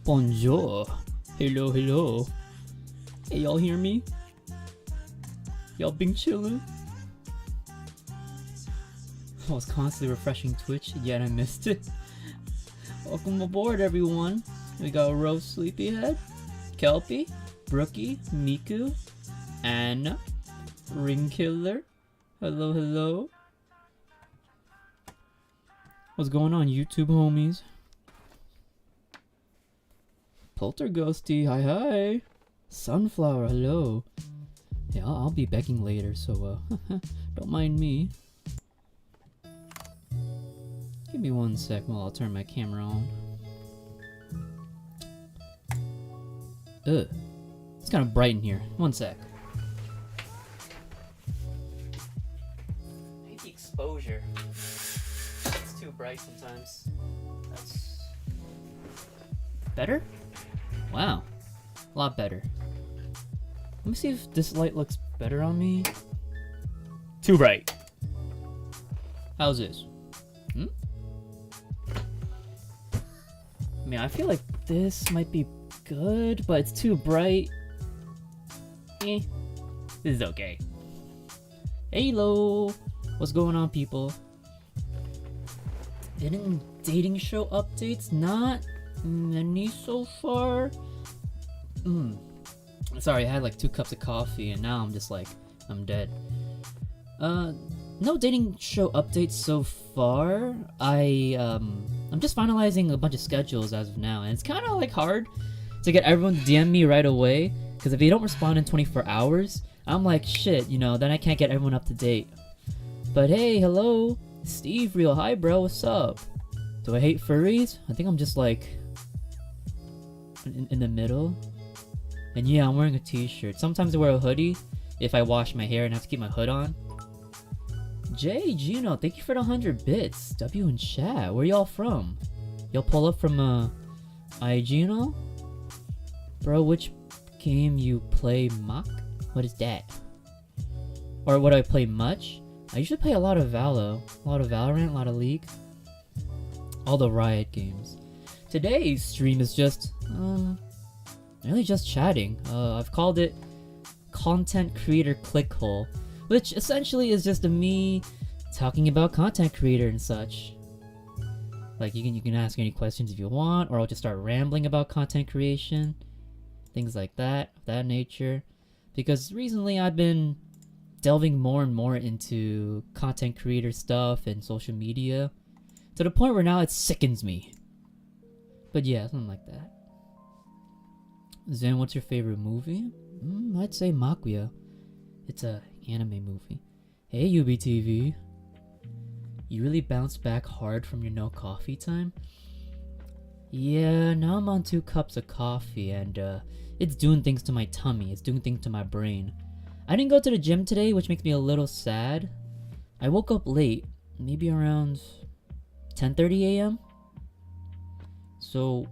Bonjour. Hello, hello. Hey, y'all hear me? Y'all been chillin'? I was constantly refreshing Twitch, yet I missed it. Welcome aboard, everyone. We got Rose Sleepyhead, Kelpie, Brookie, Miku, Anna, Ringkiller. Hello, hello. What's going on, YouTube homies? Poltergeisty, hi hi. Sunflower, hello. Yeah, I'll be begging later, so don't mind me. Give me one sec while I'll turn my camera on. Ugh, it's kind of bright in here. One sec. I hate the exposure. It's too bright sometimes. That's better? Wow, a lot better. Let me see if this light looks better on me. Too bright. How's this? I mean, I feel like this might be good, but it's too bright. This is okay. Hello! What's going on, people? Dating show updates? Not many so far. Sorry, I had like 2 cups of coffee and now I'm just like, I'm dead. No dating show updates so far. I'm just finalizing a bunch of schedules as of now, and it's kind of like hard to get everyone to DM me right away, because if they don't respond in 24 hours, I'm like, shit, you know, then I can't get everyone up to date. But hey, hello, Steve Real, hi bro, what's up? Do I hate furries? I think I'm just like in the middle. And yeah, I'm wearing a t-shirt. Sometimes I wear a hoodie if I wash my hair and have to keep my hood on. Jay, Gino, thank you for the 100 bits. W in chat. Where y'all from? Y'all pull up from Gino? Bro, which game you play mock? What is that? Or what do I play much? I usually play a lot of Valo. A lot of Valorant, a lot of League. All the Riot games. Today's stream is just really just chatting. I've called it Content Creator Clickhole, which essentially is just me talking about content creator and such. Like you can ask any questions if you want, or I'll just start rambling about content creation, things like that, of that nature. Because recently I've been delving more and more into content creator stuff and social media, to the point where now it sickens me. But yeah, something like that. Zen, what's your favorite movie? I'd say Makuya. It's a anime movie. Hey UBTV. You really bounced back hard from your no coffee time? Yeah, now I'm on 2 cups of coffee and it's doing things to my tummy. It's doing things to my brain. I didn't go to the gym today, which makes me a little sad. I woke up late, maybe around 10:30 a.m. So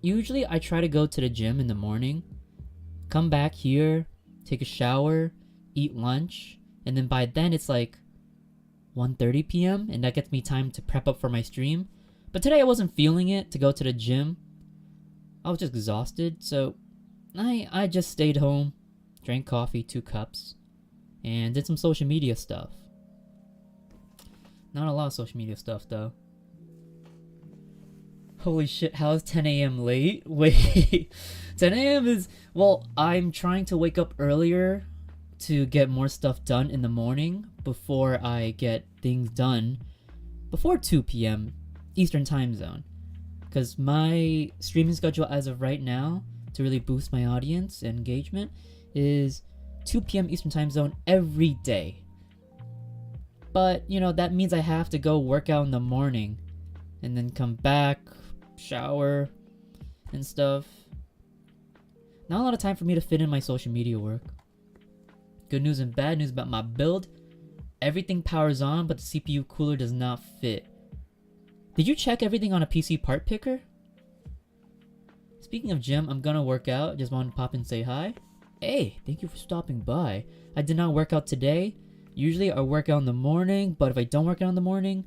usually I try to go to the gym in the morning, come back here, take a shower, eat lunch, and then by then it's like 1:30 p.m. and that gets me time to prep up for my stream. But today I wasn't feeling it to go to the gym. I was just exhausted, so I just stayed home, drank coffee, 2 cups, and did some social media stuff. Not a lot of social media stuff though. Holy shit, how is 10 a.m. late? Wait, 10 a.m. is, well, I'm trying to wake up earlier to get more stuff done in the morning before I get things done before 2 p.m. Eastern time zone. Because my streaming schedule as of right now, to really boost my audience and engagement, is 2 p.m. Eastern time zone every day. But, you know, that means I have to go work out in the morning and then come back, shower, and stuff. Not a lot of time for me to fit in my social media work. Good news and bad news about my build. Everything powers on, but the CPU cooler does not fit. Did you check everything on a PC part picker? Speaking of gym, I'm gonna work out. Just wanted to pop in and say hi. Hey, thank you for stopping by. I did not work out today. Usually I work out in the morning, but if I don't work out in the morning,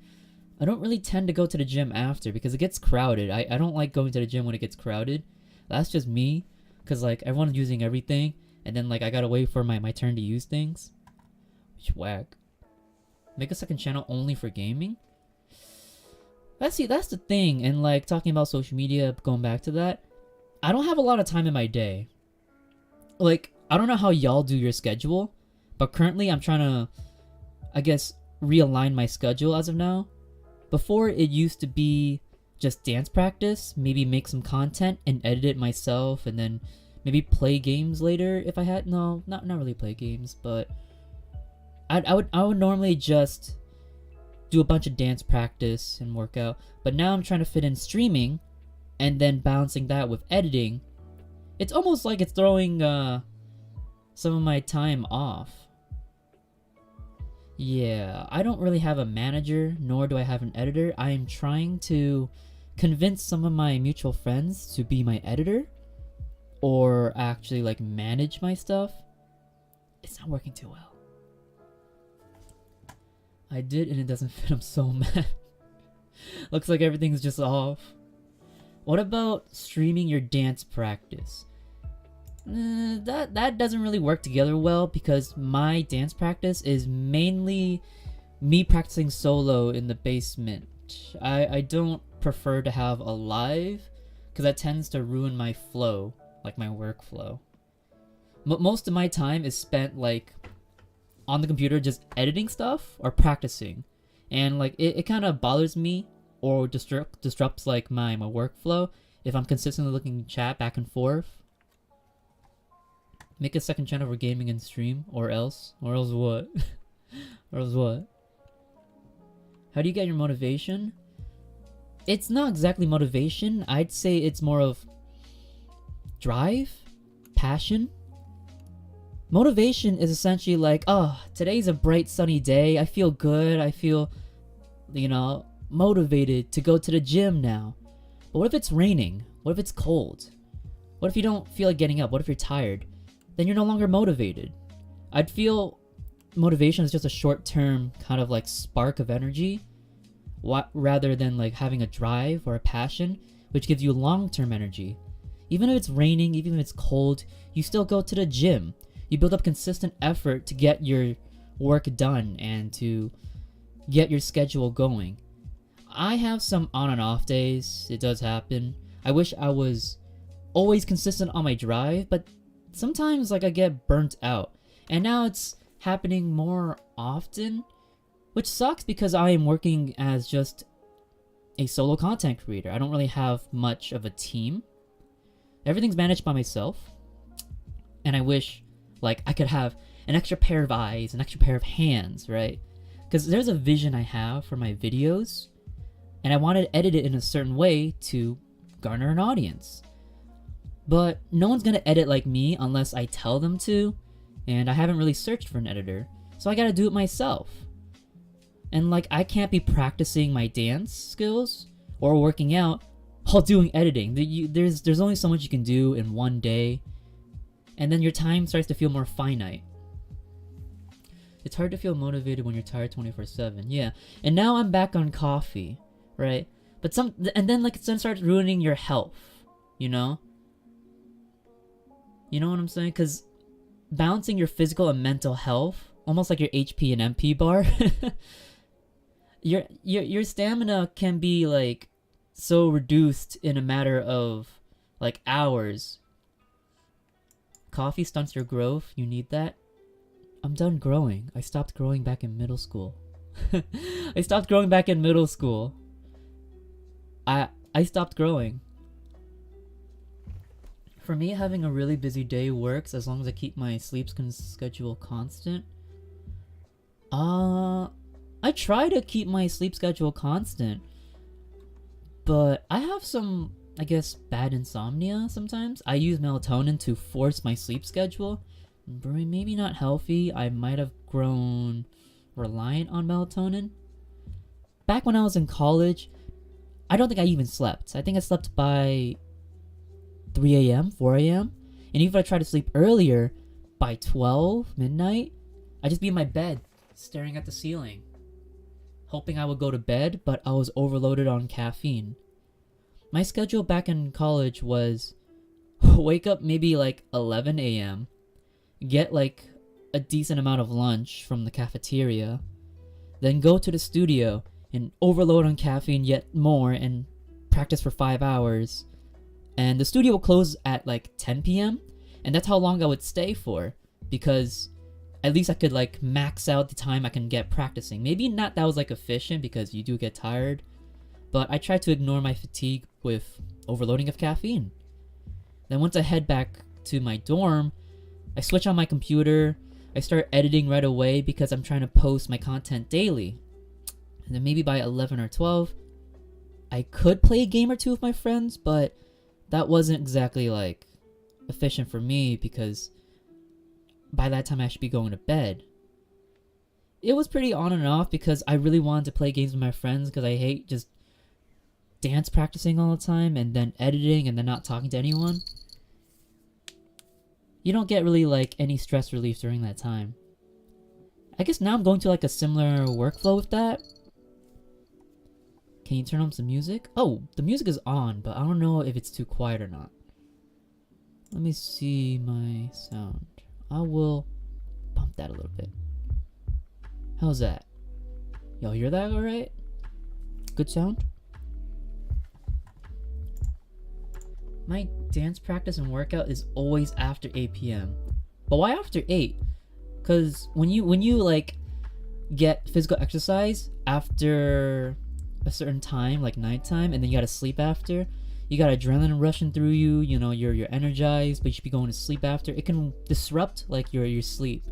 I don't really tend to go to the gym after because it gets crowded. I don't like going to the gym when it gets crowded. That's just me, because like everyone's using everything, and then like I gotta wait for my turn to use things. Which whack. Make a second channel only for gaming? That's the thing, and like talking about social media, going back to that, I don't have a lot of time in my day. Like, I don't know how y'all do your schedule, but currently I'm trying to, I guess, realign my schedule as of now. Before, it used to be just dance practice, maybe make some content and edit it myself, and then maybe play games later if I had, no, not really play games, but I would normally just do a bunch of dance practice and workout, but now I'm trying to fit in streaming and then balancing that with editing. It's almost like it's throwing some of my time off. Yeah, I don't really have a manager, nor do I have an editor. I am trying to convince some of my mutual friends to be my editor or actually like manage my stuff. It's not working too well. I did and it doesn't fit. I'm so mad. Looks like everything's just off. What about streaming your dance practice? That doesn't really work together well because my dance practice is mainly me practicing solo in the basement. I don't prefer to have a live because that tends to ruin my flow, like my workflow. Most of my time is spent like on the computer just editing stuff or practicing, and like it kind of bothers me or disrupts like my workflow if I'm consistently looking chat back and forth. Make a second channel for gaming and stream, or else what? Or else what? How do you get your motivation? It's not exactly motivation. I'd say it's more of drive, passion. Motivation is essentially like, oh, today's a bright sunny day. I feel good. I feel, motivated to go to the gym now. But what if it's raining? What if it's cold? What if you don't feel like getting up? What if you're tired? Then you're no longer motivated. I'd feel motivation is just a short-term kind of like spark of energy, rather than like having a drive or a passion, which gives you long-term energy. Even if it's raining, even if it's cold, you still go to the gym. You build up consistent effort to get your work done and to get your schedule going. I have some on and off days. It does happen. I wish I was always consistent on my drive, but sometimes like I get burnt out. And now it's happening more often, which sucks because I am working as just a solo content creator. I don't really have much of a team. Everything's managed by myself. And I wish like I could have an extra pair of eyes, an extra pair of hands, right? Because there's a vision I have for my videos, and I wanted to edit it in a certain way to garner an audience. But no one's gonna edit like me unless I tell them to, and I haven't really searched for an editor, so I gotta do it myself. And like I can't be practicing my dance skills or working out while doing editing. There's only so much you can do in one day, and then your time starts to feel more finite. It's hard to feel motivated when you're tired 24/7. Yeah. And now I'm back on coffee, right? But and then like it starts ruining your health, you know? You know what I'm saying? Cuz balancing your physical and mental health, almost like your HP and MP bar, your stamina can be like so reduced in a matter of like hours. Coffee stunts your growth. You need that. I'm done growing. I stopped growing back in middle school. I stopped growing back in middle school. I stopped growing. For me, having a really busy day works as long as I keep my sleep schedule constant. I try to keep my sleep schedule constant, but I have some, I guess, bad insomnia sometimes. I use melatonin to force my sleep schedule. Maybe not healthy. I might have grown reliant on melatonin. Back when I was in college, I don't think I even slept. I think I slept by 3 a.m., 4 a.m. And even if I tried to sleep earlier, by 12, midnight, I'd just be in my bed, staring at the ceiling, hoping I would go to bed, but I was overloaded on caffeine. My schedule back in college was wake up maybe like 11 a.m., get like a decent amount of lunch from the cafeteria, then go to the studio and overload on caffeine yet more and practice for 5 hours. And the studio will close at like 10 p.m. and that's how long I would stay for, because at least I could like max out the time I can get practicing. Maybe not that was like efficient because you do get tired, but I tried to ignore my fatigue with overloading of caffeine. Then once I head back to my dorm, I switch on my computer, I start editing right away because I'm trying to post my content daily. And then maybe by 11 or 12, I could play a game or two with my friends, but that wasn't exactly like efficient for me because by that time I should be going to bed. It was pretty on and off because I really wanted to play games with my friends because I hate just dance practicing all the time and then editing and then not talking to anyone. You don't get really like any stress relief during that time. I guess now I'm going to like a similar workflow with that. Can you turn on some music? Oh, the music is on, but I don't know if it's too quiet or not. Let me see my sound. I will bump that a little bit. How's that? Y'all hear that alright? Good sound? My dance practice and workout is always after 8 p.m. But why after 8? Because when you like get physical exercise after a certain time, like nighttime, and then you gotta sleep after, you got adrenaline rushing through you, you know, you're energized, but you should be going to sleep after. It can disrupt like your sleep.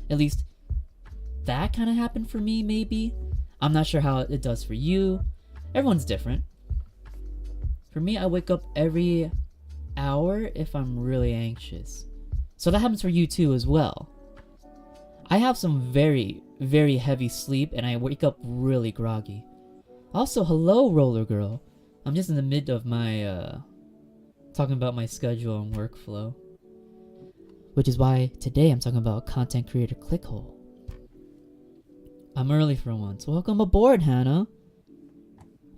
At least that kind of happened for me, maybe. I'm not sure how it does for you. Everyone's different. For me, I wake up every hour if I'm really anxious. So that happens for you too as well. I have some very, very heavy sleep and I wake up really groggy. Also, hello, Roller Girl. I'm just in the mid of my, talking about my schedule and workflow. Which is why today I'm talking about content creator Clickhole. I'm early for once. Welcome aboard, Hannah.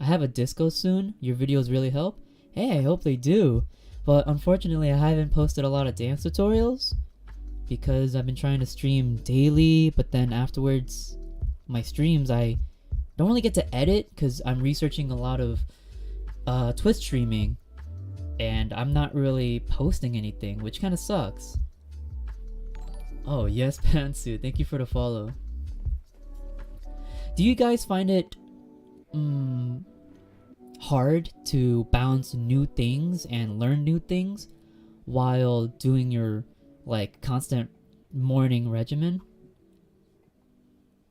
I have a disco soon. Your videos really help. Hey, I hope they do. But unfortunately, I haven't posted a lot of dance tutorials because I've been trying to stream daily, but then afterwards, my streams, I don't really get to edit because I'm researching a lot of Twitch streaming and I'm not really posting anything, which kind of sucks. Oh, yes, Pantsuit. Thank you for the follow. Do you guys find it hard to balance new things and learn new things while doing your like constant morning regimen?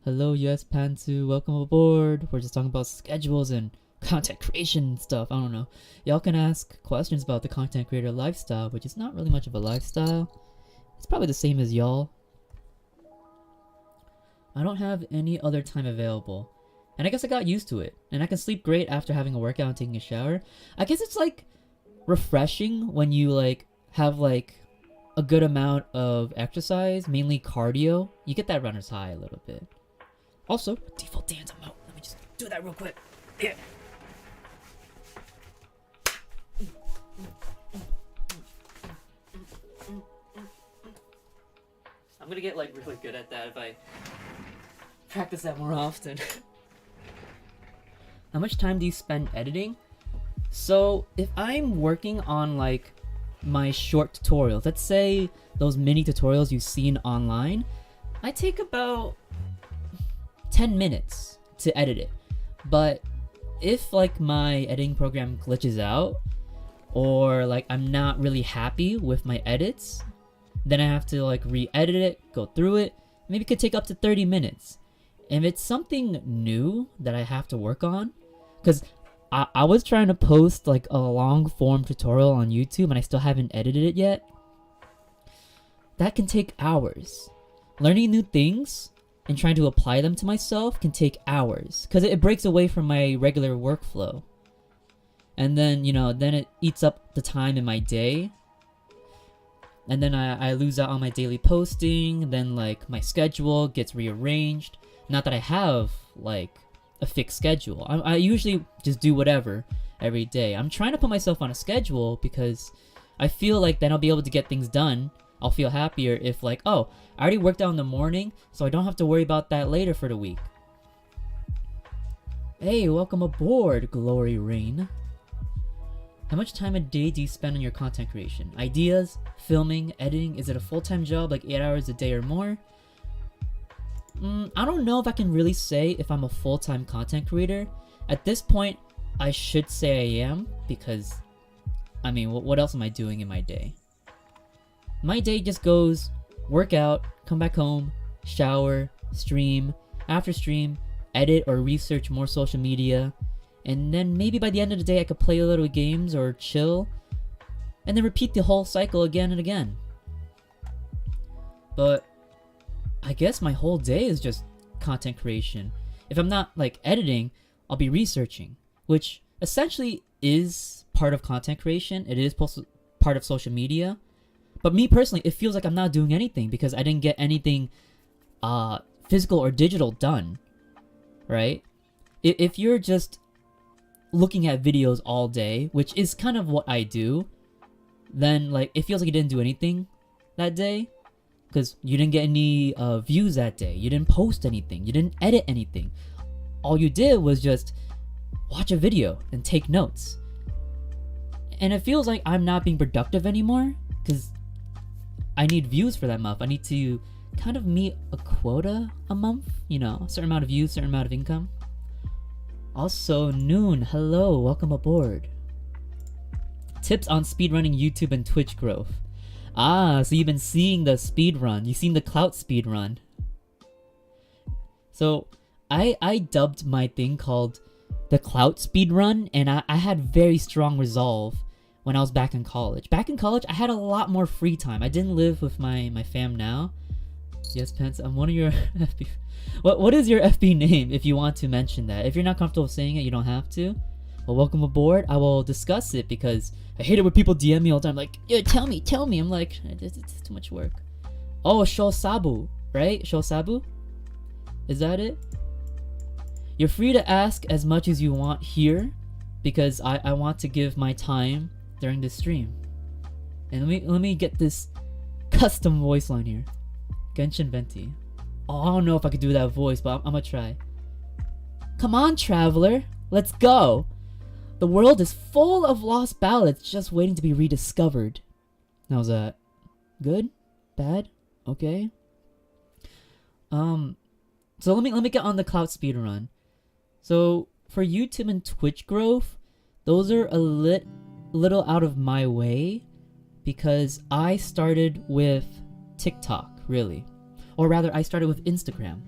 Hello, yes, Pantsu, welcome aboard. We're just talking about schedules and content creation and stuff. I don't know. Y'all can ask questions about the content creator lifestyle, which is not really much of a lifestyle. It's probably the same as y'all. I don't have any other time available. And I guess I got used to it. And I can sleep great after having a workout and taking a shower. I guess it's like refreshing when you like have like a good amount of exercise, mainly cardio, you get that runner's high a little bit. Also, default dance mode. Let me just do that real quick. Yeah. I'm gonna get like really good at that if I practice that more often. How much time do you spend editing? So if I'm working on like my short tutorials, let's say those mini tutorials you've seen online, I take about 10 minutes to edit it. But if like my editing program glitches out, or like I'm not really happy with my edits, then I have to like re-edit it, go through it. Maybe it could take up to 30 minutes. And if it's something new that I have to work on, because I was trying to post like a long form tutorial on YouTube and I still haven't edited it yet, that can take hours. Learning new things and trying to apply them to myself can take hours because it breaks away from my regular workflow. And then, you know, then it eats up the time in my day. And then I lose out on my daily posting. Then like my schedule gets rearranged. Not that I have like a fixed schedule. I usually just do whatever every day. I'm trying to put myself on a schedule because I feel like then I'll be able to get things done. I'll feel happier if like, oh, I already worked out in the morning, so I don't have to worry about that later for the week. Hey, welcome aboard, Glory Rain. How much time a day do you spend on your content creation? Ideas, filming, editing? Is it a full-time job, like 8 hours a day or more? I don't know if I can really say if I'm a full-time content creator. At this point, I should say I am, because, I mean, what else am I doing in my day? My day just goes, work out, come back home, shower, stream, after stream, edit or research more social media, and then maybe by the end of the day I could play a little games or chill, and then repeat the whole cycle again and again. But I guess my whole day is just content creation. If I'm not like editing, I'll be researching, which essentially is part of content creation. It is part of social media. But me personally, it feels like I'm not doing anything because I didn't get anything physical or digital done, right? If you're just looking at videos all day, which is kind of what I do, then like it feels like you didn't do anything that day because you didn't get any views that day. You didn't post anything. You didn't edit anything. All you did was just watch a video and take notes. And it feels like I'm not being productive anymore because I need views for that month. I need to kind of meet a quota a month, you know, a certain amount of views, certain amount of income. Also, Noon, hello, welcome aboard. Tips on speedrunning YouTube and Twitch growth. Ah, so you've been seeing the speedrun. You've seen the Clout speedrun. So, I dubbed my thing called the Clout speedrun, and I had very strong resolve when I was back in college. Back in college, I had a lot more free time. I didn't live with my fam now. Yes, Pence, I'm one of your FB... What is your FB name if you want to mention that? If you're not comfortable saying it, you don't have to. Well, welcome aboard. I will discuss it because I hate it when people DM me all the time like, yo, tell me. I'm like, it's too much work. Oh, Shosabu, right? Shosabu? Is that it? You're free to ask as much as you want here because I want to give my time during this stream. And let me get this custom voice line here. Genshin Venti. Oh, I don't know if I could do that voice, but I'm gonna try. Come on, traveler, let's go. The world is full of lost ballads just waiting to be rediscovered. How's that? Good? Bad? Okay. So let me get on the Clout speedrun. So for YouTube and Twitch growth, those are a little out of my way because I started with TikTok, really. Or rather, I started with Instagram.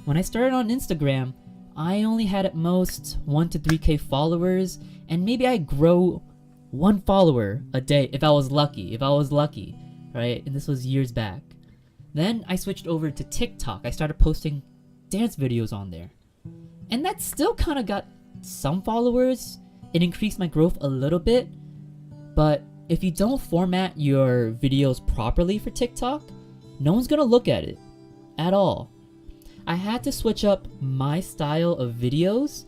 When I started on Instagram, I only had at most 1 to 3k followers, and maybe I grow 1 follower a day if I was lucky, right? And this was years back. Then I switched over to TikTok. I started posting dance videos on there. And that still kind of got some followers. It increased my growth a little bit, but if you don't format your videos properly for TikTok, no one's gonna look at it at all. I had to switch up my style of videos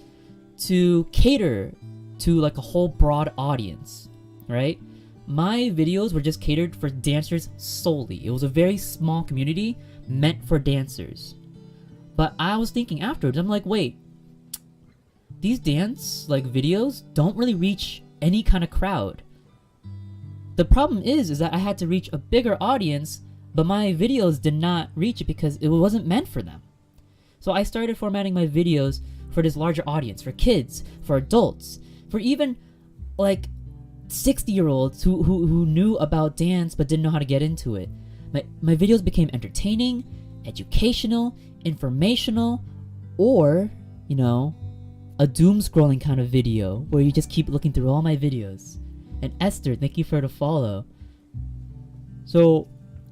to cater to like a whole broad audience, right? My videos were just catered for dancers solely. It was a very small community meant for dancers. But I was thinking afterwards, I'm like, wait, these dance like videos don't really reach any kind of crowd. The problem is that I had to reach a bigger audience, but my videos did not reach it because it wasn't meant for them. So I started formatting my videos for this larger audience, for kids, for adults, for even like 60-year-olds who knew about dance but didn't know how to get into it. My videos became entertaining, educational, informational, or, you know, a doom scrolling kind of video where you just keep looking through all my videos. And Esther, thank you for the follow. So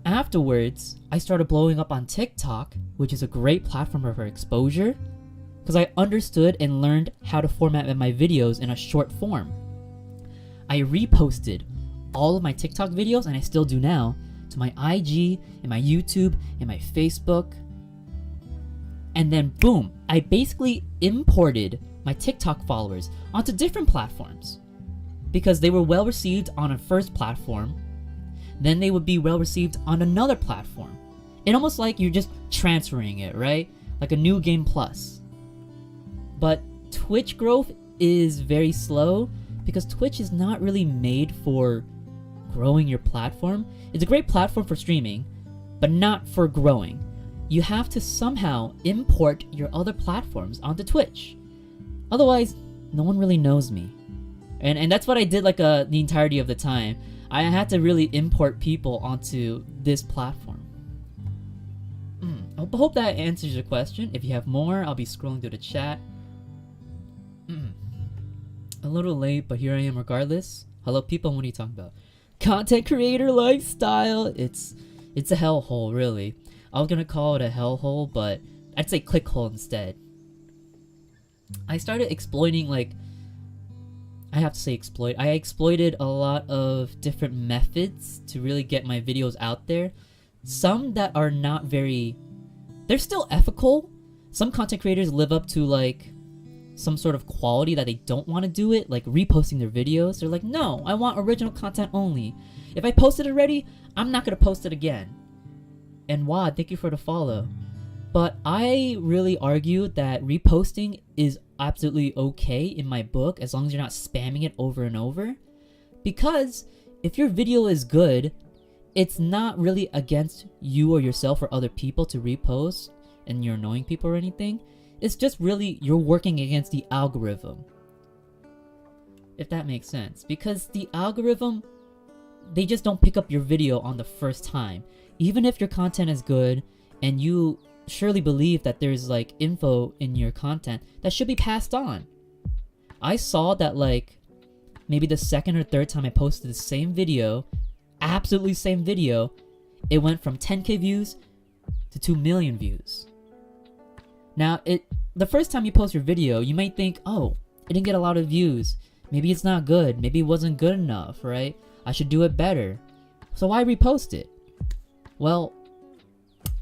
afterwards, I started blowing up on TikTok, which is a great platform for exposure, because I understood and learned how to format my videos in a short form. I reposted all of my TikTok videos, and I still do now, to my IG, and my YouTube, and my Facebook. And then boom, I basically imported my TikTok followers onto different platforms because they were well received on a first platform, then they would be well received on another platform. It's almost like you're just transferring it, right? Like a new game plus. But Twitch growth is very slow because Twitch is not really made for growing your platform. It's a great platform for streaming, but not for growing. You have to somehow import your other platforms onto Twitch. Otherwise, no one really knows me. And that's what I did like the entirety of the time. I had to really import people onto this platform. I hope that answers your question. If you have more, I'll be scrolling through the chat. A little late, but here I am regardless. Hello people, what are you talking about? Content creator lifestyle. It's a hellhole, really. I was gonna call it a hellhole, but I'd say clickhole instead. I started exploiting, like, I have to say exploit. I exploited a lot of different methods to really get my videos out there. Some that are not very, they're still ethical. Some content creators live up to like some sort of quality that they don't want to do it, like reposting their videos. They're like, no, I want original content only. If I post it already, I'm not gonna post it again. And Wad, thank you for the follow. But I really argue that reposting is absolutely okay in my book as long as you're not spamming it over and over. Because if your video is good, it's not really against you or yourself or other people to repost and you're annoying people or anything. It's just really you're working against the algorithm. If that makes sense. Because the algorithm, they just don't pick up your video on the first time. Even if your content is good and you surely believe that there's like info in your content that should be passed on. I saw that like maybe the second or third time I posted the same video, absolutely same video, it went from 10k views to 2 million views. Now the first time you post your video, you might think, oh, it didn't get a lot of views. Maybe it's not good. Maybe it wasn't good enough, right? I should do it better. So why repost it? Well,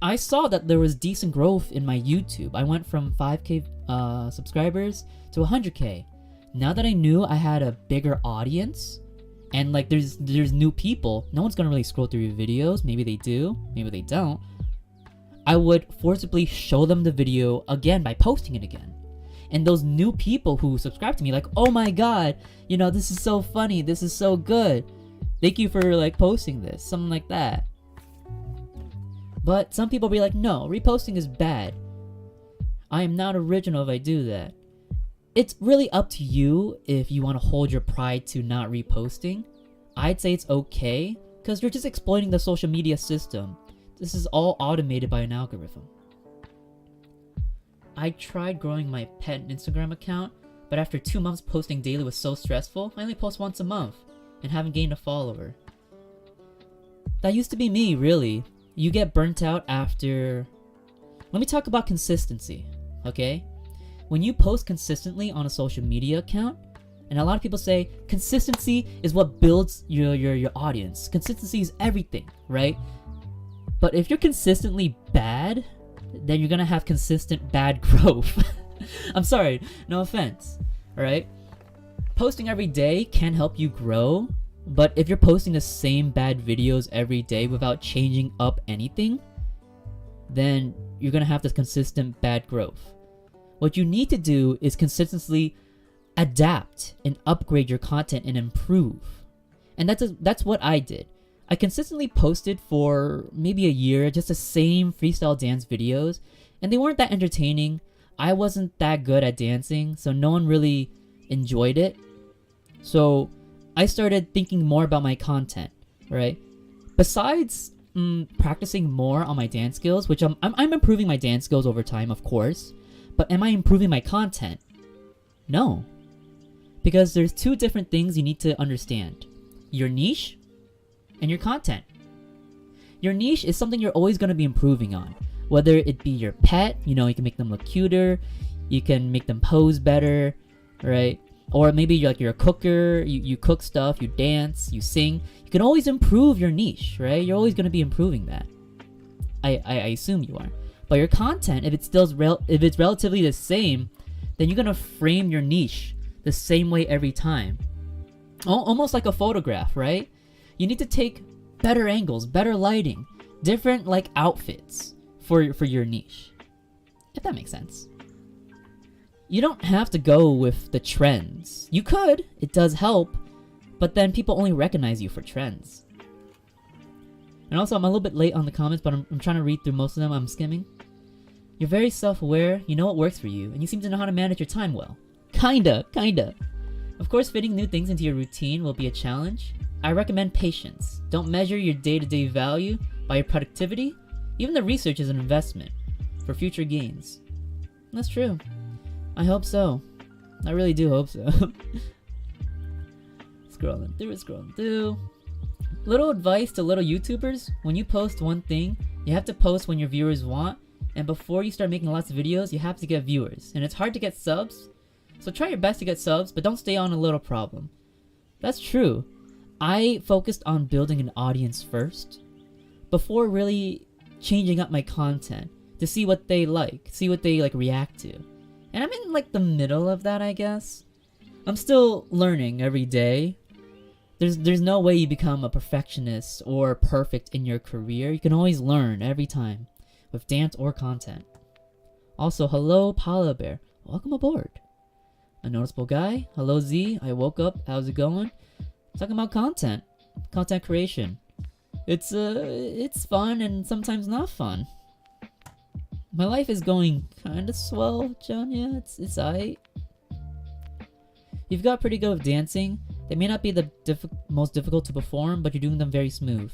I saw that there was decent growth in my YouTube. I went from 5k subscribers to 100k. Now that I knew I had a bigger audience, and like there's new people, no one's gonna really scroll through your videos. Maybe they do, maybe they don't. I would forcibly show them the video again by posting it again. And those new people who subscribe to me, like, oh my god, you know, this is so funny, this is so good. Thank you for like posting this, something like that. But some people be like, no, reposting is bad. I am not original if I do that. It's really up to you if you want to hold your pride to not reposting. I'd say it's okay, because you're just exploiting the social media system. This is all automated by an algorithm. I tried growing my pet Instagram account, but after 2 months posting daily was so stressful, I only post once a month and haven't gained a follower. That used to be me, really. You get burnt out after... Let me talk about consistency, okay? When you post consistently on a social media account, And a lot of people say consistency is what builds your audience. Consistency is everything, right? But if you're consistently bad, then you're gonna have consistent bad growth. I'm sorry, no offense, alright? Posting every day can help you grow, but if you're posting the same bad videos every day without changing up anything, then you're gonna have this consistent bad growth. What you need to do is consistently adapt and upgrade your content and improve. And that's what I did. I consistently posted for maybe a year just the same freestyle dance videos, and they weren't that entertaining. I wasn't that good at dancing, so no one really enjoyed it. So I started thinking more about my content, right? Besides practicing more on my dance skills, which I'm improving my dance skills over time, of course, but am I improving my content? No. Because there's two different things you need to understand. Your niche and your content. Your niche is something you're always going to be improving on. Whether it be your pet, you can make them look cuter, you can make them pose better, right? Or maybe you're a cooker, you cook stuff, you dance, you sing. You can always improve your niche, right? You're always going to be improving that. I assume you are. But your content, if it's relatively the same, then you're going to frame your niche the same way every time. Almost like a photograph, right? You need to take better angles, better lighting, different outfits for your niche. If that makes sense. You don't have to go with the trends. You could, it does help, but then people only recognize you for trends. And also, I'm a little bit late on the comments, but I'm trying to read through most of them. I'm skimming. You're very self-aware, you know what works for you, and you seem to know how to manage your time well. Kinda. Of course, fitting new things into your routine will be a challenge. I recommend patience. Don't measure your day-to-day value by your productivity. Even the research is an investment for future gains. That's true. I hope so. I really do hope so. Scrolling through. Little advice to little YouTubers. When you post one thing, you have to post when your viewers want. And before you start making lots of videos, you have to get viewers. And it's hard to get subs. So try your best to get subs, but don't stay on a little problem. That's true. I focused on building an audience first, before really changing up my content to see what they like, see what they react to. And I'm in the middle of that, I guess. I'm still learning every day. There's no way you become a perfectionist or perfect in your career. You can always learn every time, with dance or content. Also, hello Paula Bear, welcome aboard. A noticeable guy, hello Z, I woke up, how's it going? Talking about content creation. It's fun and sometimes not fun. My life is going kinda swell, John. Yeah, it's aight. You've got pretty good with dancing. They may not be the most difficult to perform, but you're doing them very smooth.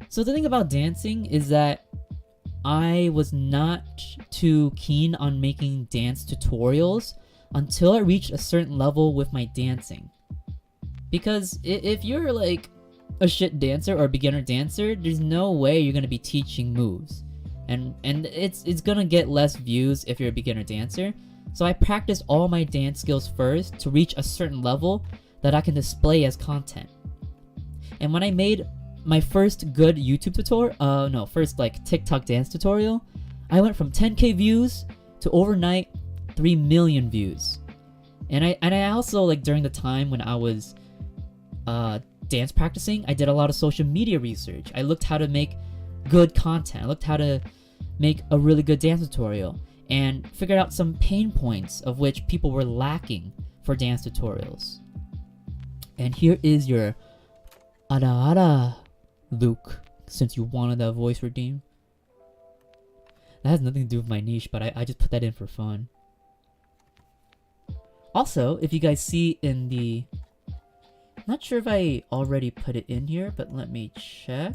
So the thing about dancing is that I was not too keen on making dance tutorials until I reached a certain level with my dancing. Because if you're a shit dancer or a beginner dancer, there's no way you're gonna be teaching moves. And it's gonna get less views if you're a beginner dancer. So I practiced all my dance skills first to reach a certain level that I can display as content. And when I made my first good YouTube tutorial, first TikTok dance tutorial, I went from 10k views to overnight 3 million views. And I also during the time when I was dance practicing, I did a lot of social media research. I looked how to make good content. I looked how to make a really good dance tutorial and figured out some pain points of which people were lacking for dance tutorials. And here is your ara Luke, since you wanted that voice redeemed. That has nothing to do with my niche, but I just put that in for fun. Also, if you guys see in the... Not sure if I already put it in here, but let me check.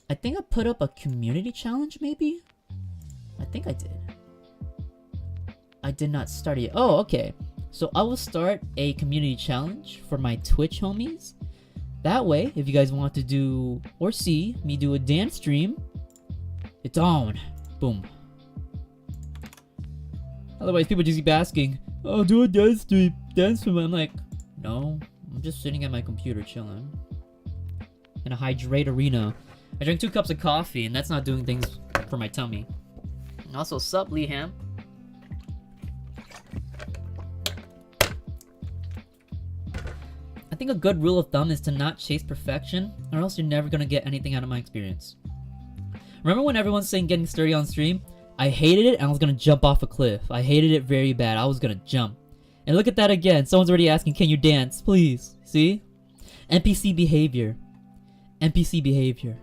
I think I put up a community challenge, maybe? I think I did. I did not start it yet. Oh, okay. So I will start a community challenge for my Twitch homies. That way, if you guys want to do or see me do a dance stream, it's on. Boom. Otherwise, people just keep asking, oh, do a dance stream. dance with me. I'm like, no, I'm just sitting at my computer chilling in a hydrate arena. I drank 2 cups of coffee, and that's not doing things for my tummy. And also, sup, Leham? I think a good rule of thumb is to not chase perfection, or else you're never gonna get anything out of my experience. Remember when everyone's saying getting sturdy on stream? I hated it and I was gonna jump off a cliff. I hated it very bad. I was gonna jump. And look at that again. Someone's already asking, can you dance? Please. See? NPC behavior. NPC behavior.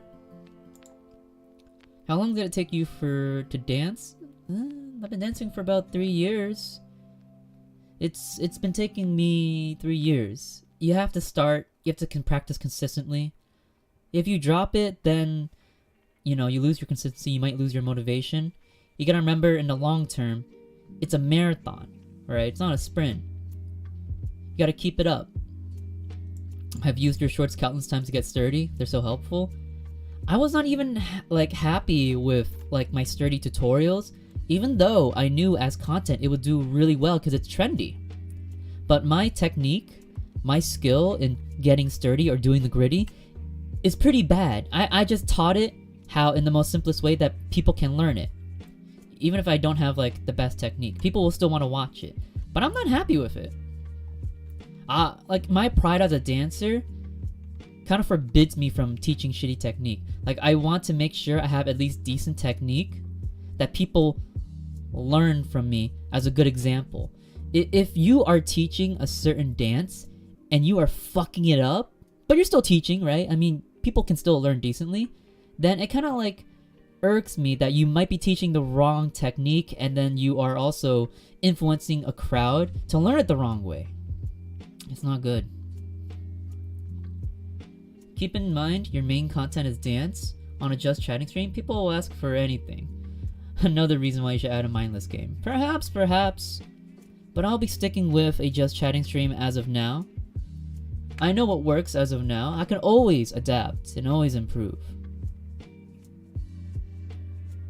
How long did it take you to dance? I've been dancing for about 3 years. It's been taking me 3 years. You have to start. You have to practice consistently. If you drop it, then you lose your consistency. You might lose your motivation. You gotta remember, in the long term, it's a marathon, right? It's not a sprint. You gotta keep it up. I've used your shorts countless times to get sturdy. They're so helpful. I was not even happy with my sturdy tutorials, even though I knew as content it would do really well because it's trendy. But my technique, my skill in getting sturdy or doing the gritty is pretty bad. I just taught it how in the most simplest way that people can learn it. Even if I don't have the best technique, people will still want to watch it. But I'm not happy with it. My pride as a dancer kind of forbids me from teaching shitty technique. I want to make sure I have at least decent technique that people learn from me as a good example. If you are teaching a certain dance and you are fucking it up, but you're still teaching, right? I mean, people can still learn decently. Then it kind of irks me that you might be teaching the wrong technique and then you are also influencing a crowd to learn it the wrong way. It's not good. Keep in mind your main content is dance. On a just chatting stream, people will ask for anything. Another reason why you should add a mindless game. Perhaps. But I'll be sticking with a just chatting stream as of now. I know what works as of now. I can always adapt and always improve.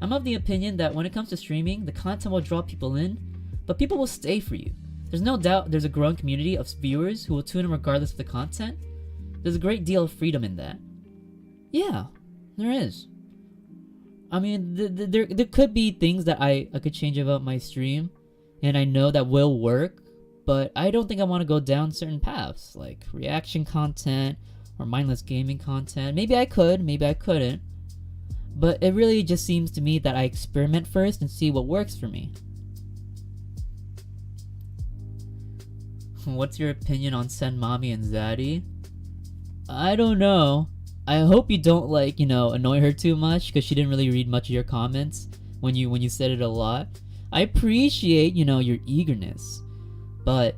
I'm of the opinion that when it comes to streaming, the content will draw people in, but people will stay for you. There's no doubt there's a growing community of viewers who will tune in regardless of the content. There's a great deal of freedom in that. Yeah, there is. I mean, there could be things that I could change about my stream, and I know that will work, but I don't think I want to go down certain paths, like reaction content or mindless gaming content. Maybe I could, maybe I couldn't. But it really just seems to me that I experiment first and see what works for me. What's your opinion on Sen Mommy and Zaddy? I don't know. I hope you don't annoy her too much because she didn't really read much of your comments when you said it a lot. I appreciate, your eagerness. But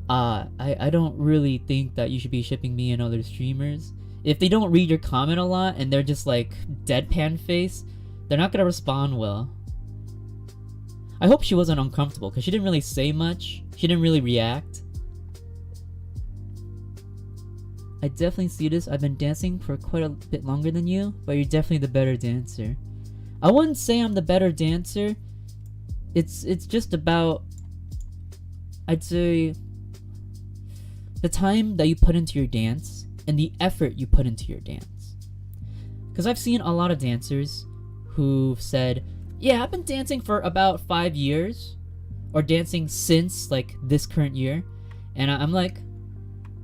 I don't really think that you should be shipping me and other streamers. If they don't read your comment a lot and they're just deadpan face, they're not gonna respond well. I hope she wasn't uncomfortable because she didn't really say much. She didn't really react. I definitely see this. I've been dancing for quite a bit longer than you, but you're definitely the better dancer. I wouldn't say I'm the better dancer. It's just about, I'd say, the time that you put into your dance and the effort you put into your dance. Because I've seen a lot of dancers who've said, yeah, I've been dancing for about 5 years, or dancing since this current year, and I'm like,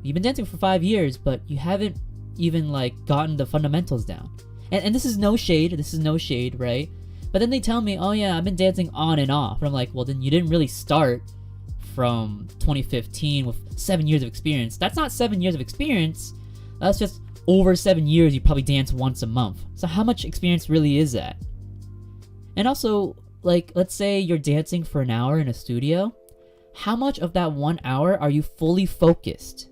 you've been dancing for 5 years, but you haven't even gotten the fundamentals down. And this is no shade, right? But then they tell me, oh yeah, I've been dancing on and off. And I'm like, well then you didn't really start from 2015 with 7 years of experience. That's not 7 years of experience. That's just over 7 years you probably dance once a month. So how much experience really is that? And also, let's say you're dancing for an hour in a studio. How much of that 1 hour are you fully focused?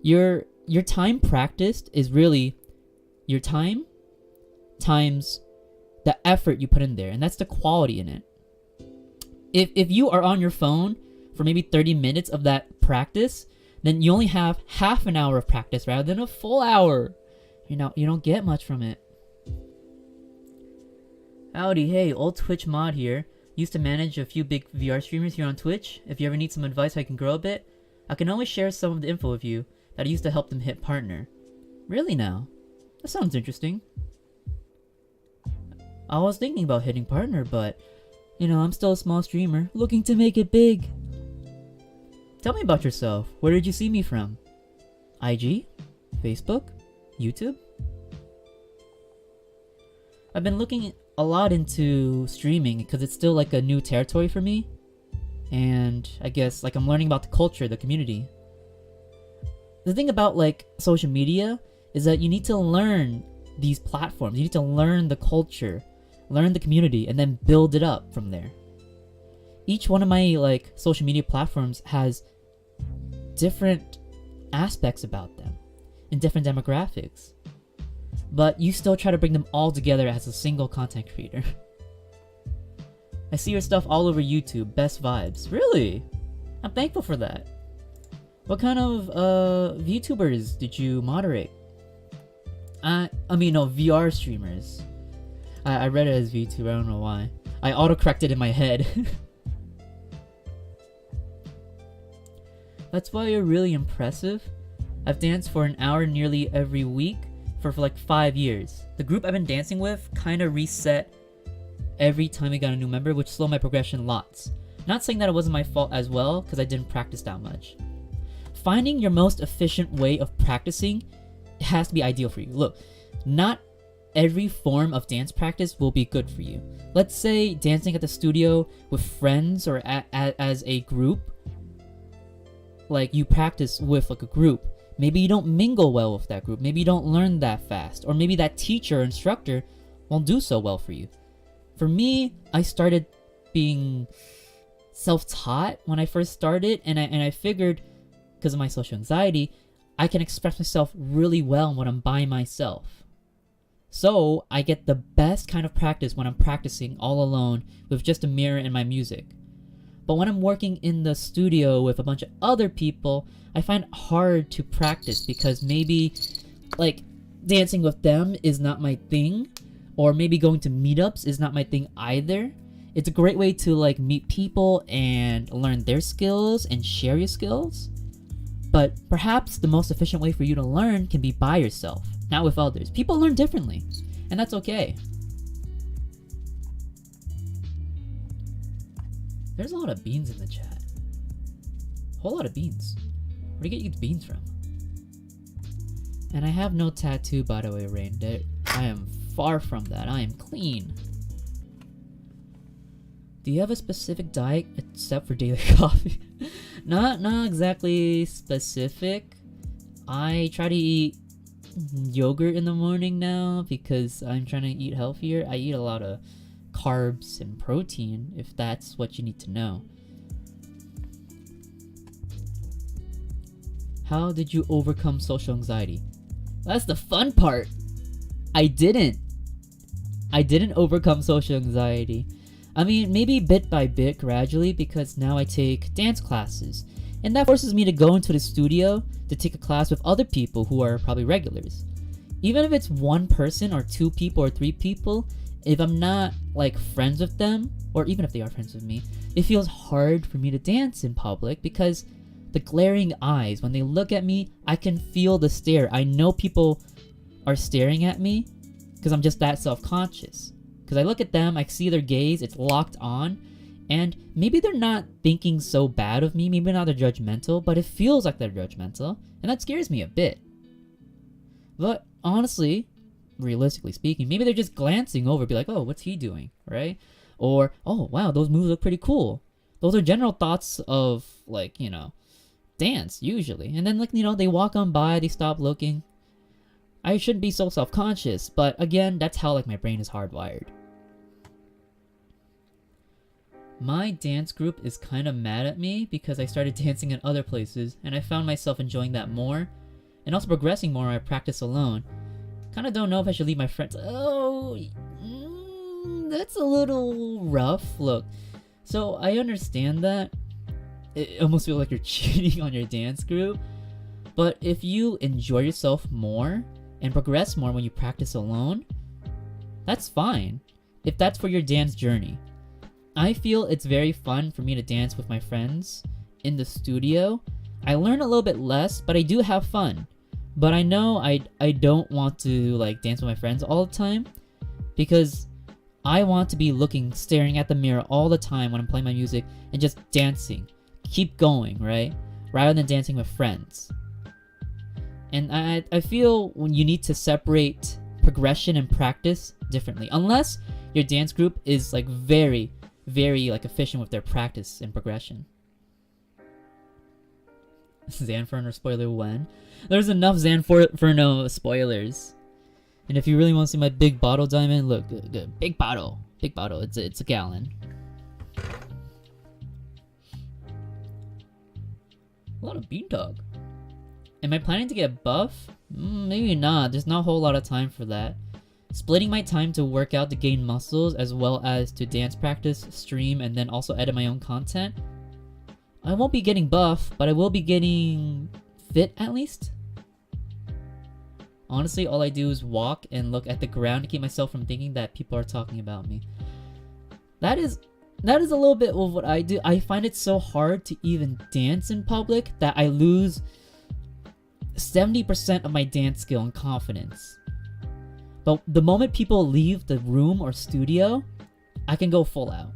Your time practiced is really your time times the effort you put in there, and that's the quality in it. If you are on your phone for maybe 30 minutes of that practice, then you only have half an hour of practice rather than a full hour. You don't get much from it. Howdy, hey, old Twitch mod here. Used to manage a few big VR streamers here on Twitch. If you ever need some advice how I can grow a bit, I can always share some of the info with you that I used to help them hit partner. Really now? That sounds interesting. I was thinking about hitting partner, but I'm still a small streamer looking to make it big. Tell me about yourself. Where did you see me from? IG? Facebook? YouTube? I've been looking a lot into streaming because it's still like a new territory for me. And I guess like I'm learning about the culture, the community. The thing about like social media is that you need to learn these platforms. You need to learn the culture, learn the community, and then build it up from there. Each one of my like social media platforms has different aspects about them and different demographics. But you still try to bring them all together as a single content creator. I see your stuff all over YouTube, best vibes. Really? I'm thankful for that. What kind of VTubers did you moderate? VR streamers. I read it as VTuber, I don't know why. I auto-corrected in my head. That's why you're really impressive. I've danced for an hour nearly every week for like 5 years. The group I've been dancing with kinda reset every time we got a new member, which slowed my progression lots. Not saying that it wasn't my fault as well, because I didn't practice that much. Finding your most efficient way of practicing has to be ideal for you. Look, not every form of dance practice will be good for you. Let's say dancing at the studio with friends or as a group, like you practice with like a group. Maybe you don't mingle well with that group. Maybe you don't learn that fast. Or maybe that teacher or instructor won't do so well for you. For me, I started being self-taught when I first started, and I figured, because of my social anxiety, I can express myself really well when I'm by myself. So I get the best kind of practice when I'm practicing all alone with just a mirror and my music. But when I'm working in the studio with a bunch of other people, I find it hard to practice because maybe like dancing with them is not my thing, or maybe going to meetups is not my thing either. It's a great way to like meet people and learn their skills and share your skills. But perhaps the most efficient way for you to learn can be by yourself, not with others. People learn differently, and that's okay. There's a lot of beans in the chat. A whole lot of beans. Where do you get these beans from? And I have no tattoo, by the way, Rain. I am far from that. I am clean. Do you have a specific diet except for daily coffee? Not exactly specific. I try to eat yogurt in the morning now because I'm trying to eat healthier. I eat a lot of carbs and protein, if that's what you need to know. How did you overcome social anxiety? That's the fun part. I didn't overcome social anxiety. I mean, maybe bit by bit, gradually, because now I take dance classes, and that forces me to go into the studio to take a class with other people who are probably regulars. Even if it's one person or two people or three people, if I'm not like friends with them, or even if they are friends with me, it feels hard for me to dance in public because the glaring eyes, when they look at me, I can feel the stare. I know people are staring at me because I'm just that self-conscious. Because I look at them, I see their gaze, it's locked on, and maybe they're not thinking so bad of me, maybe not they're judgmental, but it feels like they're judgmental, and that scares me a bit. But honestly, realistically speaking, maybe they're just glancing over, be like, oh, what's he doing, right? Or, oh, wow, those moves look pretty cool. Those are general thoughts of, like, dance, usually. And then, like, they walk on by, they stop looking. I shouldn't be so self-conscious, but again, that's how, like, my brain is hardwired. My dance group is kind of mad at me because I started dancing in other places, and I found myself enjoying that more, and also progressing more when I practice alone. Kind of don't know if I should leave my friends. Oh, that's a little rough. Look, so I understand that. It almost feels like you're cheating on your dance group. But if you enjoy yourself more and progress more when you practice alone, that's fine. If that's for your dance journey. I feel it's very fun for me to dance with my friends in the studio. I learn a little bit less, but I do have fun. But I know I don't want to like dance with my friends all the time, because I want to be staring at the mirror all the time when I'm playing my music and just dancing. Keep going, right? Rather than dancing with friends. And I feel when you need to separate progression and practice differently. Unless your dance group is like very, very like efficient with their practice and progression. Zanferno spoiler when? There's enough Zanferno spoilers. And if you really want to see my big bottle diamond, look, good. Big bottle. It's a gallon. A lot of bean dog. Am I planning to get buff? Maybe not. There's not a whole lot of time for that. Splitting my time to work out to gain muscles, as well as to dance practice, stream, and then also edit my own content. I won't be getting buff, but I will be getting fit at least. Honestly, all I do is walk and look at the ground to keep myself from thinking that people are talking about me. That is a little bit of what I do. I find it so hard to even dance in public that I lose 70% of my dance skill and confidence. But the moment people leave the room or studio, I can go full out.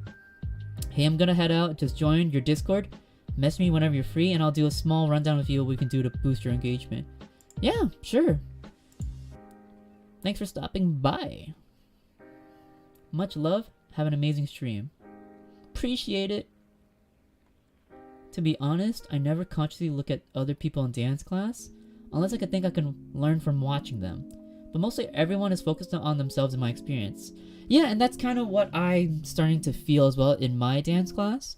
Hey, I'm gonna head out. Just join your Discord. Message me whenever you're free, and I'll do a small rundown with you what we can do to boost your engagement. Yeah, sure. Thanks for stopping by. Much love. Have an amazing stream. Appreciate it. To be honest, I never consciously look at other people in dance class, unless I think I can learn from watching them. But mostly everyone is focused on themselves in my experience. Yeah, and that's kind of what I'm starting to feel as well in my dance class.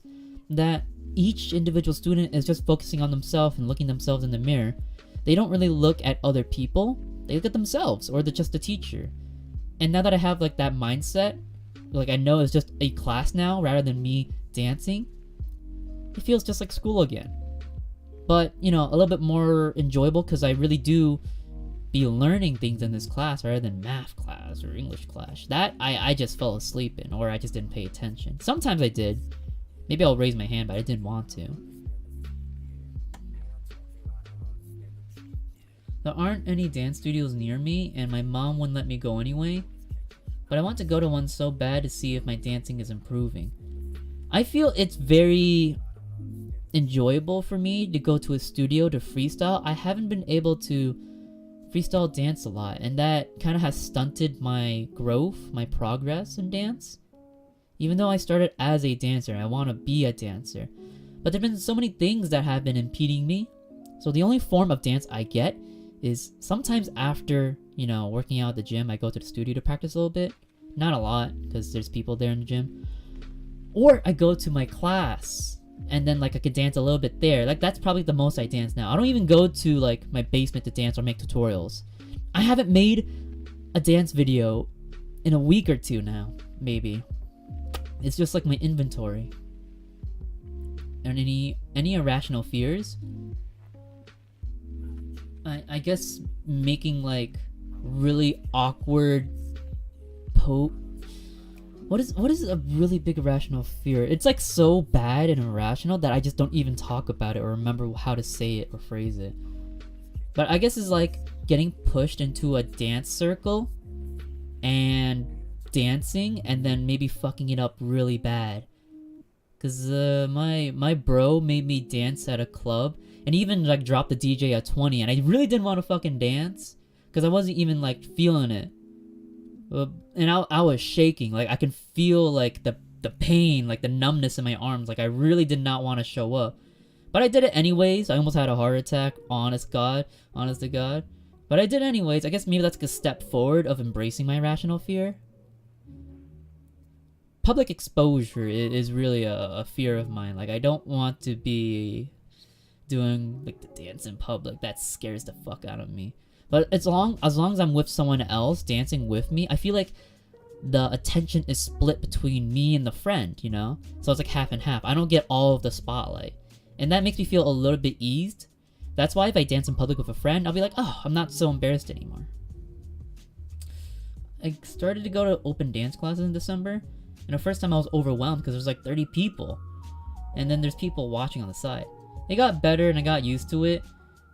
That each individual student is just focusing on themselves and looking themselves in the mirror. They don't really look at other people. They look at themselves, or they're just a teacher. And now that I have like that mindset, like I know it's just a class now rather than me dancing, it feels just like school again. But, you know, a little bit more enjoyable because I really do be learning things in this class rather than math class or English class. That I just fell asleep in, or I just didn't pay attention. Sometimes I did. Maybe I'll raise my hand, but I didn't want to. There aren't any dance studios near me, and my mom wouldn't let me go anyway. But I want to go to one so bad to see if my dancing is improving. I feel it's very enjoyable for me to go to a studio to freestyle. I haven't been able to freestyle dance a lot, and that kind of has stunted my growth, my progress in dance. Even though I started as a dancer, I want to be a dancer. But there have been so many things that have been impeding me. So the only form of dance I get is sometimes after, you know, working out at the gym, I go to the studio to practice a little bit. Not a lot, because there's people there in the gym. Or I go to my class, and then like I could dance a little bit there. Like that's probably the most I dance now. I don't even go to like my basement to dance or make tutorials. I haven't made a dance video in a week or two now, maybe. It's just like my inventory. And any irrational fears? I guess making like really awkward What is a really big irrational fear? It's like so bad and irrational that I just don't even talk about it or remember how to say it or phrase it. But I guess it's like getting pushed into a dance circle and dancing and then maybe fucking it up really bad. Cause my bro made me dance at a club and even like dropped the DJ at 20, and I really didn't want to fucking dance because I wasn't even like feeling it. And I was shaking. Like I can feel like the pain, like the numbness in my arms. Like I really did not want to show up. But I did it anyways. I almost had a heart attack, honest to God. But I did it anyways. I guess maybe that's like a step forward of embracing my irrational fear. Public exposure is really a fear of mine. Like I don't want to be doing like the dance in public. That scares the fuck out of me. But as long as I'm with someone else dancing with me, I feel like the attention is split between me and the friend, you know? So it's like half and half. I don't get all of the spotlight. And that makes me feel a little bit eased. That's why if I dance in public with a friend, I'll be like, oh, I'm not so embarrassed anymore. I started to go to open dance classes in December, and the first time I was overwhelmed because there's like 30 people, and then there's people watching on the side. It got better and I got used to it,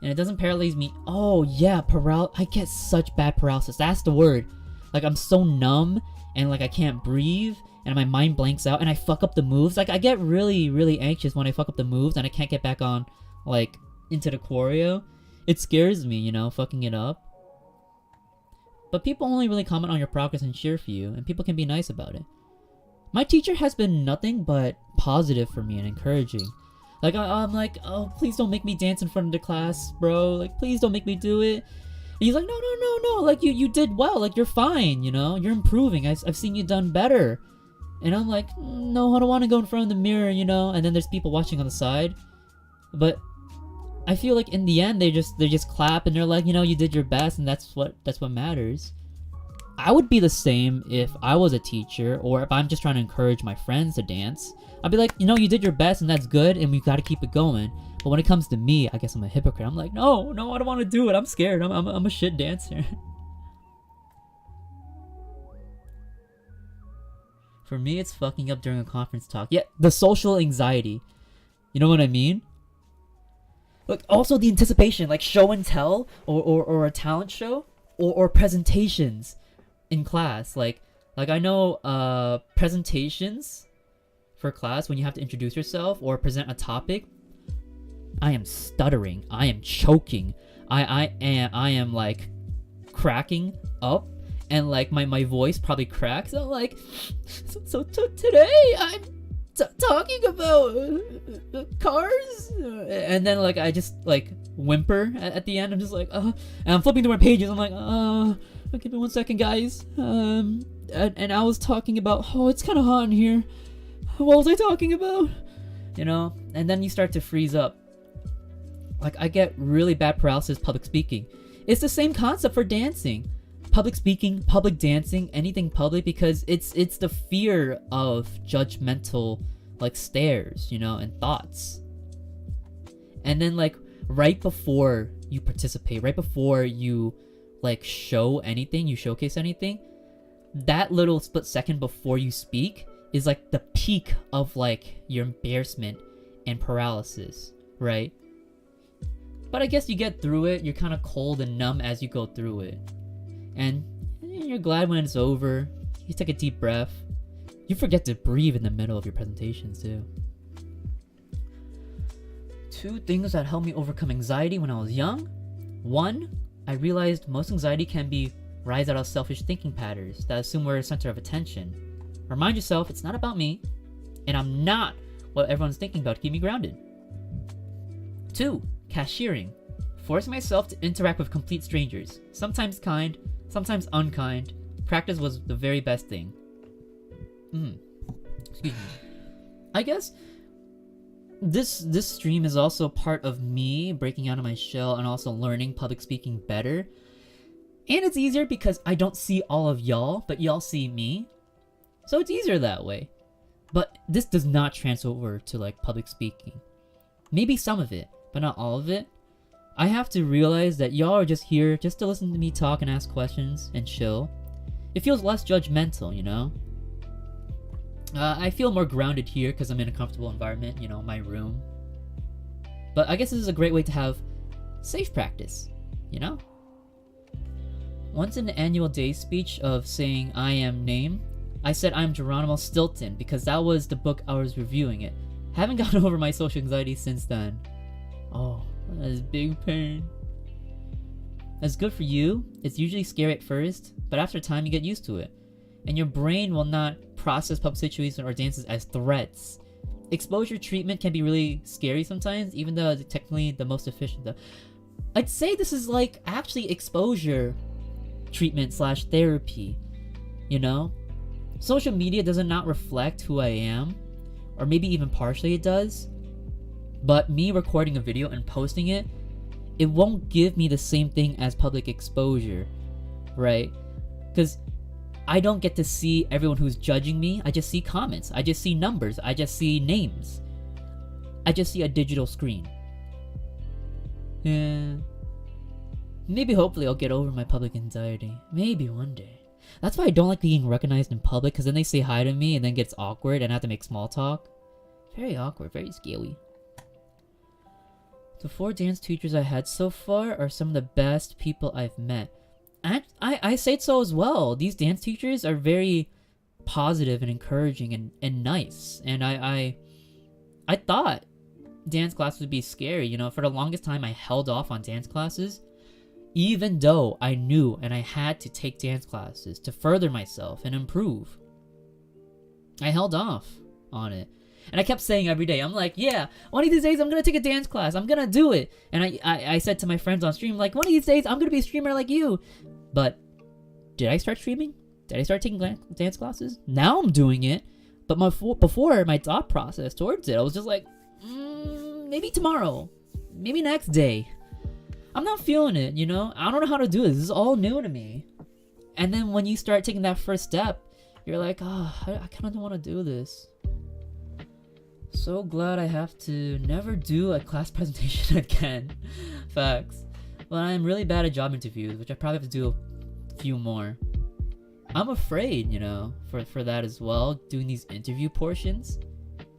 and it doesn't paralyze me. Oh yeah, I get such bad paralysis. That's the word. Like I'm so numb and like I can't breathe and my mind blanks out and I fuck up the moves. Like I get really, really anxious when I fuck up the moves and I can't get back on like into the choreo. It scares me, you know, fucking it up. But people only really comment on your progress and cheer for you, and people can be nice about it. My teacher has been nothing but positive for me and encouraging. Like I'm like, oh, please don't make me dance in front of the class, bro. Like please don't make me do it. And he's like, no. Like you did well. Like you're fine. You know, you're improving. I've seen you done better. And I'm like, no, I don't want to go in front of the mirror. You know. And then there's people watching on the side. But I feel like in the end they just clap and they're like, you know, you did your best and that's what matters. I would be the same if I was a teacher or if I'm just trying to encourage my friends to dance. I'd be like, you know, you did your best and that's good and we gotta keep it going. But when it comes to me, I guess I'm a hypocrite. I'm like, no, I don't want to do it. I'm scared. I'm a shit dancer. For me, it's fucking up during a conference talk. Yeah, the social anxiety. You know what I mean? Like also the anticipation, like show and tell or a talent show or presentations in class. Like I know presentations for class when you have to introduce yourself or present a topic. I am stuttering. I am choking. I am like cracking up and like my voice probably cracks. I'm like, so today I'm talking about cars, and then like I just like whimper at the end. I'm just like and I'm flipping through my pages. I'm like give me 1 second, guys. And I was talking about, oh, it's kind of hot in here. What was I talking about? You know, and then you start to freeze up. Like I get really bad paralysis public speaking. It's the same concept for dancing. Public speaking, public dancing, anything public, because it's the fear of judgmental like stares, you know, and thoughts. And then like right before you participate, right before you like show anything, you showcase anything, that little split second before you speak is like the peak of like your embarrassment and paralysis, right? But I guess you get through it. You're kind of cold and numb as you go through it. And you're glad when it's over. You take a deep breath. You forget to breathe in the middle of your presentations too. 2 things that helped me overcome anxiety when I was young. 1, I realized most anxiety can be rise out of selfish thinking patterns that assume we're a center of attention. Remind yourself it's not about me, and I'm not what everyone's thinking about to keep me grounded. 2, cashiering. Forcing myself to interact with complete strangers. Sometimes kind, sometimes unkind. Practice was the very best thing. Excuse me. I guess this stream is also part of me breaking out of my shell and also learning public speaking better. And it's easier because I don't see all of y'all, but y'all see me. So it's easier that way. But this does not transfer over to like public speaking. Maybe some of it, but not all of it. I have to realize that y'all are just here just to listen to me talk and ask questions and chill. It feels less judgmental, you know? I feel more grounded here because I'm in a comfortable environment, you know, my room. But I guess this is a great way to have safe practice, you know? Once in the annual day speech of saying I am name, I said I'm Geronimo Stilton because that was the book I was reviewing it. Haven't gotten over my social anxiety since then. Oh, that is big pain. That's good for you. It's usually scary at first, but after time you get used to it. And your brain will not process public situations or dances as threats. Exposure treatment can be really scary sometimes, even though it's technically the most efficient. I'd say this is like actually exposure treatment / therapy, you know? Social media does not reflect who I am, or maybe even partially it does. But me recording a video and posting it, it won't give me the same thing as public exposure, right? Because I don't get to see everyone who's judging me. I just see comments. I just see numbers. I just see names. I just see a digital screen. Yeah. Maybe hopefully I'll get over my public anxiety. Maybe one day. That's why I don't like being recognized in public, because then they say hi to me and then gets awkward and I have to make small talk. Very awkward, very scary. The 4 dance teachers I had so far are some of the best people I've met. I say so as well. These dance teachers are very positive and encouraging and nice. And I thought dance class would be scary. You know, for the longest time I held off on dance classes, even though I knew and I had to take dance classes to further myself and improve. I held off on it. And I kept saying every day, I'm like, yeah, one of these days I'm gonna take a dance class. I'm gonna do it. And I said to my friends on stream, like, one of these days I'm gonna be a streamer like you. But did I start streaming? Did I start taking dance classes? Now I'm doing it. But before, my thought process towards it, I was just like, maybe tomorrow. Maybe next day. I'm not feeling it, you know? I don't know how to do this. This is all new to me. And then when you start taking that first step, you're like, oh, I kind of don't want to do this. So glad I have to never do a class presentation again. Facts. But I'm really bad at job interviews, which I probably have to do a few more. I'm afraid, you know, for that as well, doing these interview portions.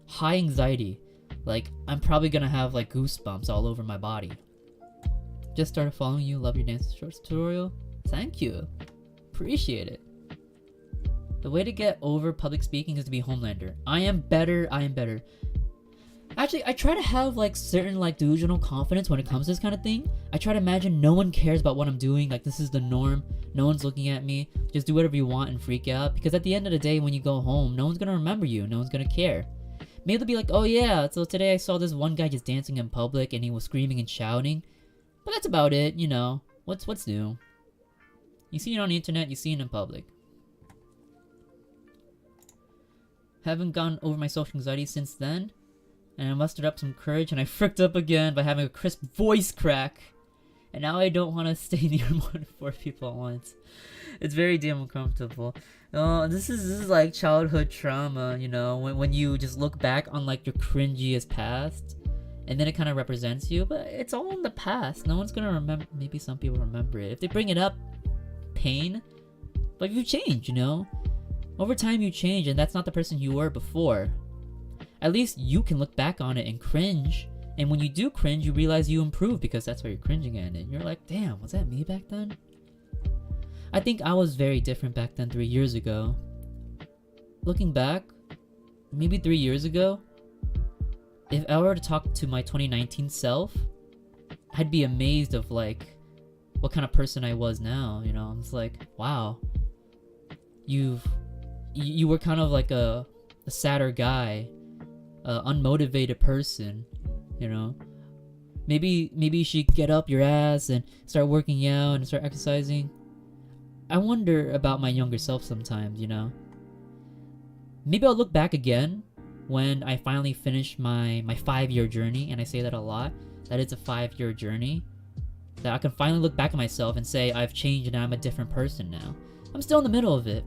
High anxiety. Like, I'm probably gonna have like goosebumps all over my body. Just started following you, love your dance shorts tutorial. Thank you. Appreciate it. The way to get over public speaking is to be Homelander. I am better. Actually, I try to have like certain like delusional confidence when it comes to this kind of thing. I try to imagine no one cares about what I'm doing. Like, this is the norm. No one's looking at me. Just do whatever you want and freak out. Because at the end of the day, when you go home, no one's gonna remember you. No one's gonna care. Maybe they'll be like, oh yeah, so today I saw this one guy just dancing in public and he was screaming and shouting. But that's about it, you know. What's new? You see it on the internet, you see it in public. Haven't gotten over my social anxiety since then. And I mustered up some courage and I fricked up again by having a crisp voice crack. And now I don't want to stay near more than 4 people at once. It's very damn uncomfortable. This is like childhood trauma, you know, when you just look back on like your cringiest past. And then it kind of represents you, but it's all in the past. No one's gonna remember. Maybe some people remember it. If they bring it up, pain. But you change, you know? Over time you change, and that's not the person you were before. At least you can look back on it and cringe. And when you do cringe, you realize you improve because that's why you're cringing at it. And you're like, damn, was that me back then? I think I was very different back then 3 years ago. Looking back, maybe 3 years ago, if I were to talk to my 2019 self, I'd be amazed of like what kind of person I was now, you know? It's like, wow, you were kind of like a sadder guy, unmotivated person, you know? Maybe you should get up your ass and start working out and start exercising. I wonder about my younger self sometimes, you know? Maybe I'll look back again when I finally finish my 5-year journey, and I say that a lot, that it's a 5-year journey, that I can finally look back at myself and say I've changed and I'm a different person now. I'm still in the middle of it.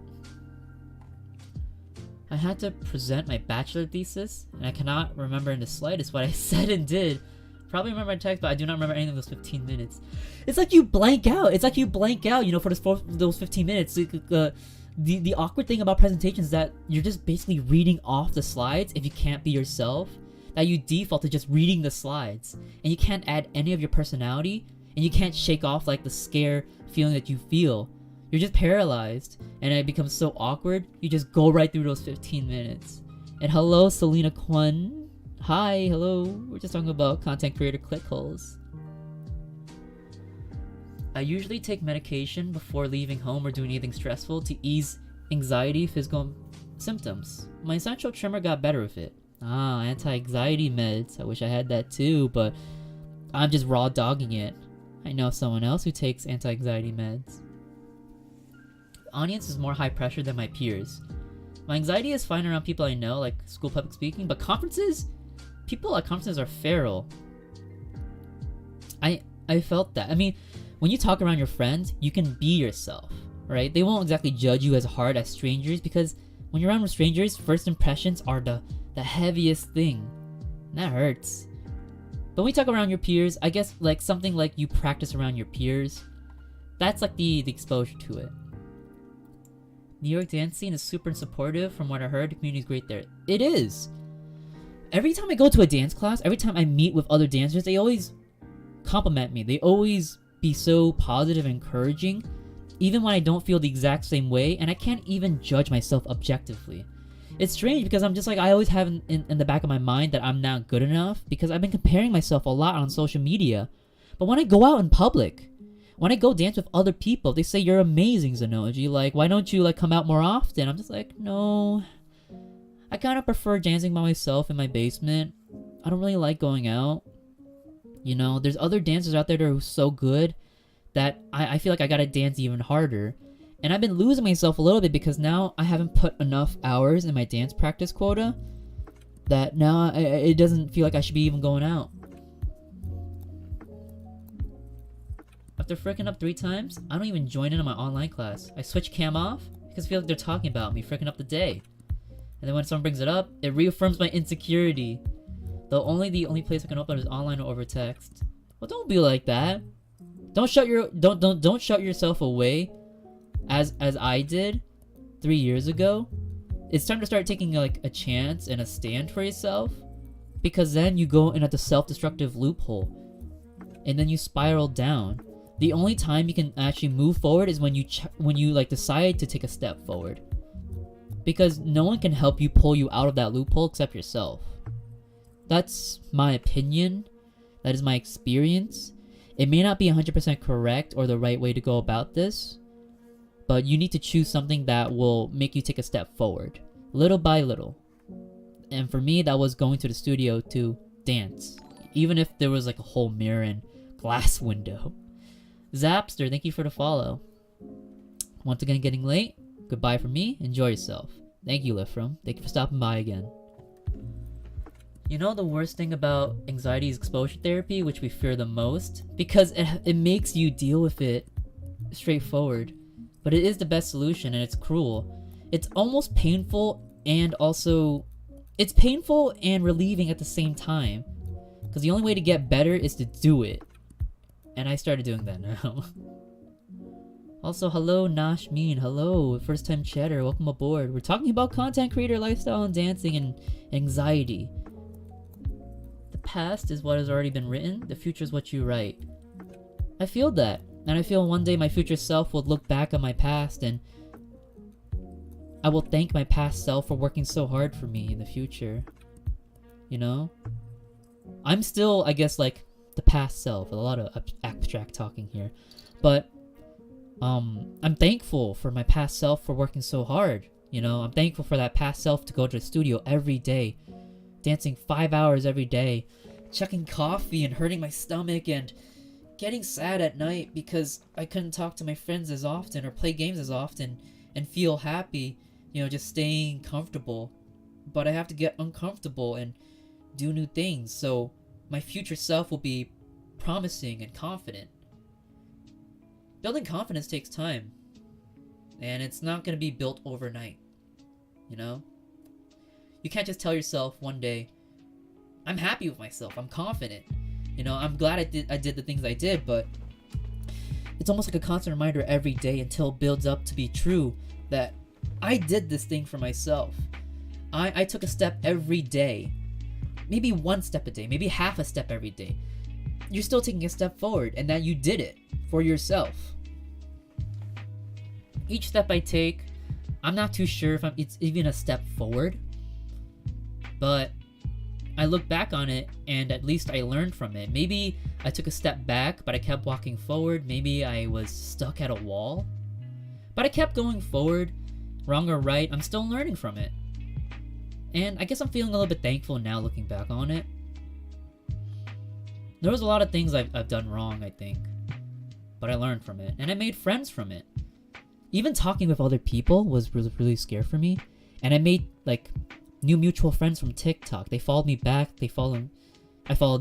I had to present my bachelor thesis, and I cannot remember in the slightest what I said and did. Probably remember my text, but I do not remember any of those 15 minutes. It's like you blank out. It's like you blank out, you know, for those 15 minutes. The awkward thing about presentations is that you're just basically reading off the slides if you can't be yourself. That you default to just reading the slides. And you can't add any of your personality. And you can't shake off like the scare feeling that you feel. You're just paralyzed. And it becomes so awkward, you just go right through those 15 minutes. And hello, Selena Kwon. Hi, hello. We're just talking about content creator clickholes. I usually take medication before leaving home or doing anything stressful to ease anxiety physical symptoms. My essential tremor got better with it. Anti-anxiety meds. I wish I had that too, but I'm just raw dogging it. I know someone else who takes anti-anxiety meds. The audience is more high pressure than my peers. My anxiety is fine around people I know, like school public speaking, but conferences? People at conferences are feral. I felt that. I mean, when you talk around your friends, you can be yourself, right? They won't exactly judge you as hard as strangers, because when you're around with strangers, first impressions are the heaviest thing. And that hurts. But when you talk around your peers, I guess like something like you practice around your peers, that's like the exposure to it. New York dance scene is super supportive. From what I heard, the community is great there. It is. Every time I go to a dance class, every time I meet with other dancers, they always compliment me. They always be so positive and encouraging, even when I don't feel the exact same way, and I can't even judge myself objectively. It's strange because I'm just like, I always have in the back of my mind that I'm not good enough because I've been comparing myself a lot on social media. But when I go out in public, when I go dance with other people, they say, you're amazing, Zanouji. Like, why don't you like come out more often? I'm just like, no. I kind of prefer dancing by myself in my basement. I don't really like going out. You know, there's other dancers out there that are so good that I feel like I gotta dance even harder. And I've been losing myself a little bit because now I haven't put enough hours in my dance practice quota that now it doesn't feel like I should be even going out. After fricking up 3 times, I don't even join in on my online class. I switch cam off because I feel like they're talking about me fricking up the day. And then when someone brings it up, it reaffirms my insecurity. The only place I can upload is online or over text. Well, don't be like that. Don't shut yourself away as I did 3 years ago. It's time to start taking like a chance and a stand for yourself, because then you go in at the self-destructive loophole and then you spiral down. The only time you can actually move forward is when you like decide to take a step forward, because no one can help you pull you out of that loophole except yourself. That's my opinion. That is my experience. It may not be 100% correct or the right way to go about this, but you need to choose something that will make you take a step forward, little by little. And for me, that was going to the studio to dance, even if there was like a whole mirror and glass window. Zapster, thank you for the follow. Once again, getting late. Goodbye from me. Enjoy yourself. Thank you, Lifram. Thank you for stopping by again. You know the worst thing about anxiety is exposure therapy, which we fear the most, because it makes you deal with it straightforward. But it is the best solution, and it's cruel. It's almost painful, and also it's painful and relieving at the same time, because the only way to get better is to do it. And I started doing that now. Also, hello Nashmeen, hello, first time chatter, welcome aboard. We're talking about content creator lifestyle and dancing and anxiety. The past is what has already been written, the future is what you write. I feel that, and I feel one day my future self will look back on my past and I will thank my past self for working so hard for me in the future. You know? I'm still, I guess, like the past self, a lot of abstract talking here, but I'm thankful for my past self for working so hard. You know, I'm thankful for that past self to go to the studio every day, dancing 5 hours every day, chugging coffee and hurting my stomach and getting sad at night because I couldn't talk to my friends as often or play games as often and feel happy, you know, just staying comfortable. But I have to get uncomfortable and do new things, so my future self will be promising and confident. Building confidence takes time, and it's not going to be built overnight, you know? You can't just tell yourself one day, I'm happy with myself, I'm confident, you know, I'm glad I did the things I did, but it's almost like a constant reminder every day until it builds up to be true that I did this thing for myself. I took a step every day, maybe 1 step a day, maybe half a step every day. You're still taking a step forward, and that you did it for yourself. Each step I take, I'm not too sure if it's even a step forward, but I look back on it and at least I learned from it. Maybe I took a step back, but I kept walking forward. Maybe I was stuck at a wall, but I kept going forward. Wrong or right, I'm still learning from it. And I guess I'm feeling a little bit thankful now looking back on it. There was a lot of things I've done wrong, I think, but I learned from it, and I made friends from it. Even talking with other people was really scary for me, and I made like new mutual friends from TikTok. They followed me back, I followed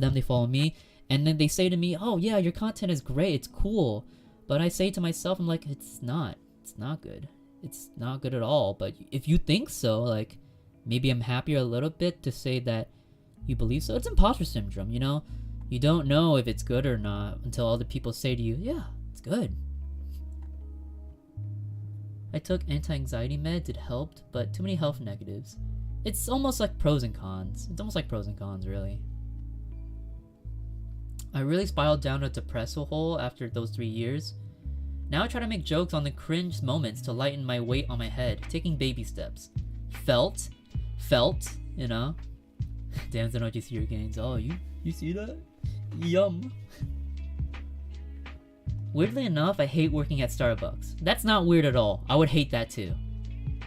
them, they follow me, and then they say to me, oh yeah, your content is great, it's cool. But I say to myself, I'm like, it's not good. It's not good at all. But if you think so, like, maybe I'm happier a little bit to say that you believe so. It's imposter syndrome, you know? You don't know if it's good or not until other people say to you, yeah, it's good. I took anti-anxiety meds, it helped, but too many health negatives. It's almost like pros and cons. It's almost like pros and cons, really. I really spiraled down a depressive hole after those 3 years. Now I try to make jokes on the cringe moments to lighten my weight on my head, taking baby steps. Felt, you know? Damn, Zanouji, you see your gains. Oh, you see that? Yum. Weirdly enough, I hate working at Starbucks. That's not weird at all. I would hate that too.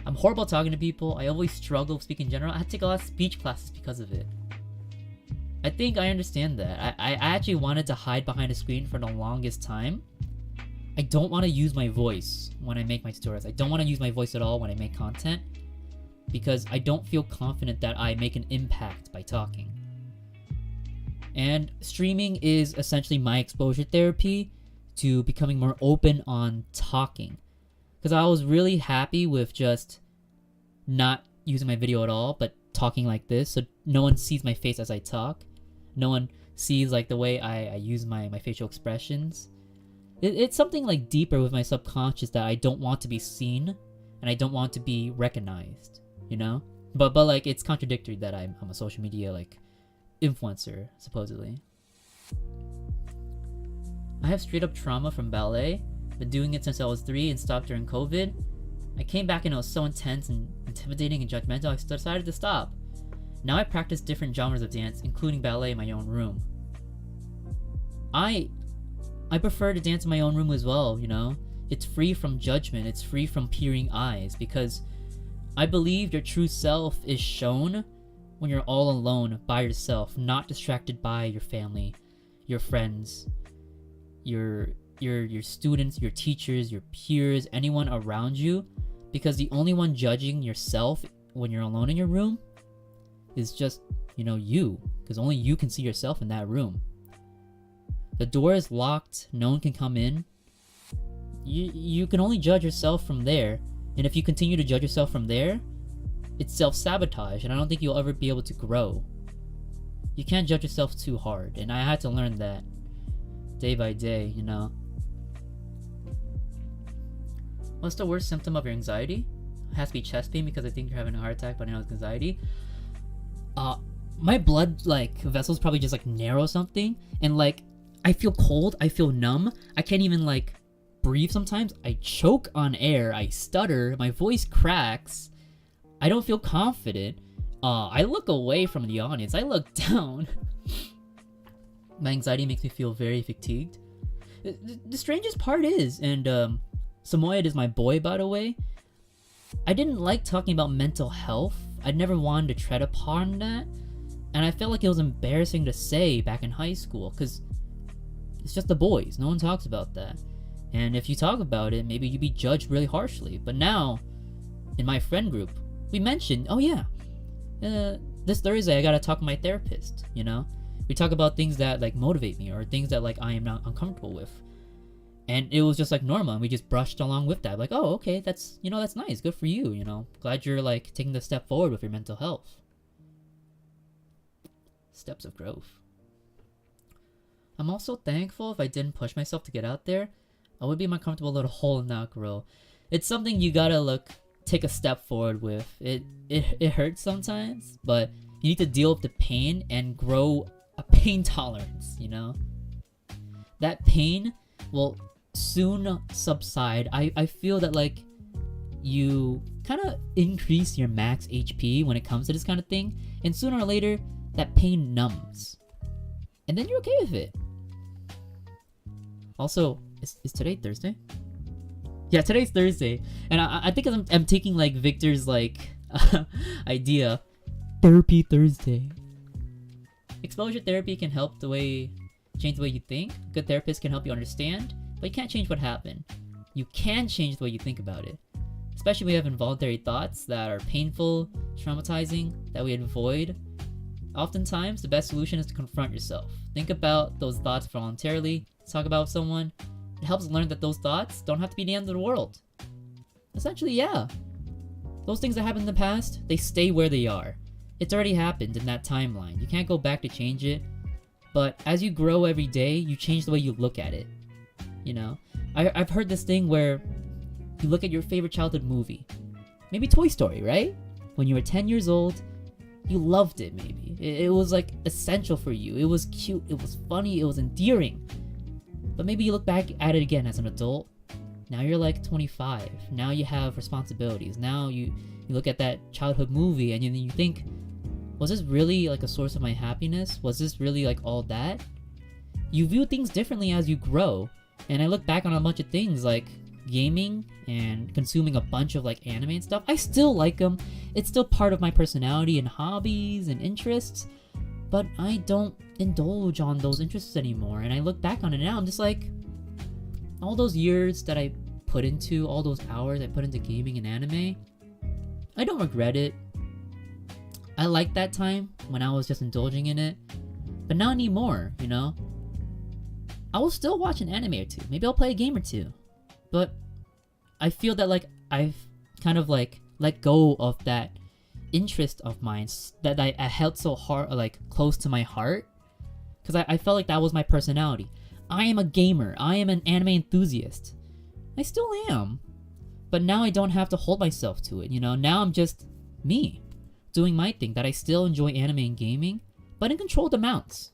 I'm horrible talking to people. I always struggle speaking in general. I had to take a lot of speech classes because of it. I think I understand that. I actually wanted to hide behind a screen for the longest time. I don't want to use my voice when I make my stories. I don't want to use my voice at all when I make content because I don't feel confident that I make an impact by talking. And streaming is essentially my exposure therapy to becoming more open on talking. Because I was really happy with just not using my video at all, but talking like this, so no one sees my face as I talk. No one sees like the way I use my facial expressions. It's something like deeper with my subconscious that I don't want to be seen and I don't want to be recognized, you know? But like it's contradictory that I'm a social media like influencer, supposedly. I have straight up trauma from ballet. Been doing it since I was 3 and stopped during COVID. I came back and it was so intense and intimidating and judgmental I decided to stop. Now I practice different genres of dance, including ballet in my own room. I prefer to dance in my own room as well, you know? It's free from judgment, it's free from peering eyes, because I believe your true self is shown when you're all alone by yourself, not distracted by your family, your friends, your students, your teachers, your peers, anyone around you, because the only one judging yourself when you're alone in your room is just, you know, you, because only you can see yourself in that room. The door is locked, no one can come in. You can only judge yourself from there, and if you continue to judge yourself from there, it's self-sabotage, and I don't think you'll ever be able to grow. You can't judge yourself too hard, and I had to learn that day by day, you know. What's the worst symptom of your anxiety? It has to be chest pain because I think you're having a heart attack, but I know it's anxiety. My blood like vessels probably just like narrow something, and like I feel cold, I feel numb, I can't even like breathe sometimes. I choke on air, I stutter, my voice cracks, I don't feel confident. I look away from the audience, I look down. My anxiety makes me feel very fatigued. The strangest part is, and Samoyed is my boy, by the way, I didn't like talking about mental health. I never wanted to tread upon that, and I felt like it was embarrassing to say back in high school, because it's just the boys, no one talks about that, and if you talk about it, maybe you'd be judged really harshly. But now, in my friend group, we mentioned, oh yeah, this Thursday I gotta talk to my therapist, you know? We talk about things that like motivate me, or things that like I am not uncomfortable with. And it was just like normal, and we just brushed along with that. Like, oh, okay, that's, you know, that's nice. Good for you, you know. Glad you're like taking the step forward with your mental health. Steps of growth. I'm also thankful if I didn't push myself to get out there, I would be in my comfortable little hole and not grow. It's something you gotta take a step forward with. It hurts sometimes, but you need to deal with the pain and grow a pain tolerance, you know? That pain will soon subside. I feel that like you kind of increase your max HP when it comes to this kind of thing, and sooner or later that pain numbs, and then you're okay with it. Also, is today Thursday? Yeah, today's Thursday, and I think I'm taking like Victor's like idea, Therapy Thursday. Exposure therapy can help change the way you think. Good therapists can help you understand, but you can't change what happened. You can change the way you think about it. Especially when we have involuntary thoughts that are painful, traumatizing, that we avoid. Oftentimes, the best solution is to confront yourself. Think about those thoughts voluntarily, talk about someone. It helps learn that those thoughts don't have to be the end of the world. Essentially, yeah. Those things that happened in the past, they stay where they are. It's already happened in that timeline. You can't go back to change it. But as you grow every day, you change the way you look at it. You know? I've heard this thing where you look at your favorite childhood movie. Maybe Toy Story, right? When you were 10 years old, you loved it maybe. It was like essential for you. It was cute, it was funny, it was endearing. But maybe you look back at it again as an adult. Now you're like 25. Now you have responsibilities. Now you look at that childhood movie and you think, was this really like a source of my happiness? Was this really like all that? You view things differently as you grow. And I look back on a bunch of things like gaming and consuming a bunch of like anime and stuff. I still like them. It's still part of my personality and hobbies and interests. But I don't indulge on those interests anymore. And I look back on it now, I'm just like, all those years that I put into, all those hours I put into gaming and anime, I don't regret it. I like that time when I was just indulging in it, but not anymore, you know? I will still watch an anime or two. Maybe I'll play a game or two. But I feel that like I've kind of like let go of that interest of mine that I held so hard, like close to my heart. Because I felt like that was my personality. I am a gamer. I am an anime enthusiast. I still am. But now I don't have to hold myself to it, you know? Now I'm just me, doing my thing, that I still enjoy anime and gaming, but in controlled amounts.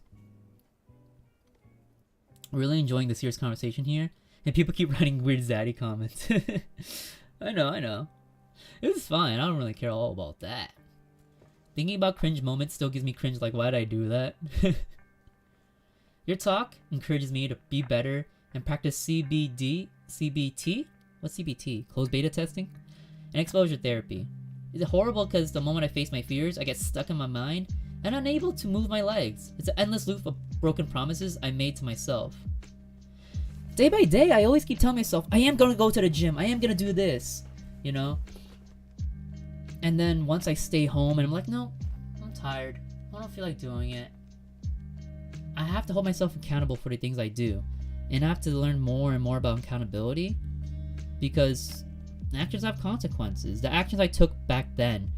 Really enjoying the serious conversation here, and people keep writing weird zaddy comments. I know. It's fine, I don't really care all about that. Thinking about cringe moments still gives me cringe, like why did I do that? Your talk encourages me to be better and practice CBT? What's CBT? Closed beta testing? And exposure therapy. Is it horrible because the moment I face my fears, I get stuck in my mind and unable to move my legs? It's an endless loop of broken promises I made to myself. Day by day, I always keep telling myself, I am gonna go to the gym, I am gonna do this, you know? And then once I stay home and I'm like, no, I'm tired, I don't feel like doing it. I have to hold myself accountable for the things I do. And I have to learn more and more about accountability, because actions have consequences. The actions I took back then,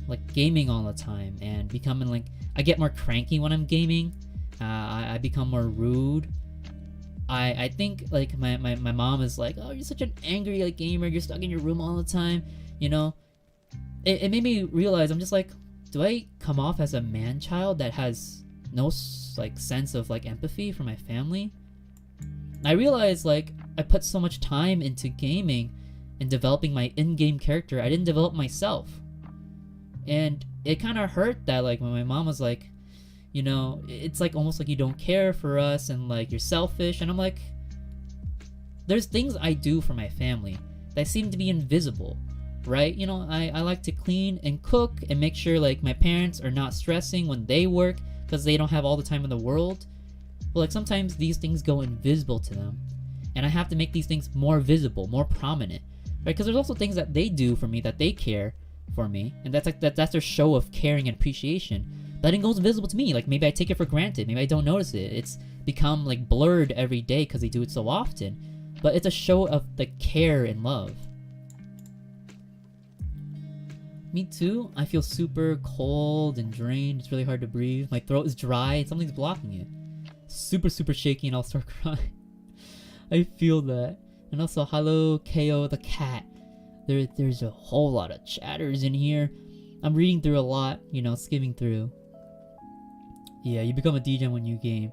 like gaming all the time and becoming like, I get more cranky when I'm gaming. I become more rude. I think like my mom is like, oh, you're such an angry like gamer, you're stuck in your room all the time, you know? It made me realize, I'm just like, do I come off as a man child that has no like sense of like empathy for my family? I realized like I put so much time into gaming and developing my in-game character, I didn't develop myself. And it kind of hurt that like when my mom was like, you know, it's like almost like you don't care for us and like you're selfish. And I'm like, there's things I do for my family that seem to be invisible, right? You know, I like to clean and cook and make sure like my parents are not stressing when they work because they don't have all the time in the world. But like sometimes these things go invisible to them, and I have to make these things more visible, more prominent, right? Because there's also things that they do for me that they care for me, and that's like that's their show of caring and appreciation. But it goes invisible to me. Like maybe I take it for granted, maybe I don't notice it. It's become like blurred every day because they do it so often. But it's a show of the care and love. Me too. I feel super cold and drained. It's really hard to breathe. My throat is dry and something's blocking it. Super shaky and I'll start crying. I feel that. And also, hello KO the cat. There's a whole lot of chatters in here. I'm reading through a lot, you know, skimming through. Yeah, you become a DJ when you game.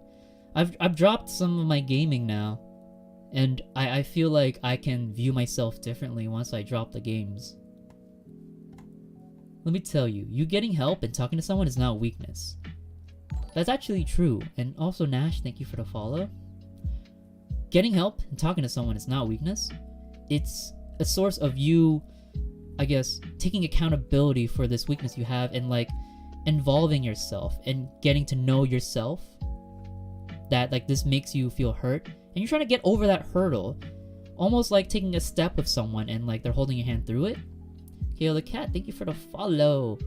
I've dropped some of my gaming now, and I feel like I can view myself differently once I drop the games. Let me tell you, you getting help and talking to someone is not weakness. That's actually true. And also Nash, thank you for the follow. Getting help and talking to someone is not weakness. It's a source of you, I guess, taking accountability for this weakness you have and like involving yourself and getting to know yourself. That like this makes you feel hurt and you're trying to get over that hurdle. Almost like taking a step with someone and like they're holding your hand through it. Kale the cat, thank you for the follow.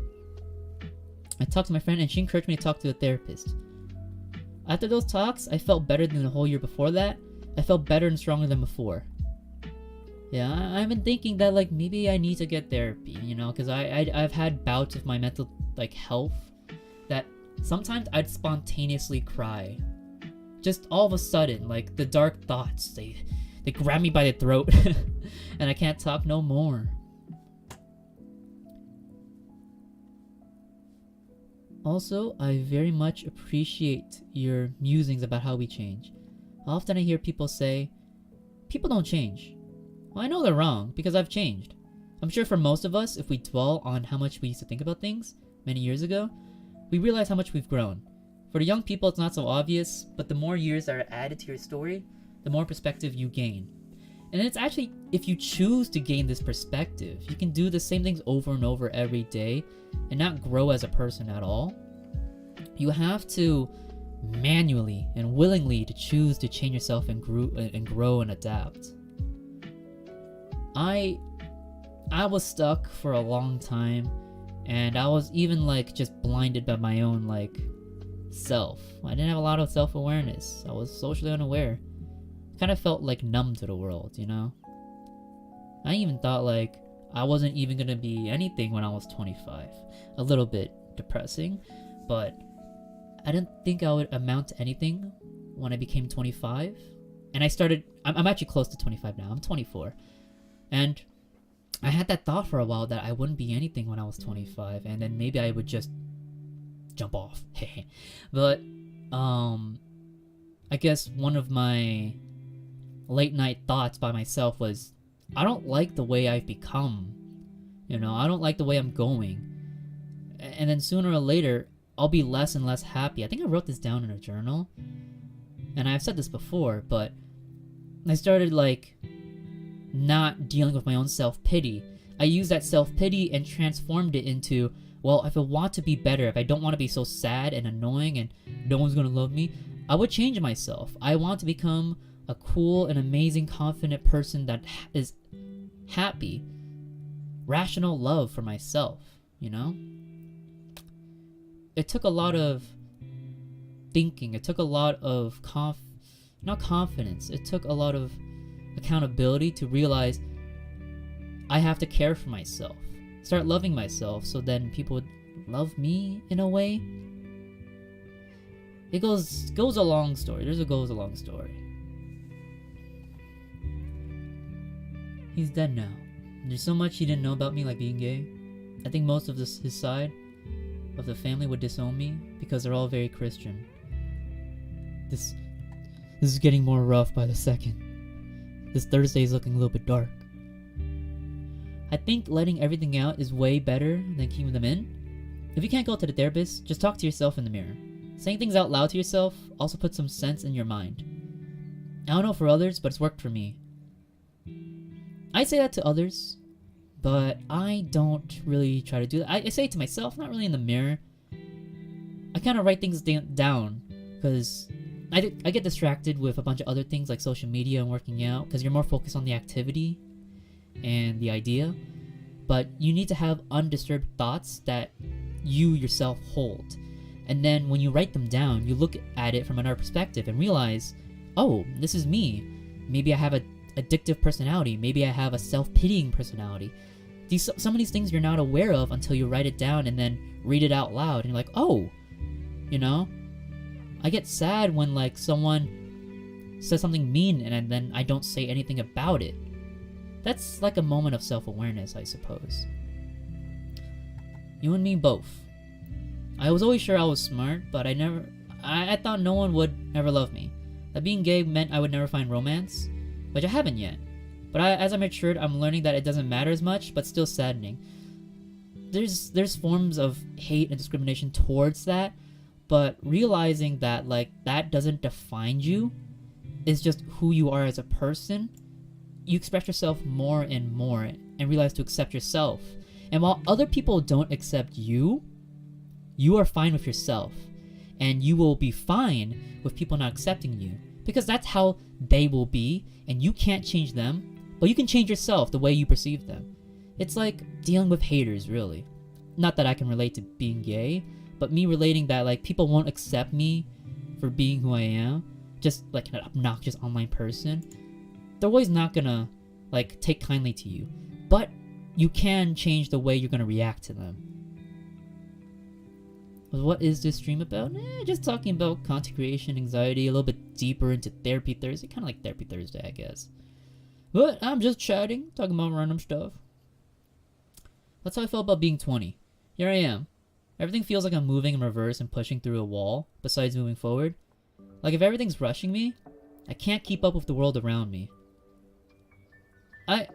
I talked to my friend and she encouraged me to talk to a therapist. After those talks, I felt better than the whole year before that. I felt better and stronger than before. Yeah, I've been thinking that like maybe I need to get therapy, you know, because I've had bouts of my mental like health that sometimes I'd spontaneously cry. Just all of a sudden, like the dark thoughts, They grab me by the throat and I can't talk no more. Also, I very much appreciate your musings about how we change. Often I hear people say, people don't change. Well, I know they're wrong because I've changed. I'm sure for most of us, if we dwell on how much we used to think about things many years ago, we realize how much we've grown. For the young people, it's not so obvious, but the more years that are added to your story, the more perspective you gain. And it's actually, if you choose to gain this perspective, you can do the same things over and over every day and not grow as a person at all. You have to manually and willingly to choose to change yourself and grow and adapt. I was stuck for a long time, and I was even like just blinded by my own like self. I didn't have a lot of self-awareness. I was socially unaware. Kind of felt like numb to the world, you know? I even thought like I wasn't even gonna be anything when I was 25. A little bit depressing, but I didn't think I would amount to anything when I became 25. And I'm actually close to 25 now. I'm 24. And I had that thought for a while that I wouldn't be anything when I was 25, and then maybe I would just jump off. But I guess one of my late night thoughts by myself was, I don't like the way I've become. You know, I don't like the way I'm going. And then sooner or later, I'll be less and less happy. I think I wrote this down in a journal. And I've said this before, but I started like not dealing with my own self-pity. I used that self-pity and transformed it into, well, if I want to be better, if I don't want to be so sad and annoying and no one's gonna love me, I would change myself. I want to become a cool and amazing, confident person that is happy. Rational love for myself, you know? It took a lot of thinking. It took a lot of not confidence. It took a lot of accountability to realize I have to care for myself. Start loving myself so then people would love me in a way. It goes a long story. Goes a long story. He's dead now. There's so much he didn't know about me, like being gay. I think most of his side of the family would disown me because they're all very Christian. This is getting more rough by the second. This Thursday is looking a little bit dark. I think letting everything out is way better than keeping them in. If you can't go to the therapist, just talk to yourself in the mirror. Saying things out loud to yourself also puts some sense in your mind. I don't know for others, but it's worked for me. I say that to others, but I don't really try to do that. I say it to myself, not really in the mirror. I kind of write things down because I get distracted with a bunch of other things like social media and working out because you're more focused on the activity and the idea. But you need to have undisturbed thoughts that you yourself hold. And then when you write them down, you look at it from another perspective and realize, oh, this is me. Maybe I have a addictive personality. Maybe I have a self-pitying personality. Some of these things you're not aware of until you write it down and then read it out loud and you're like, oh, you know? I get sad when like someone says something mean and then I don't say anything about it. That's like a moment of self-awareness, I suppose. You and me both. I was always sure I was smart, but I thought no one would ever love me. That being gay meant I would never find romance, which I haven't yet. But as I matured, I'm learning that it doesn't matter as much, but still saddening. There's forms of hate and discrimination towards that, but realizing that like that doesn't define you, is just who you are as a person. You express yourself more and more and realize to accept yourself. And while other people don't accept you, you are fine with yourself. And you will be fine with people not accepting you. Because that's how they will be, and you can't change them, but you can change yourself the way you perceive them. It's like dealing with haters, really. Not that I can relate to being gay, but me relating that like people won't accept me for being who I am, just like an obnoxious online person. They're always not gonna like take kindly to you, but you can change the way you're gonna react to them. What is this stream about? Just talking about content creation, anxiety, a little bit deeper into Therapy Thursday. Kind of like Therapy Thursday, I guess. What? I'm just chatting, talking about random stuff. That's how I felt about being 20. Here I am. Everything feels like I'm moving in reverse and pushing through a wall, besides moving forward. Like if everything's rushing me, I can't keep up with the world around me. I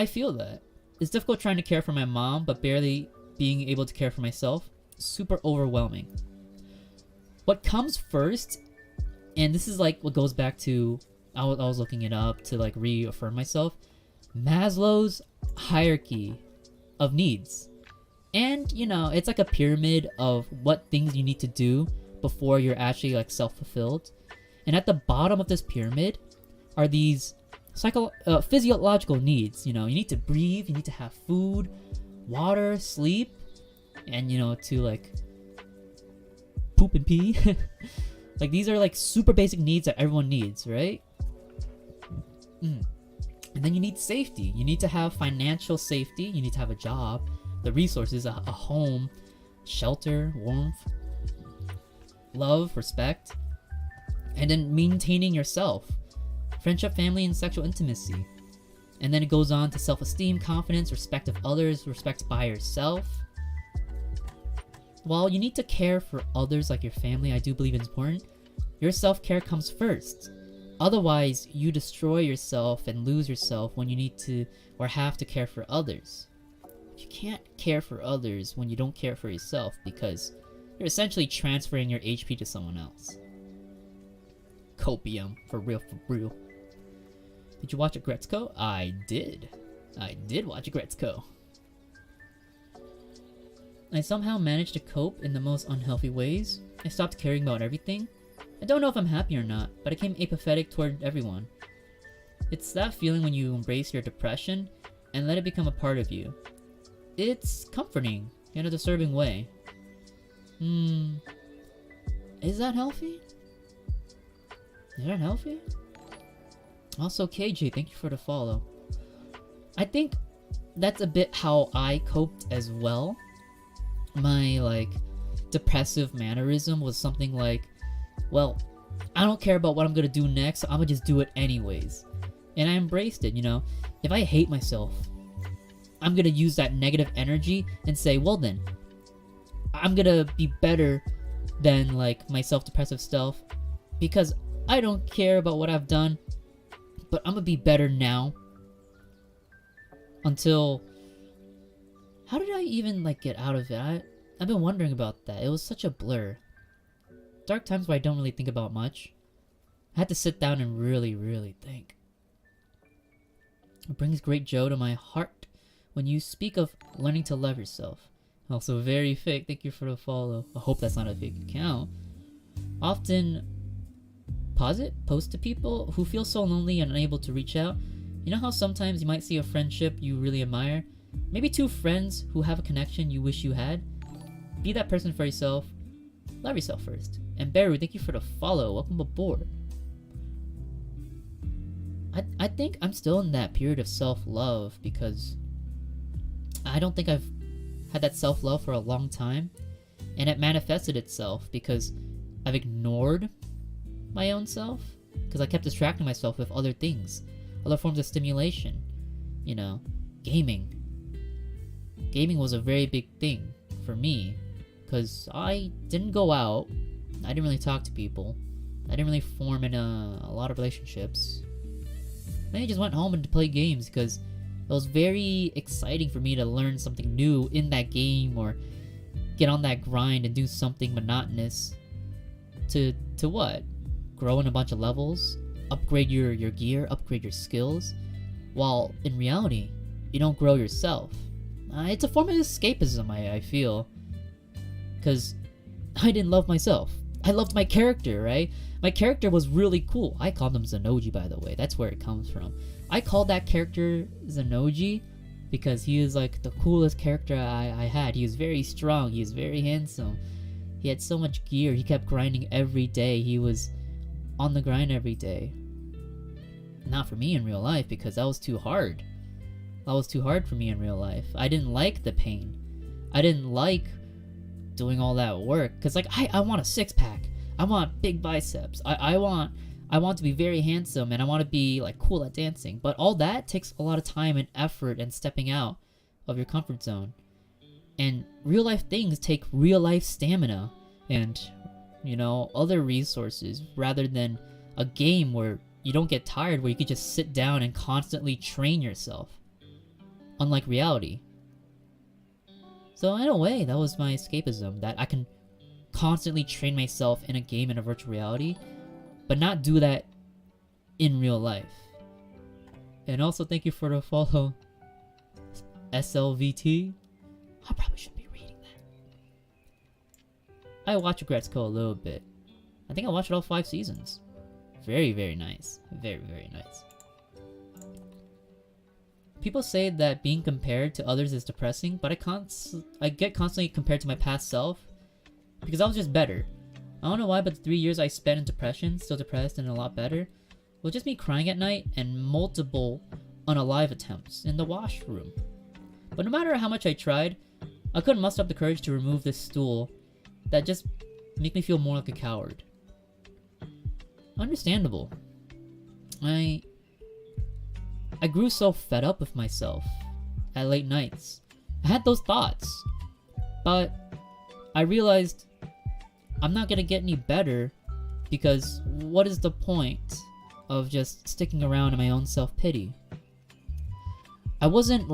feel that. It's difficult trying to care for my mom, but barely being able to care for myself. Super overwhelming. What comes first, and this is like what goes back to, I was looking it up to like reaffirm myself, Maslow's hierarchy of needs. And you know, it's like a pyramid of what things you need to do before you're actually like self-fulfilled. And at the bottom of this pyramid are these physiological needs. You know, you need to breathe, you need to have food, water, sleep, and you know, to like poop and pee. Like these are like super basic needs that everyone needs, right? And then you need safety. You need to have financial safety, you need to have a job, the resources, a home, shelter, warmth, love, respect, and then maintaining yourself, friendship, family, and sexual intimacy. And then it goes on to self-esteem, confidence, respect of others, respect by yourself. While you need to care for others like your family, I do believe it's important, your self-care comes first. Otherwise, you destroy yourself and lose yourself when you need to or have to care for others. You can't care for others when you don't care for yourself, because you're essentially transferring your HP to someone else. Copium, for real, for real. Did you watch Agretzko? I did. I did watch Agretzko. I somehow managed to cope in the most unhealthy ways. I stopped caring about everything. I don't know if I'm happy or not, but I became apathetic toward everyone. It's that feeling when you embrace your depression and let it become a part of you. It's comforting in a disturbing way. Is that healthy? Is that healthy? Also, KJ, thank you for the follow. I think that's a bit how I coped as well. My like depressive mannerism was something like, well, I don't care about what I'm gonna do next, so I'm gonna just do it anyways. And I embraced it, you know. If I hate myself, I'm gonna use that negative energy and say, well then, I'm gonna be better than like my self-depressive self, because I don't care about what I've done, but I'm gonna be better now. Until, how did I even like get out of it? I've been wondering about that. It was such a blur. Dark times where I don't really think about much. I had to sit down and really, really think. It brings great joy to my heart when you speak of learning to love yourself. Also very fake. Thank you for the follow. I hope that's not a fake account. Often post to people who feel so lonely and unable to reach out. You know how sometimes you might see a friendship you really admire? Maybe two friends who have a connection you wish you had? Be that person for yourself. Love yourself first. And Beru, thank you for the follow. Welcome aboard. I think I'm still in that period of self-love because I don't think I've had that self-love for a long time. And it manifested itself because I've ignored my own self. Because I kept distracting myself with other things. Other forms of stimulation. You know, gaming. Gaming was a very big thing for me. Because I didn't go out. I didn't really talk to people. I didn't really form in a lot of relationships. Then I just went home and play games because it was very exciting for me to learn something new in that game or get on that grind and do something monotonous. To what? Grow in a bunch of levels? Upgrade your gear? Upgrade your skills? While in reality, you don't grow yourself. It's a form of escapism, I feel. Because I didn't love myself. I loved my character, right? My character was really cool. I called him Zanouji, by the way. That's where it comes from. I called that character Zanouji because he was like the coolest character I had. He was very strong. He was very handsome. He had so much gear. He kept grinding every day. He was on the grind every day. Not for me in real life because that was too hard. That was too hard for me in real life. I didn't like the pain. I didn't like doing all that work because like I want a six-pack. I want big biceps. I want I want to be very handsome and I want to be like cool at dancing. But all that takes a lot of time and effort and stepping out of your comfort zone. And real life things take real life stamina and, you know, other resources rather than a game where you don't get tired, where you could just sit down and constantly train yourself. Unlike reality. So in a way, that was my escapism, that I can constantly train myself in a game in a virtual reality, but not do that in real life. And also thank you for the follow, SLVT. I probably shouldn't be reading that. I watched Regrets Co a little bit. I think I watched all 5 seasons. Very, very nice. Very, very nice. People say that being compared to others is depressing, but I get constantly compared to my past self because I was just better. I don't know why, but the 3 years I spent in depression, still depressed and a lot better, was just me crying at night and multiple unalive attempts in the washroom. But no matter how much I tried, I couldn't muster up the courage to remove this stool that just make me feel more like a coward. Understandable. I grew so fed up with myself at late nights. I had those thoughts, but I realized I'm not gonna get any better because what is the point of just sticking around in my own self-pity? I wasn't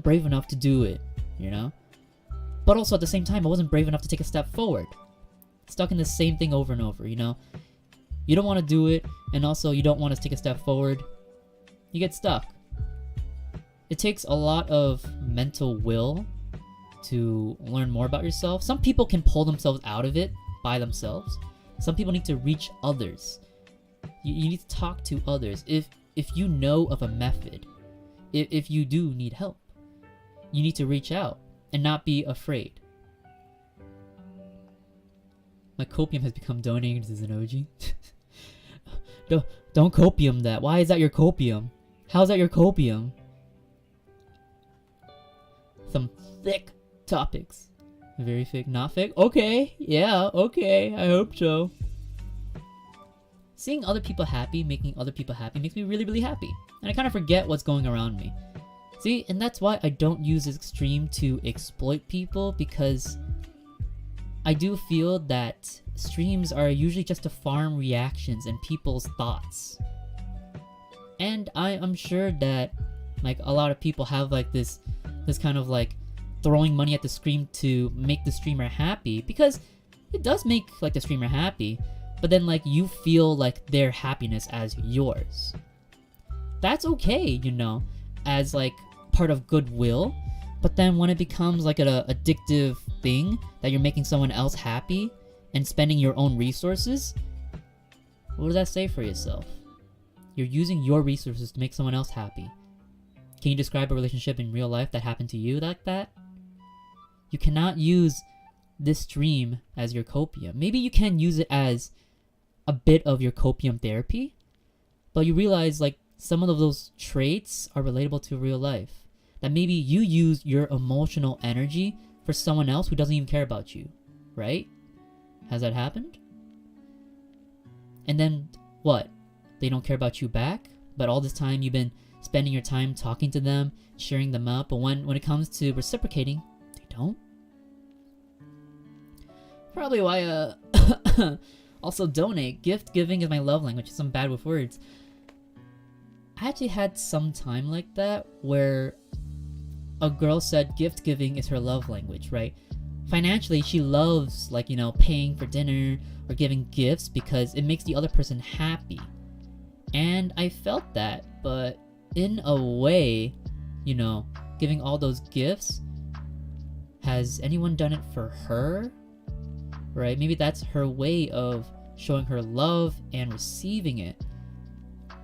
brave enough to do it, you know? But also at the same time, I wasn't brave enough to take a step forward. Stuck in the same thing over and over, you know? You don't want to do it, and also you don't want to take a step forward. You get stuck. It takes a lot of mental will to learn more about yourself. Some people can pull themselves out of it by themselves. Some people need to reach others. You need to talk to others. If you know of a method, if you do need help, you need to reach out and not be afraid. My copium has become donating to Zanouji. Don't copium that. Why is that your copium? How's that your copium? Some thick topics. Very thick, not thick? Okay, yeah, okay, I hope so. Seeing other people happy, making other people happy makes me really, really happy. And I kind of forget what's going around me. See, and that's why I don't use extreme to exploit people, because I do feel that streams are usually just to farm reactions and people's thoughts. And I'm sure that like a lot of people have like this kind of like throwing money at the stream to make the streamer happy, because it does make like the streamer happy, but then like you feel like their happiness as yours. That's okay, you know, as like part of goodwill. But then when it becomes like an addictive thing that you're making someone else happy and spending your own resources, what does that say for yourself? You're using your resources to make someone else happy. Can you describe a relationship in real life that happened to you like that? You cannot use this stream as your copium. Maybe you can use it as a bit of your copium therapy, but you realize like some of those traits are relatable to real life. That maybe you use your emotional energy for someone else who doesn't even care about you, right? Has that happened? And then what? They don't care about you back, but all this time you've been spending your time talking to them, cheering them up, but when it comes to reciprocating, they don't? Probably why also donate. Gift giving is my love language. I'm bad with words. I actually had some time like that where a girl said gift giving is her love language, right? Financially, she loves like, you know, paying for dinner or giving gifts because it makes the other person happy. And I felt that, but in a way, you know, giving all those gifts, has anyone done it for her? Right? Maybe that's her way of showing her love and receiving it.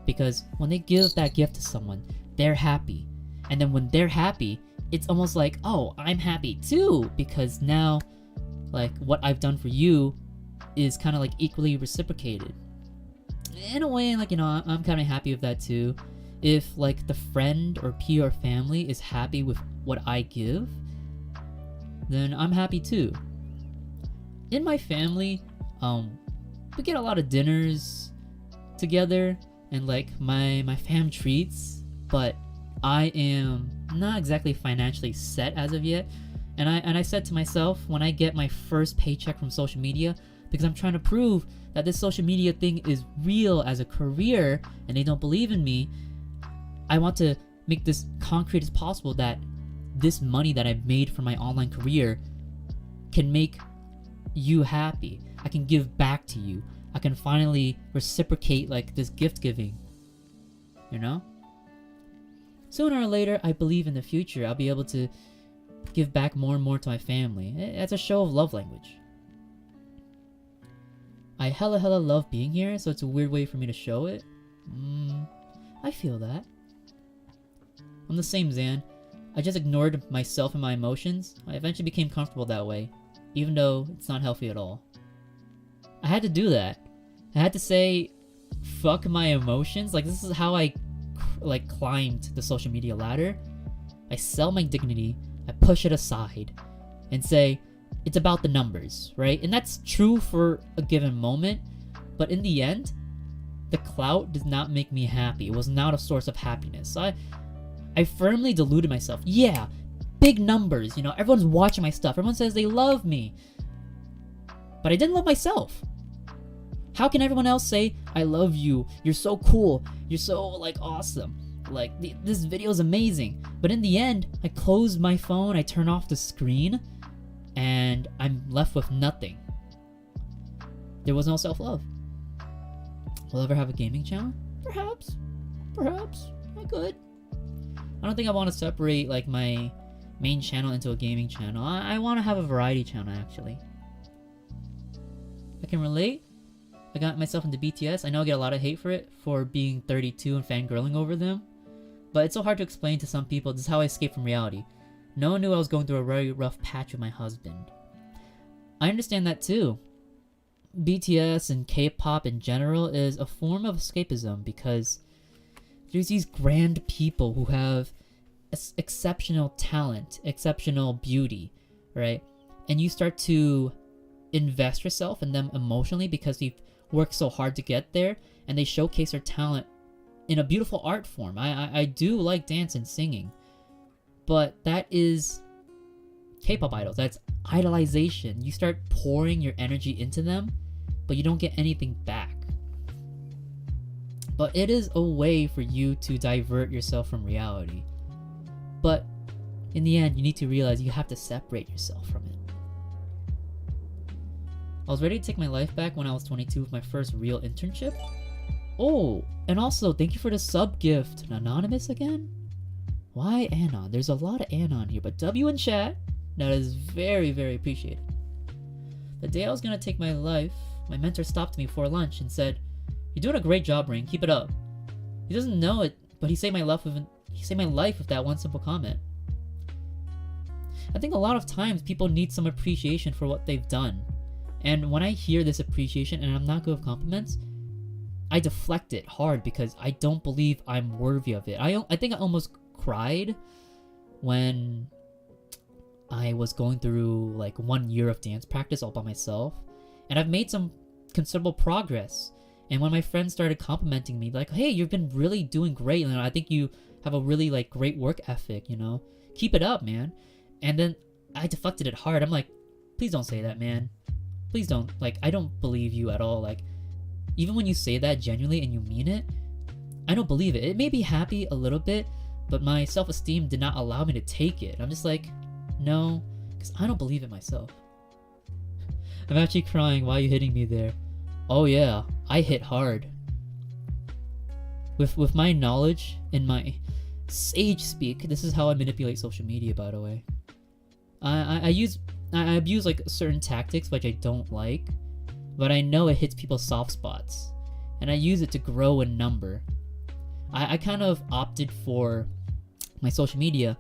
Because when they give that gift to someone, they're happy. And then when they're happy, it's almost like, oh, I'm happy too, because now like what I've done for you is kind of like equally reciprocated. In a way, like, you know, I'm kind of happy with that too. If like the friend or peer or family is happy with what I give, then I'm happy too. In my family, we get a lot of dinners together and like my fam treats, but I am not exactly financially set as of yet. And I said to myself, when I get my first paycheck from social media, because I'm trying to prove that this social media thing is real as a career and they don't believe in me, I want to make this concrete as possible, that this money that I've made from my online career can make you happy. I can give back to you. I can finally reciprocate like this gift giving, you know? Sooner or later, I believe in the future I'll be able to give back more and more to my family. It's a show of love language. I hella love being here, so it's a weird way for me to show it. I feel that. I'm the same, Zan. I just ignored myself and my emotions. I eventually became comfortable that way, even though it's not healthy at all. I had to do that. I had to say, fuck my emotions. Like, this is how I climbed the social media ladder. I sell my dignity, I push it aside, and say, it's about the numbers, right? And that's true for a given moment, but in the end, the clout does not make me happy. It was not a source of happiness. So I firmly deluded myself. Yeah, big numbers, you know, everyone's watching my stuff. Everyone says they love me. But I didn't love myself. How can everyone else say, I love you, you're so cool, you're so, like, awesome, like, this video is amazing. But in the end, I close my phone, I turn off the screen, and I'm left with nothing. There was no self-love. Will I ever have a gaming channel? Perhaps. I could. I don't think I want to separate, like, my main channel into a gaming channel. I want to have a variety channel, actually. I can relate. I got myself into BTS. I know I get a lot of hate for it, for being 32 and fangirling over them. But it's so hard to explain to some people. This is how I escaped from reality. No one knew I was going through a very rough patch with my husband. I understand that too. BTS and K-pop in general is a form of escapism, because there's these grand people who have exceptional talent, exceptional beauty, right? And you start to invest yourself in them emotionally because they've worked so hard to get there, and they showcase their talent in a beautiful art form. I do like dance and singing, but that is K-pop idols. That's idolization. You start pouring your energy into them, but you don't get anything back. But it is a way for you to divert yourself from reality. But in the end, you need to realize you have to separate yourself from it. I was ready to take my life back when I was 22 with my first real internship. Oh, and also, thank you for the sub gift. Anonymous again? Why Anon? There's a lot of Anon here, but W in chat, that is very appreciated. The day I was gonna take my life, my mentor stopped me before lunch and said, "You're doing a great job, Ring. Keep it up." He doesn't know it, but he saved my life with that one simple comment. I think a lot of times people need some appreciation for what they've done. And when I hear this appreciation, and I'm not good with compliments, I deflect it hard because I don't believe I'm worthy of it. I think I almost cried when I was going through like 1 year of dance practice all by myself. And I've made some considerable progress. And when my friends started complimenting me, like, hey, you've been really doing great. And I think you have a really like great work ethic, you know? Keep it up, man. And then I deflected it hard. I'm like, please don't say that, man. Please don't. Like, I don't believe you at all. Like, even when you say that genuinely and you mean it, I don't believe it. It made me happy a little bit, but my self-esteem did not allow me to take it. I'm just like, no, because I don't believe it myself. I'm actually crying. Why are you hitting me there? Oh yeah, I hit hard. With my knowledge and my sage speak, this is how I manipulate social media, by the way. I abuse like certain tactics which I don't like, but I know it hits people's soft spots, and I use it to grow in number. I kind of opted for my social media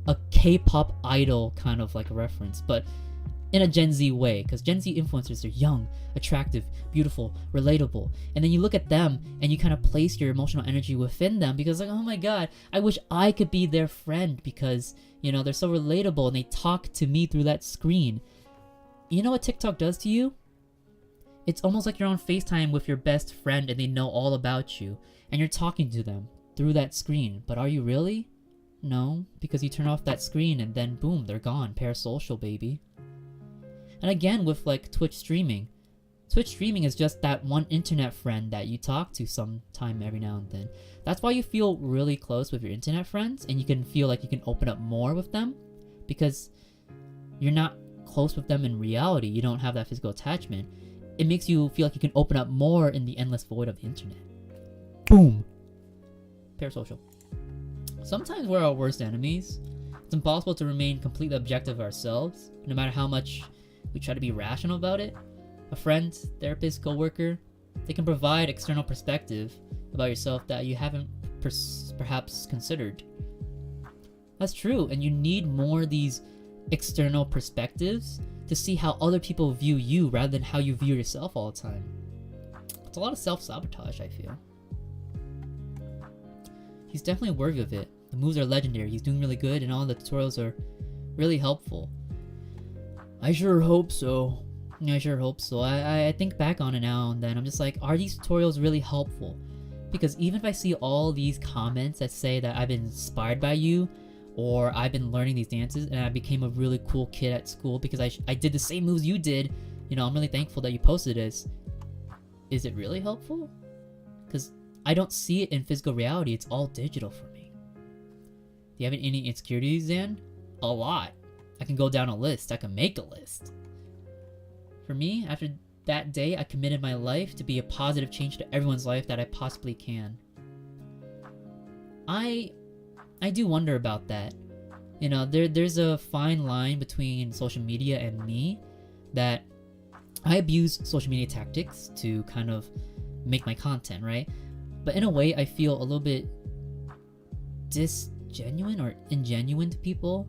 a K-pop idol kind of like a reference, but in a Gen Z way, because Gen Z influencers are young, attractive, beautiful, relatable, and then you look at them and you kind of place your emotional energy within them because like, oh my god, I wish I could be their friend because, you know, they're so relatable and they talk to me through that screen. You know what TikTok does to you? It's almost like you're on FaceTime with your best friend and they know all about you, and you're talking to them through that screen. But are you really? No, because you turn off that screen and then boom, they're gone. Parasocial, baby. And again, with like Twitch streaming is just that one internet friend that you talk to sometime every now and then. That's why you feel really close with your internet friends, and you can feel like you can open up more with them, because you're not close with them in reality. You don't have that physical attachment. It makes you feel like you can open up more in the endless void of the internet. Boom. Parasocial. Sometimes we're our worst enemies. It's impossible to remain completely objective ourselves, no matter how much we try to be rational about it. A friend, therapist, coworker, they can provide external perspective about yourself that you haven't perhaps considered. That's true, and you need more of these external perspectives to see how other people view you rather than how you view yourself all the time. It's a lot of self-sabotage, I feel. He's definitely worthy of it. The moves are legendary, he's doing really good, and all the tutorials are really helpful. I sure hope so. I sure hope so. I think back on it now and then. I'm just like, are these tutorials really helpful? Because even if I see all these comments that say that I've been inspired by you, or I've been learning these dances and I became a really cool kid at school because I did the same moves you did, you know, I'm really thankful that you posted this. Is it really helpful? Because I don't see it in physical reality. It's all digital for me. Do you have any insecurities, Zan? A lot. I can go down a list. I can make a list. For me, after that day, I committed my life to be a positive change to everyone's life that I possibly can. I do wonder about that. You know, there's a fine line between social media and me, that I abuse social media tactics to kind of make my content, right? But in a way, I feel a little bit disgenuine or ingenuine to people,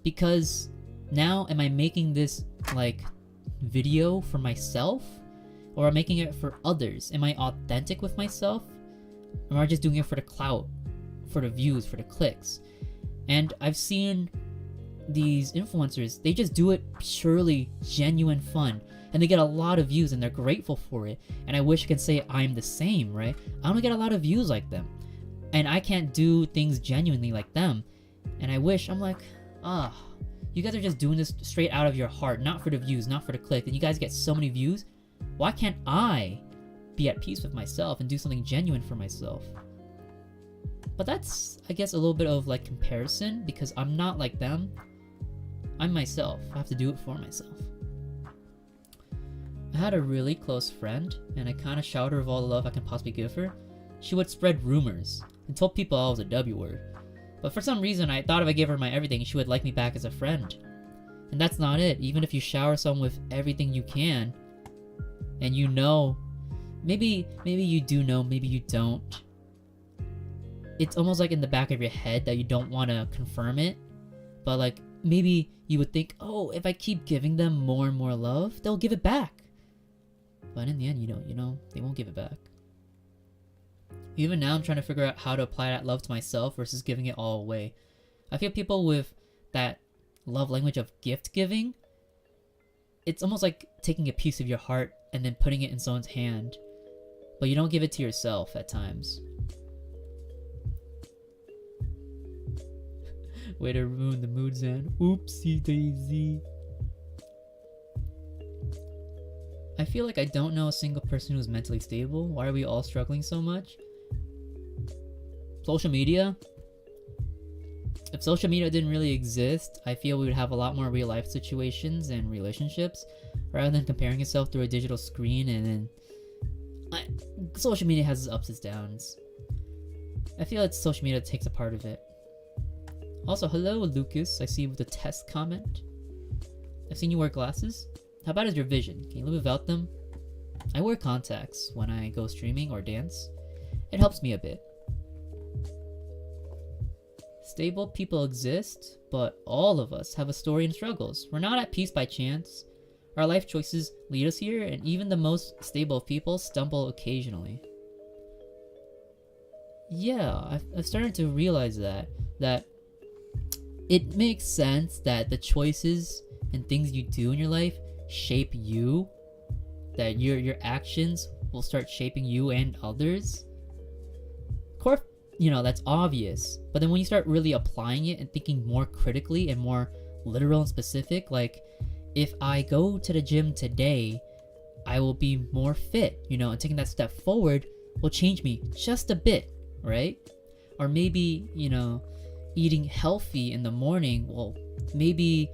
because now am I making this like video for myself, or am I making it for others? Am I authentic with myself, or am I just doing it for the clout, for the views, for the clicks? And I've seen these influencers, they just do it purely genuine fun, and they get a lot of views and they're grateful for it. And I wish I could say I'm the same, right? I don't get a lot of views like them, and I can't do things genuinely like them. And I wish, I'm like, you guys are just doing this straight out of your heart, not for the views, not for the click, and you guys get so many views. Why can't I be at peace with myself and do something genuine for myself? But that's, I guess, a little bit of like comparison, because I'm not like them. I'm myself. I have to do it for myself. I had a really close friend, and I kind of showered her with all the love I can possibly give her. She would spread rumors and told people I was a W word. But for some reason, I thought if I gave her my everything, she would like me back as a friend. And that's not it. Even if you shower someone with everything you can, and you know, maybe you do know, maybe you don't. It's almost like in the back of your head that you don't want to confirm it. But like, maybe you would think, oh, if I keep giving them more and more love, they'll give it back. But in the end, you know, they won't give it back. Even now, I'm trying to figure out how to apply that love to myself versus giving it all away. I feel people with that love language of gift giving, it's almost like taking a piece of your heart and then putting it in someone's hand, but you don't give it to yourself at times. Way to ruin the mood, Zan. Oopsie daisy. I feel like I don't know a single person who's mentally stable. Why are we all struggling so much? Social media? If social media didn't really exist, I feel we would have a lot more real life situations and relationships, rather than comparing yourself through a digital screen. And then social media has its ups and downs. I feel like social media takes a part of it. Also, hello Lucas, I see you with a test comment. I've seen you wear glasses. How bad is your vision? Can you live without them? I wear contacts when I go streaming or dance. It helps me a bit. Stable people exist, but all of us have a story and struggles. We're not at peace by chance. Our life choices lead us here, and even the most stable of people stumble occasionally. Yeah, I've started to realize that it makes sense that the choices and things you do in your life shape you, that your actions will start shaping you and others, of course, that's obvious. But then when you start really applying it and thinking more critically and more literal and specific, like if I go to the gym today, I will be more fit, and taking that step forward will change me just a bit, right? Or maybe, eating healthy in the morning will maybe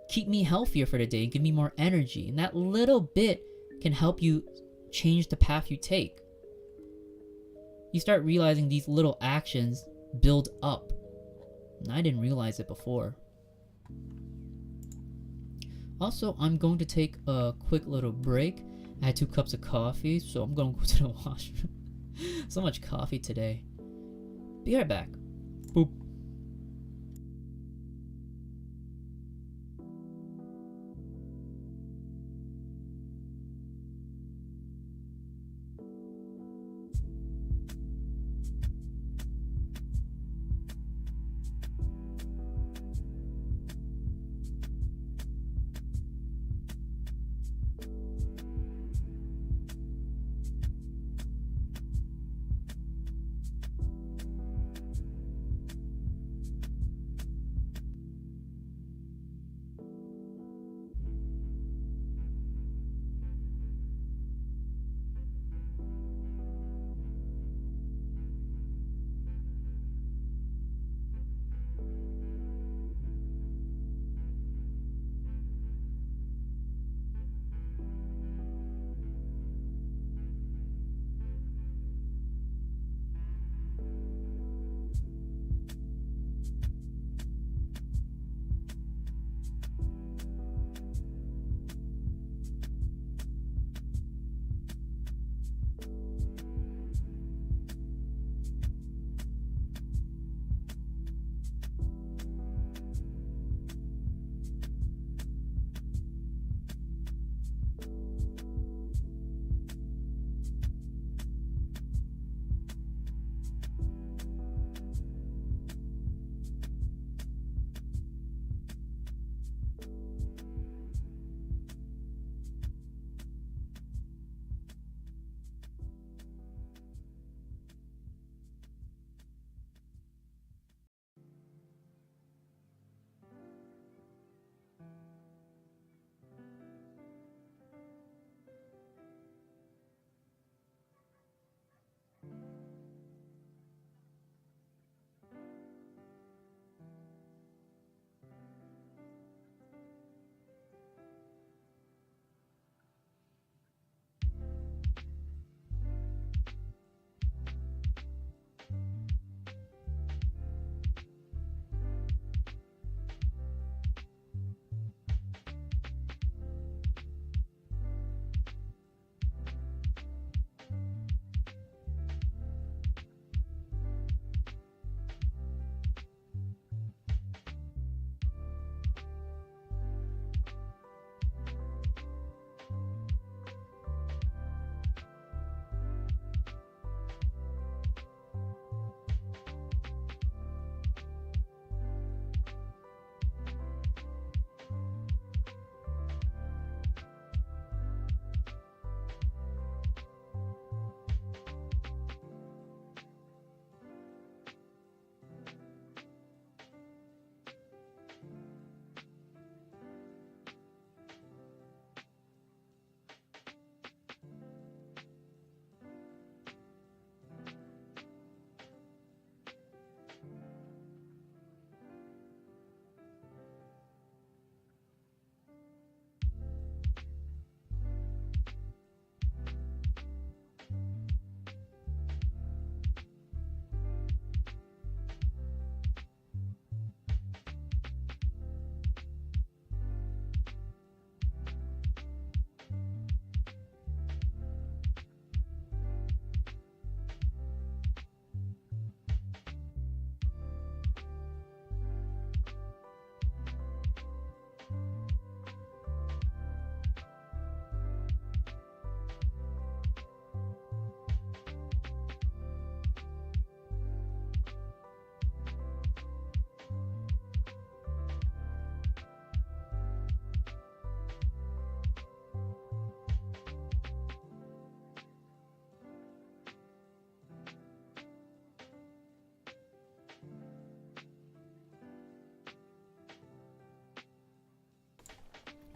keep me healthier for the day and give me more energy. And that little bit can help you change the path you take. You start realizing these little actions build up. And I didn't realize it before. Also, I'm going to take a quick little break. I had 2 cups of coffee, so I'm going to go to the washroom. So much coffee today. Be right back. Boop.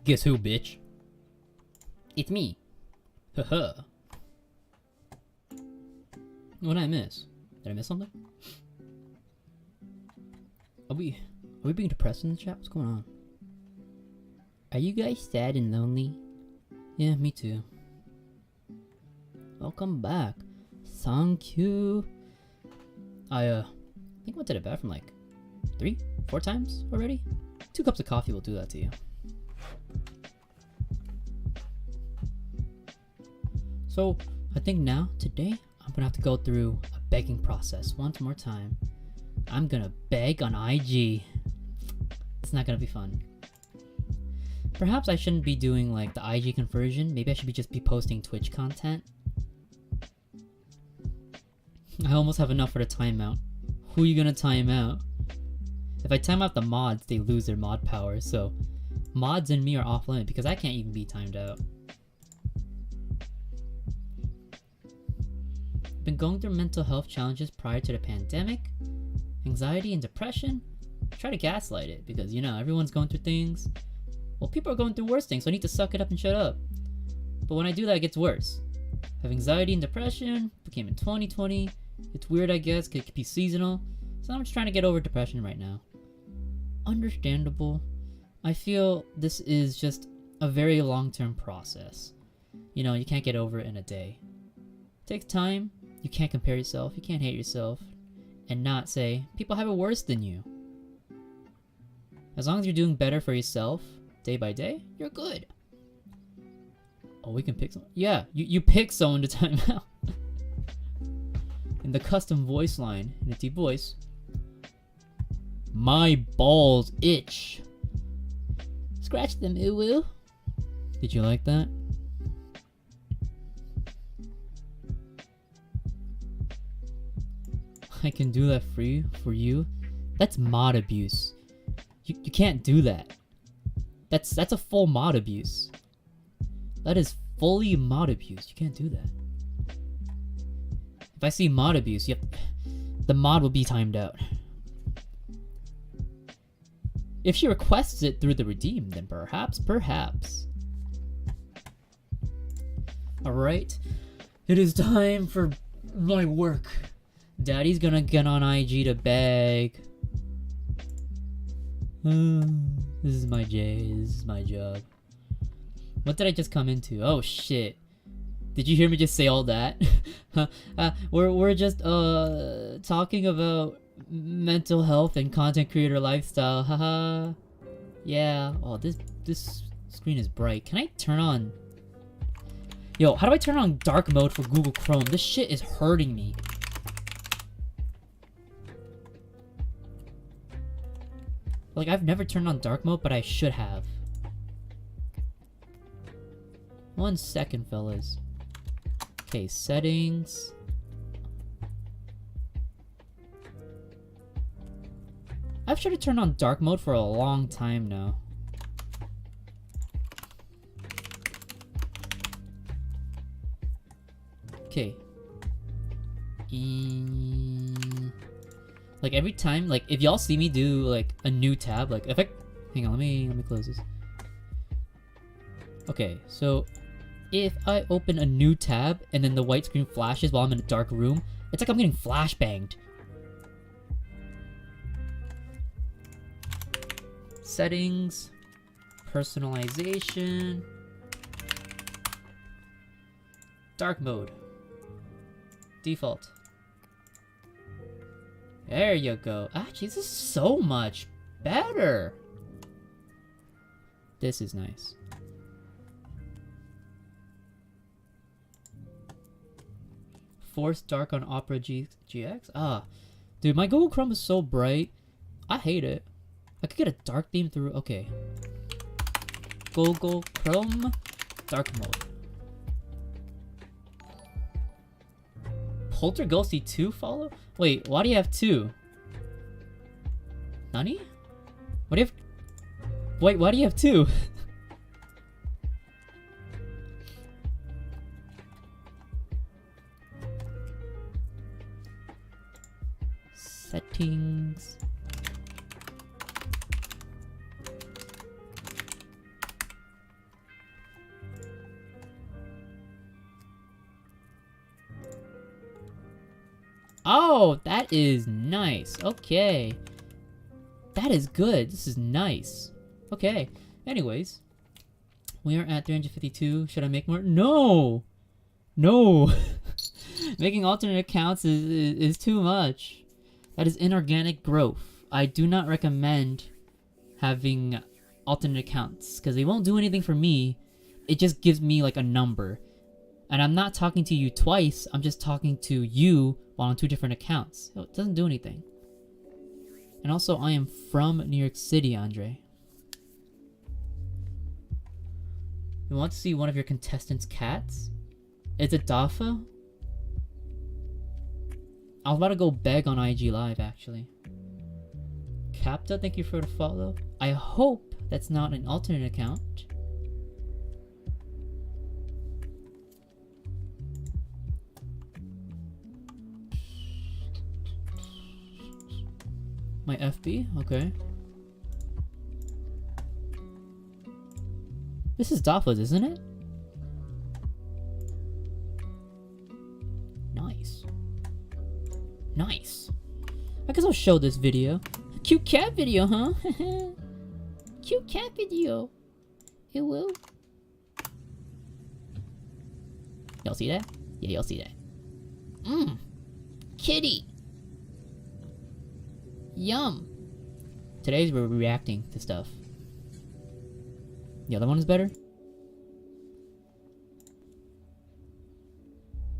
Guess who, bitch? It's me. Haha. What did I miss? Did I miss something? Are we being depressed in the chat? What's going on? Are you guys sad and lonely? Yeah, me too. Welcome back. Thank you. I think I went to the bathroom like 3-4 times already. 2 cups of coffee will do that to you. So I think now, today, I'm gonna have to go through a begging process once more time. I'm gonna beg on IG. It's not gonna be fun. Perhaps I shouldn't be doing like the IG conversion. Maybe I should just be posting Twitch content. I almost have enough for the timeout. Who are you gonna time out? If I time out the mods, they lose their mod power. So mods and me are off limit because I can't even be timed out. Been going through mental health challenges prior to the pandemic. Anxiety and depression. Try to gaslight it because, you know, everyone's going through things. Well, people are going through worse things, so I need to suck it up and shut up. But when I do that, it gets worse. I have anxiety and depression. Became in 2020. It's weird, I guess, 'cause it could be seasonal. So I'm just trying to get over depression right now. Understandable. I feel this is just a very long-term process. You know, you can't get over it in a day. It takes time. You can't compare yourself. You can't hate yourself. And not say, people have it worse than you. As long as you're doing better for yourself, day by day, you're good. Oh, we can pick someone. Yeah, you pick someone to time out. In the custom voice line, in a deep voice. My balls itch. Scratch them, uwu. Did you like that? I can do that for you. That's mod abuse. You can't do that. That's a full mod abuse. That is fully mod abuse. You can't do that. If I see mod abuse, the mod will be timed out. If she requests it through the redeem, then perhaps. Alright. It is time for my work. Daddy's gonna get on IG to beg. This is my job. What did I just come into? Oh shit. Did you hear me just say all that? We're just talking about mental health and content creator lifestyle. Haha. Yeah. Oh, this screen is bright. Can I turn on? Yo, how do I turn on dark mode for Google Chrome? This shit is hurting me. Like, I've never turned on dark mode, but I should have. 1 second, fellas. Okay, settings. I've tried to turn on dark mode for a long time now. Okay. Like every time, like if y'all see me do like a new tab, like if I, hang on, let me close this. Okay, so if I open a new tab and then the white screen flashes while I'm in a dark room, it's like I'm getting flashbanged. Settings, personalization, dark mode, default. There you go. Actually, this is so much better. This is nice. Force dark on Opera GX? Ah. Dude, my Google Chrome is so bright. I hate it. I could get a dark theme through. Okay. Google Chrome dark mode. Poltergeisty 2 follow? Wait, why do you have 2? Nani? What do you have? Wait, why do you have 2? Settings. Oh, that is nice. Okay. That is good. This is nice. Okay. Anyways. We are at 352. Should I make more? No! No! Making alternate accounts is too much. That is inorganic growth. I do not recommend having alternate accounts because they won't do anything for me. It just gives me like a number. And I'm not talking to you twice. I'm just talking to you while on 2 different accounts. So it doesn't do anything. And also, I am from New York City, Andre. You want to see one of your contestants' cats? Is it Dafa? I was about to go beg on IG Live, actually. Capta, thank you for the follow. I hope that's not an alternate account. My FB? Okay. This is Dafa's, isn't it? Nice. Nice. I guess I'll show this video. Cute cat video, huh? Cute cat video. It will. Y'all see that? Yeah, y'all see that. Kitty. Yum. Today's we're reacting to stuff. The other one is better.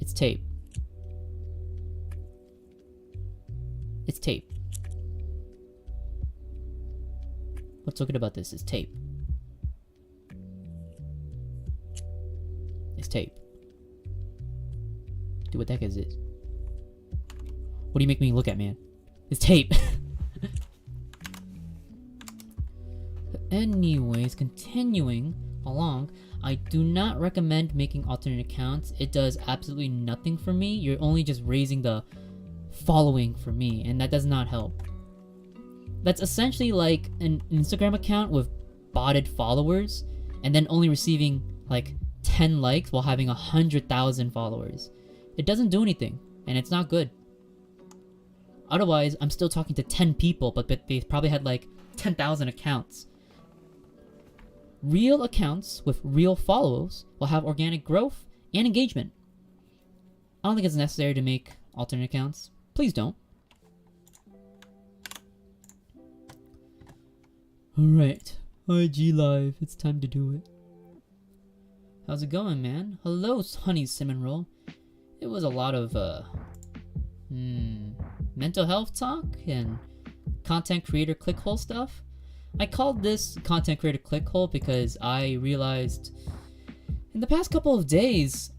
It's tape. It's tape. What's so good about this? It's tape. It's tape. Dude, what the heck is it? What do you make me look at, man? It's tape. Anyways, continuing along, I do not recommend making alternate accounts. It does absolutely nothing for me. You're only just raising the following for me, and that does not help. That's essentially like an Instagram account with botted followers and then only receiving like 10 likes while having 100,000 followers. It doesn't do anything, and it's not good. Otherwise, I'm still talking to 10 people, but they probably had like 10,000 accounts. Real accounts with real followers will have organic growth and engagement. I don't think it's necessary to make alternate accounts. Please don't. Alright, IG Live, it's time to do it. How's it going, man? Hello, honey cinnamon roll. It was a lot of mental health talk and content creator clickhole stuff. I called this content creator clickhole because I realized in the past couple of days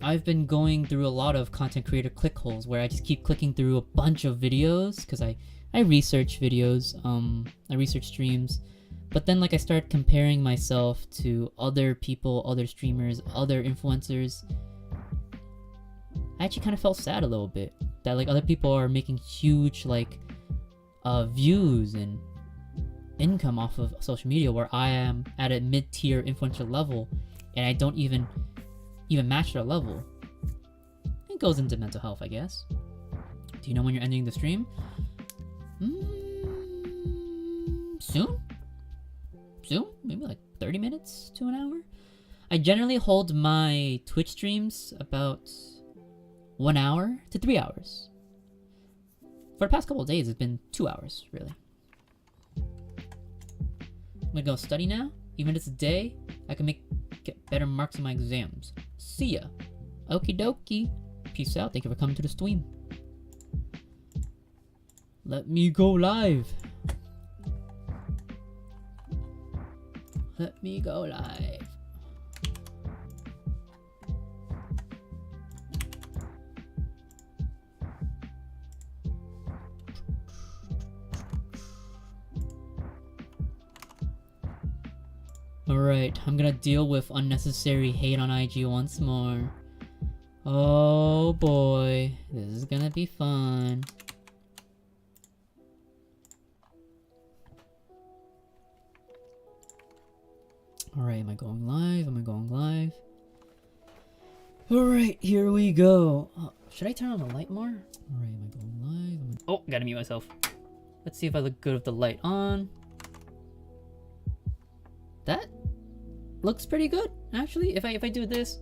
I've been going through a lot of content creator clickholes where I just keep clicking through a bunch of videos because I research videos, I research streams, but then like I started comparing myself to other people, other streamers, other influencers. I actually kind of felt sad a little bit that like other people are making huge like views and income off of social media where I am at a mid-tier influential level and I don't even match their level. It goes into mental health, I guess. Do you know when you're ending the stream? Soon? Maybe like 30 minutes to an hour? I generally hold my Twitch streams about 1 hour to 3 hours. For the past couple of days, it's been 2 hours, really. I'm gonna go study now. Even if it's a day, I can get better marks in my exams. See ya. Okie dokie. Peace out. Thank you for coming to the stream. Let me go live. Let me go live. Alright, I'm gonna deal with unnecessary hate on IG once more. Oh boy, this is gonna be fun. Alright, am I going live? Alright, here we go. Should I turn on the light more? Alright, am I going live? Oh, gotta mute myself. Let's see if I look good with the light on. That looks pretty good, actually. If I do this.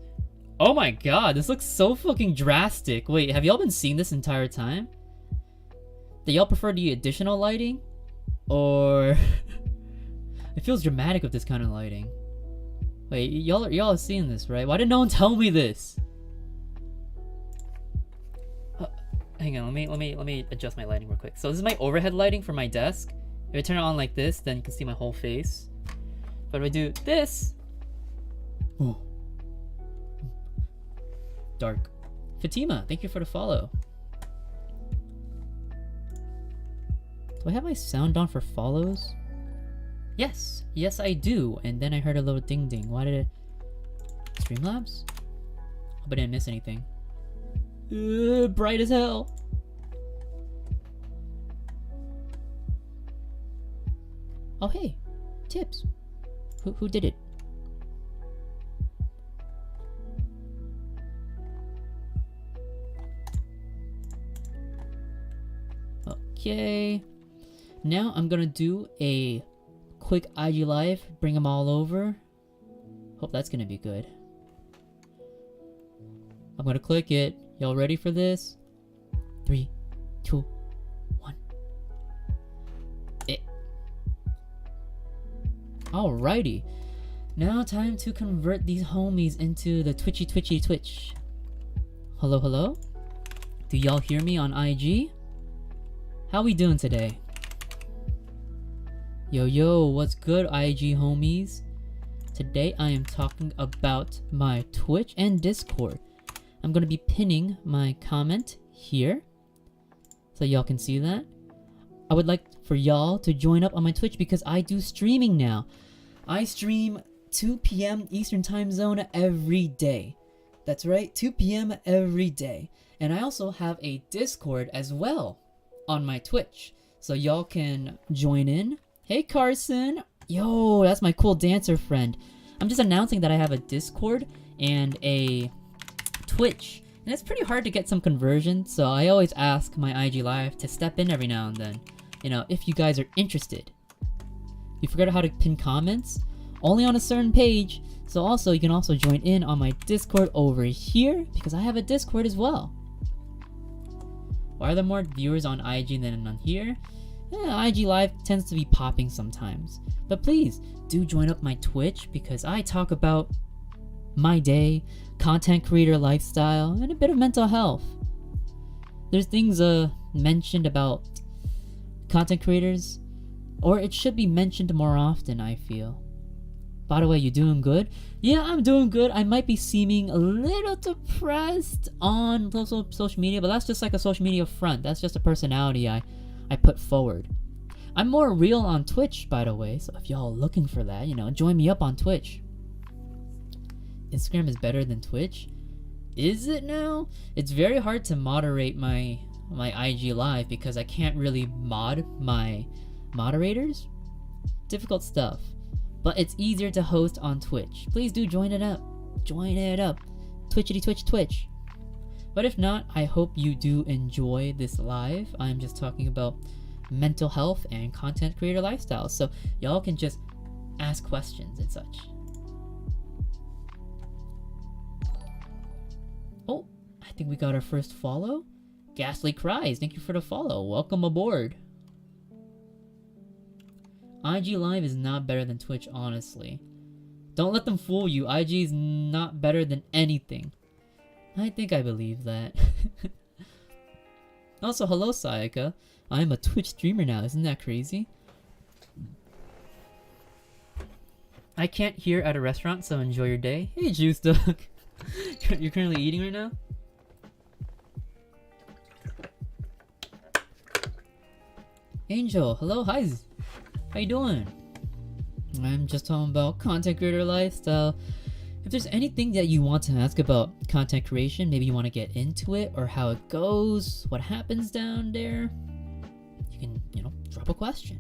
Oh my god, this looks so fucking drastic. Wait, have y'all been seeing this entire time? Do y'all prefer the additional lighting? Or it feels dramatic with this kind of lighting. Wait, y'all are seeing this, right? Why did no one tell me this? Hang on, let me adjust my lighting real quick. So this is my overhead lighting for my desk. If I turn it on like this, then you can see my whole face. But if I do this, ooh, dark. Fatima, thank you for the follow. Do I have my sound on for follows? Yes, yes I do. And then I heard a little ding ding. Why did it? Streamlabs? Hope I didn't miss anything. Bright as hell. Oh hey, tips. Who did it? Okay. Now I'm gonna do a quick IG live, bring them all over. Hope that's gonna be good. I'm gonna click it. Y'all ready for this? 3, 2, 1. Alrighty. Now time to convert these homies into the twitchy Twitch. Hello, hello? Do y'all hear me on IG? How we doing today? Yo, what's good, IG homies? Today I am talking about my Twitch and Discord. I'm gonna be pinning my comment here so y'all can see that. I would like for y'all to join up on my Twitch because I do streaming now. I stream 2 p.m. Eastern Time Zone every day. That's right, 2 p.m. every day. And I also have a Discord as well on my Twitch. So y'all can join in. Hey Carson! Yo, that's my cool dancer friend. I'm just announcing that I have a Discord and a Twitch. And it's pretty hard to get some conversion, so I always ask my IG Live to step in every now and then. You know, if you guys are interested. You forgot how to pin comments? Only on a certain page. So also, you can also join in on my Discord over here, because I have a Discord as well. Why are there more viewers on IG than on here? IG Live tends to be popping sometimes. But please, do join up my Twitch, because I talk about my day, content creator lifestyle, and a bit of mental health. There's things mentioned about content creators, or it should be mentioned more often, I feel. By the way, you doing good? Yeah, I'm doing good. I might be seeming a little depressed on social media, but that's just like a social media front. That's just a personality I put forward. I'm more real on Twitch, by the way, so if y'all are looking for that, you know, join me up on Twitch. Instagram is better than Twitch? Is it now? It's very hard to moderate my IG Live because I can't really mod my moderators. Difficult stuff. But it's easier to host on Twitch. Please do join it up. Join it up. Twitchity Twitch. But if not, I hope you do enjoy this live. I'm just talking about mental health and content creator lifestyle. So y'all can just ask questions and such. Oh, I think we got our first follow. Ghastly Cries, thank you for the follow. Welcome aboard. IG Live is not better than Twitch, honestly. Don't let them fool you. IG is not better than anything. I think I believe that. Also, hello Sayaka. I'm a Twitch streamer now, isn't that crazy? I can't hear at a restaurant, so enjoy your day. Hey Juice Dog. You're currently eating right now? Angel, hello, hi. How you doing? I'm just talking about content creator lifestyle. If there's anything that you want to ask about content creation, maybe you want to get into it or how it goes, what happens down there, you can, you know, drop a question.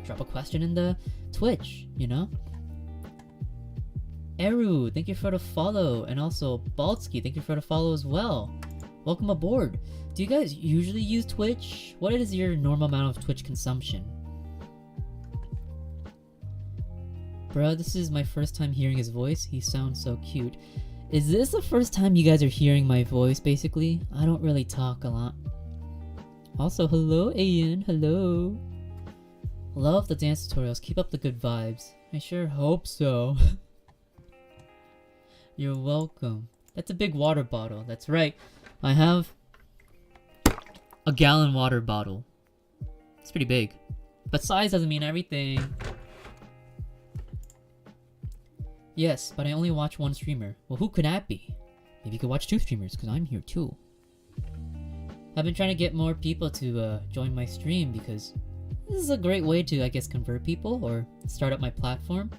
Drop a question in the Twitch, you know? Eru, thank you for the follow. And also Baltsky, thank you for the follow as well. Welcome aboard. Do you guys usually use Twitch? What is your normal amount of Twitch consumption? Bruh, this is my first time hearing his voice. He sounds so cute. Is this the first time you guys are hearing my voice, basically? I don't really talk a lot. Also, hello, Ian. Hello. Love the dance tutorials. Keep up the good vibes. I sure hope so. You're welcome. That's a big water bottle. That's right. I have a gallon water bottle. It's pretty big. But size doesn't mean everything. Yes, but I only watch one streamer. Well, who could that be? Maybe you could watch two streamers, because I'm here too. I've been trying to get more people to join my stream, because this is a great way to, I guess, convert people or start up my platform.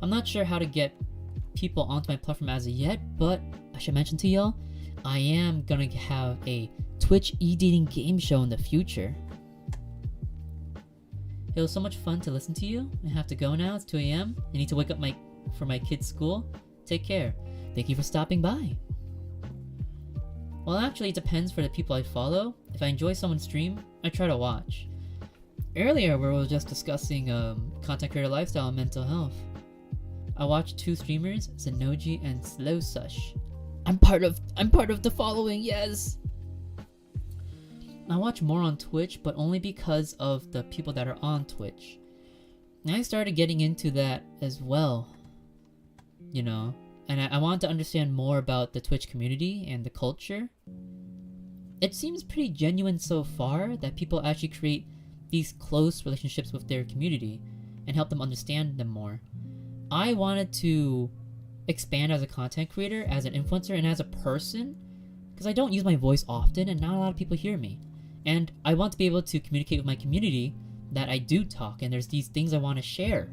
I'm not sure how to get people onto my platform as of yet, but I should mention to y'all, I am gonna have a Twitch e-dating game show in the future. It was so much fun to listen to you. I have to go now. It's 2 a.m. I need to wake up for my kids' school. Take care. Thank you for stopping by. Well, actually, it depends for the people I follow. If I enjoy someone's stream, I try to watch. Earlier, we were just discussing content creator lifestyle and mental health. I watched two streamers, Zanouji and Slow Sush. I'm part of the following, yes! I watch more on Twitch, but only because of the people that are on Twitch. And I started getting into that as well. You know, and I wanted to understand more about the Twitch community and the culture. It seems pretty genuine so far that people actually create these close relationships with their community and help them understand them more. I wanted to expand as a content creator, as an influencer, and as a person, because I don't use my voice often and not a lot of people hear me. And I want to be able to communicate with my community that I do talk, and there's these things I want to share.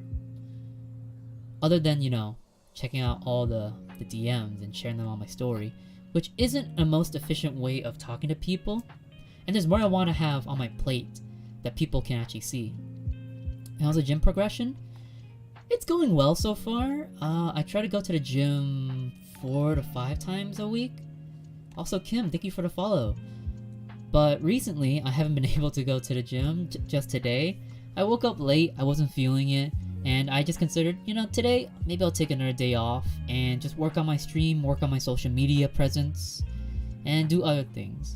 Other than, you know, checking out all the DMs and sharing them on my story, which isn't a most efficient way of talking to people. And there's more I want to have on my plate that people can actually see. How's the gym progression? It's going well so far. I try to go to the gym 4 to 5 times a week. Also, Kim, thank you for the follow. But recently, I haven't been able to go to the gym. Just today, I woke up late, I wasn't feeling it, and I just considered, you know, today, maybe I'll take another day off and just work on my stream, work on my social media presence, and do other things.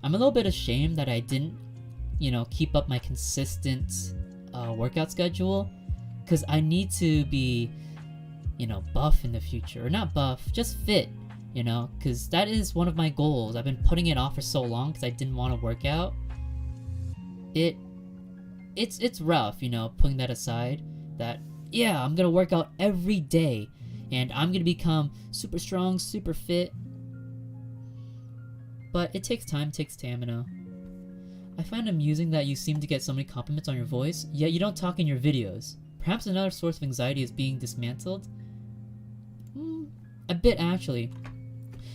I'm a little bit ashamed that I didn't, you know, keep up my consistent workout schedule, because I need to be, you know, buff in the future. Or not buff, just fit, you know, because that is one of my goals. I've been putting it off for so long because I didn't want to work out. It's rough, you know, putting that aside, that, yeah, I'm gonna work out every day, and I'm gonna become super strong, super fit. But it takes time, it takes stamina. I find amusing that you seem to get so many compliments on your voice, yet you don't talk in your videos. Perhaps another source of anxiety is being dismantled? A bit, actually.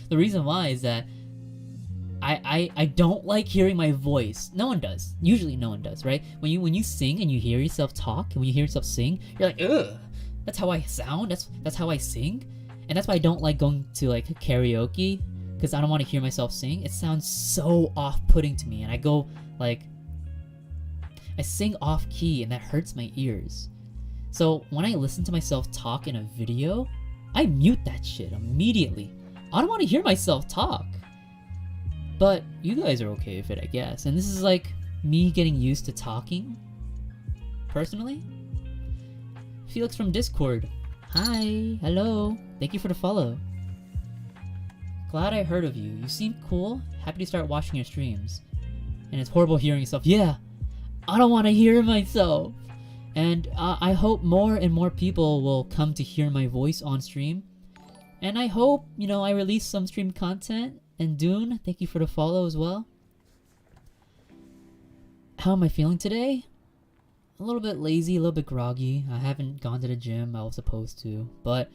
The reason why is that I don't like hearing my voice. No one does. Usually no one does, right? When you sing and you hear yourself talk, and when you hear yourself sing, you're like, ugh, that's how I sound, that's how I sing. And that's why I don't like going to like karaoke, because I don't want to hear myself sing. It sounds so off-putting to me, and I go like, I sing off-key, and that hurts my ears. So when I listen to myself talk in a video, I mute that shit immediately. I don't want to hear myself talk. But you guys are okay with it, I guess. And this is like me getting used to talking, personally. Felix from Discord. Hi, hello. Thank you for the follow. Glad I heard of you. You seem cool. Happy to start watching your streams. And it's horrible hearing yourself. Yeah, I don't want to hear myself. And I hope more and more people will come to hear my voice on stream. And I hope, you know, I release some stream content. And Dune, thank you for the follow as well. How am I feeling today? A little bit lazy, a little bit groggy. I haven't gone to the gym, I was supposed to. But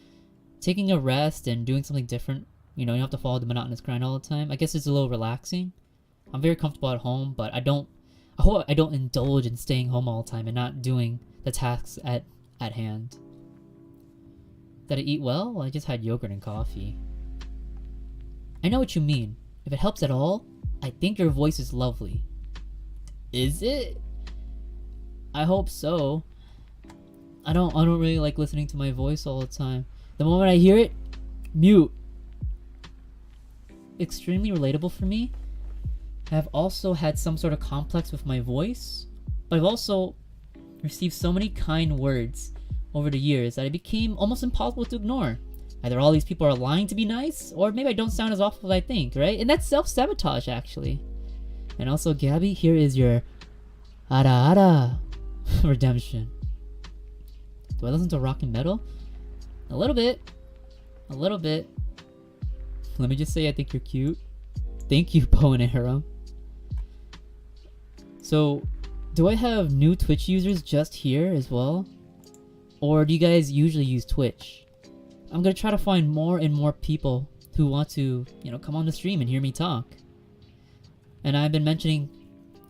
taking a rest and doing something different, you know, you don't have to follow the monotonous grind all the time. I guess it's a little relaxing. I'm very comfortable at home, but I hope I don't indulge in staying home all the time and not doing the tasks at hand. Did I eat well? I just had yogurt and coffee. I know what you mean. If it helps at all, I think your voice is lovely. Is it? I hope so. I don't really like listening to my voice all the time. The moment I hear it, mute. Extremely relatable for me. I've also had some sort of complex with my voice, but I've also received so many kind words over the years that it became almost impossible to ignore. Either all these people are lying to be nice, or maybe I don't sound as awful as I think, right? And that's self-sabotage, actually. And also, Gabby, here is your ara ara redemption. Do I listen to rock and metal? A little bit. A little bit. Let me just say I think you're cute. Thank you, Poe and Harem. So, do I have new Twitch users just here as well? Or do you guys usually use Twitch? I'm gonna try to find more and more people who want to, come on the stream and hear me talk. And I've been mentioning,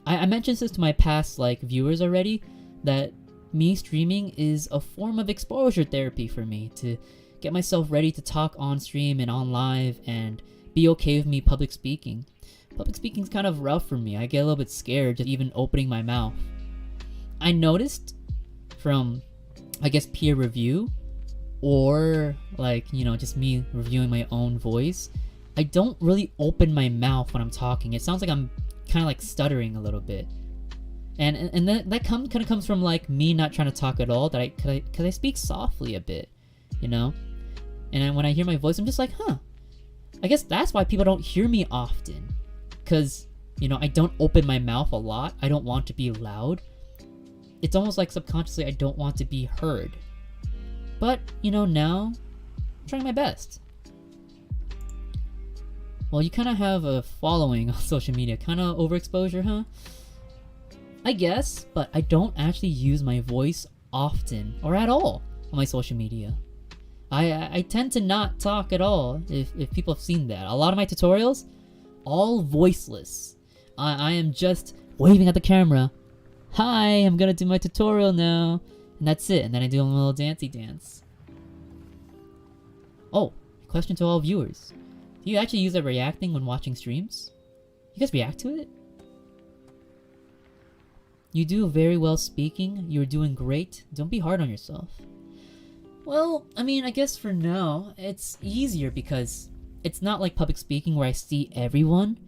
I mentioned this to my past viewers already, that me streaming is a form of exposure therapy for me to get myself ready to talk on stream and on live and be okay with me public speaking. Public speaking's kind of rough for me. I get a little bit scared just even opening my mouth. I noticed from, I guess, peer review or just me reviewing my own voice, I don't really open my mouth when I'm talking. It sounds like I'm kind of stuttering a little bit. And that kind of comes from me not trying to talk at all, because I speak softly a bit, And when I hear my voice, I'm just huh. I guess that's why people don't hear me often, because I don't open my mouth a lot. I don't want to be loud. It's almost like subconsciously I don't want to be heard. But now I'm trying my best. Well, you kind of have a following on social media, kind of overexposure, huh? I guess, but I don't actually use my voice often or at all on my social media. I tend to not talk at all, if people have seen that. A lot of my tutorials, all voiceless. I am just waving at the camera. Hi, I'm gonna do my tutorial now. And that's it, and then I do a little dancey dance. Oh, question to all viewers. Do you actually use a reacting when watching streams? You guys react to it? You do very well speaking. You're doing great. Don't be hard on yourself. Well, I guess for now, it's easier because it's not like public speaking where I see everyone.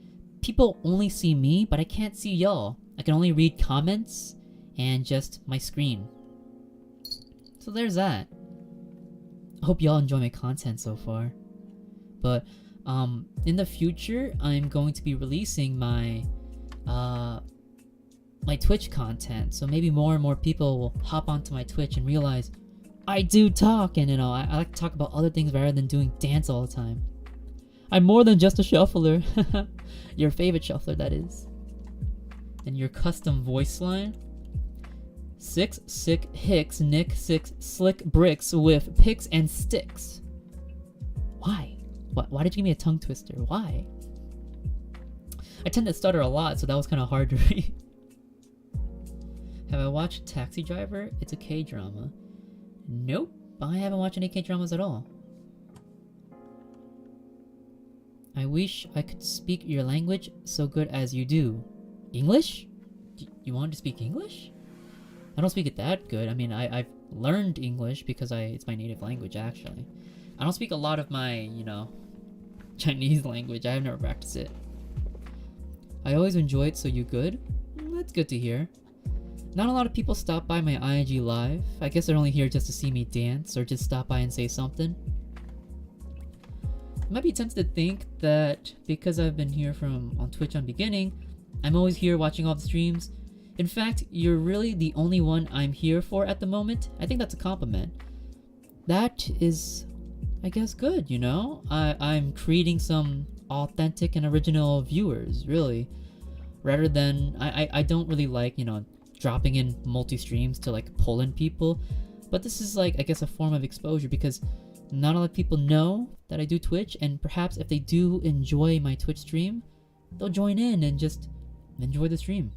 People only see me, but I can't see y'all. I can only read comments and just my screen. So there's that. I hope y'all enjoy my content so far. But in the future, I'm going to be releasing my my Twitch content, so maybe more and more people will hop onto my Twitch and realize I do talk, and I like to talk about other things rather than doing dance all the time. I'm more than just a shuffler. Your favorite shuffler, that is. And your custom voice line: 6 sick hicks nick 6 slick bricks with picks and sticks. Why? Why did you give me a tongue twister? Why? I tend to stutter a lot, so that was kind of hard to read. Have I watched Taxi Driver? It's a K-drama. Nope, I haven't watched any K-dramas at all. I wish I could speak your language so good as you do. English? You want to speak English? I don't speak it that good. I've learned English because it's my native language, actually. I don't speak a lot of my, Chinese language. I've never practiced it. I always enjoy it, so you good? That's good to hear. Not a lot of people stop by my IG live. I guess they're only here just to see me dance or just stop by and say something. I might be tempted to think that because I've been here on Twitch on beginning, I'm always here watching all the streams. In fact, you're really the only one I'm here for at the moment. I think that's a compliment. That is, I guess, good, I'm creating some authentic and original viewers, really. Rather than, I don't really like, dropping in multi-streams to pull in people. But this is I guess a form of exposure because not a lot of people know that I do Twitch, and perhaps if they do enjoy my Twitch stream, they'll join in and just enjoy the stream.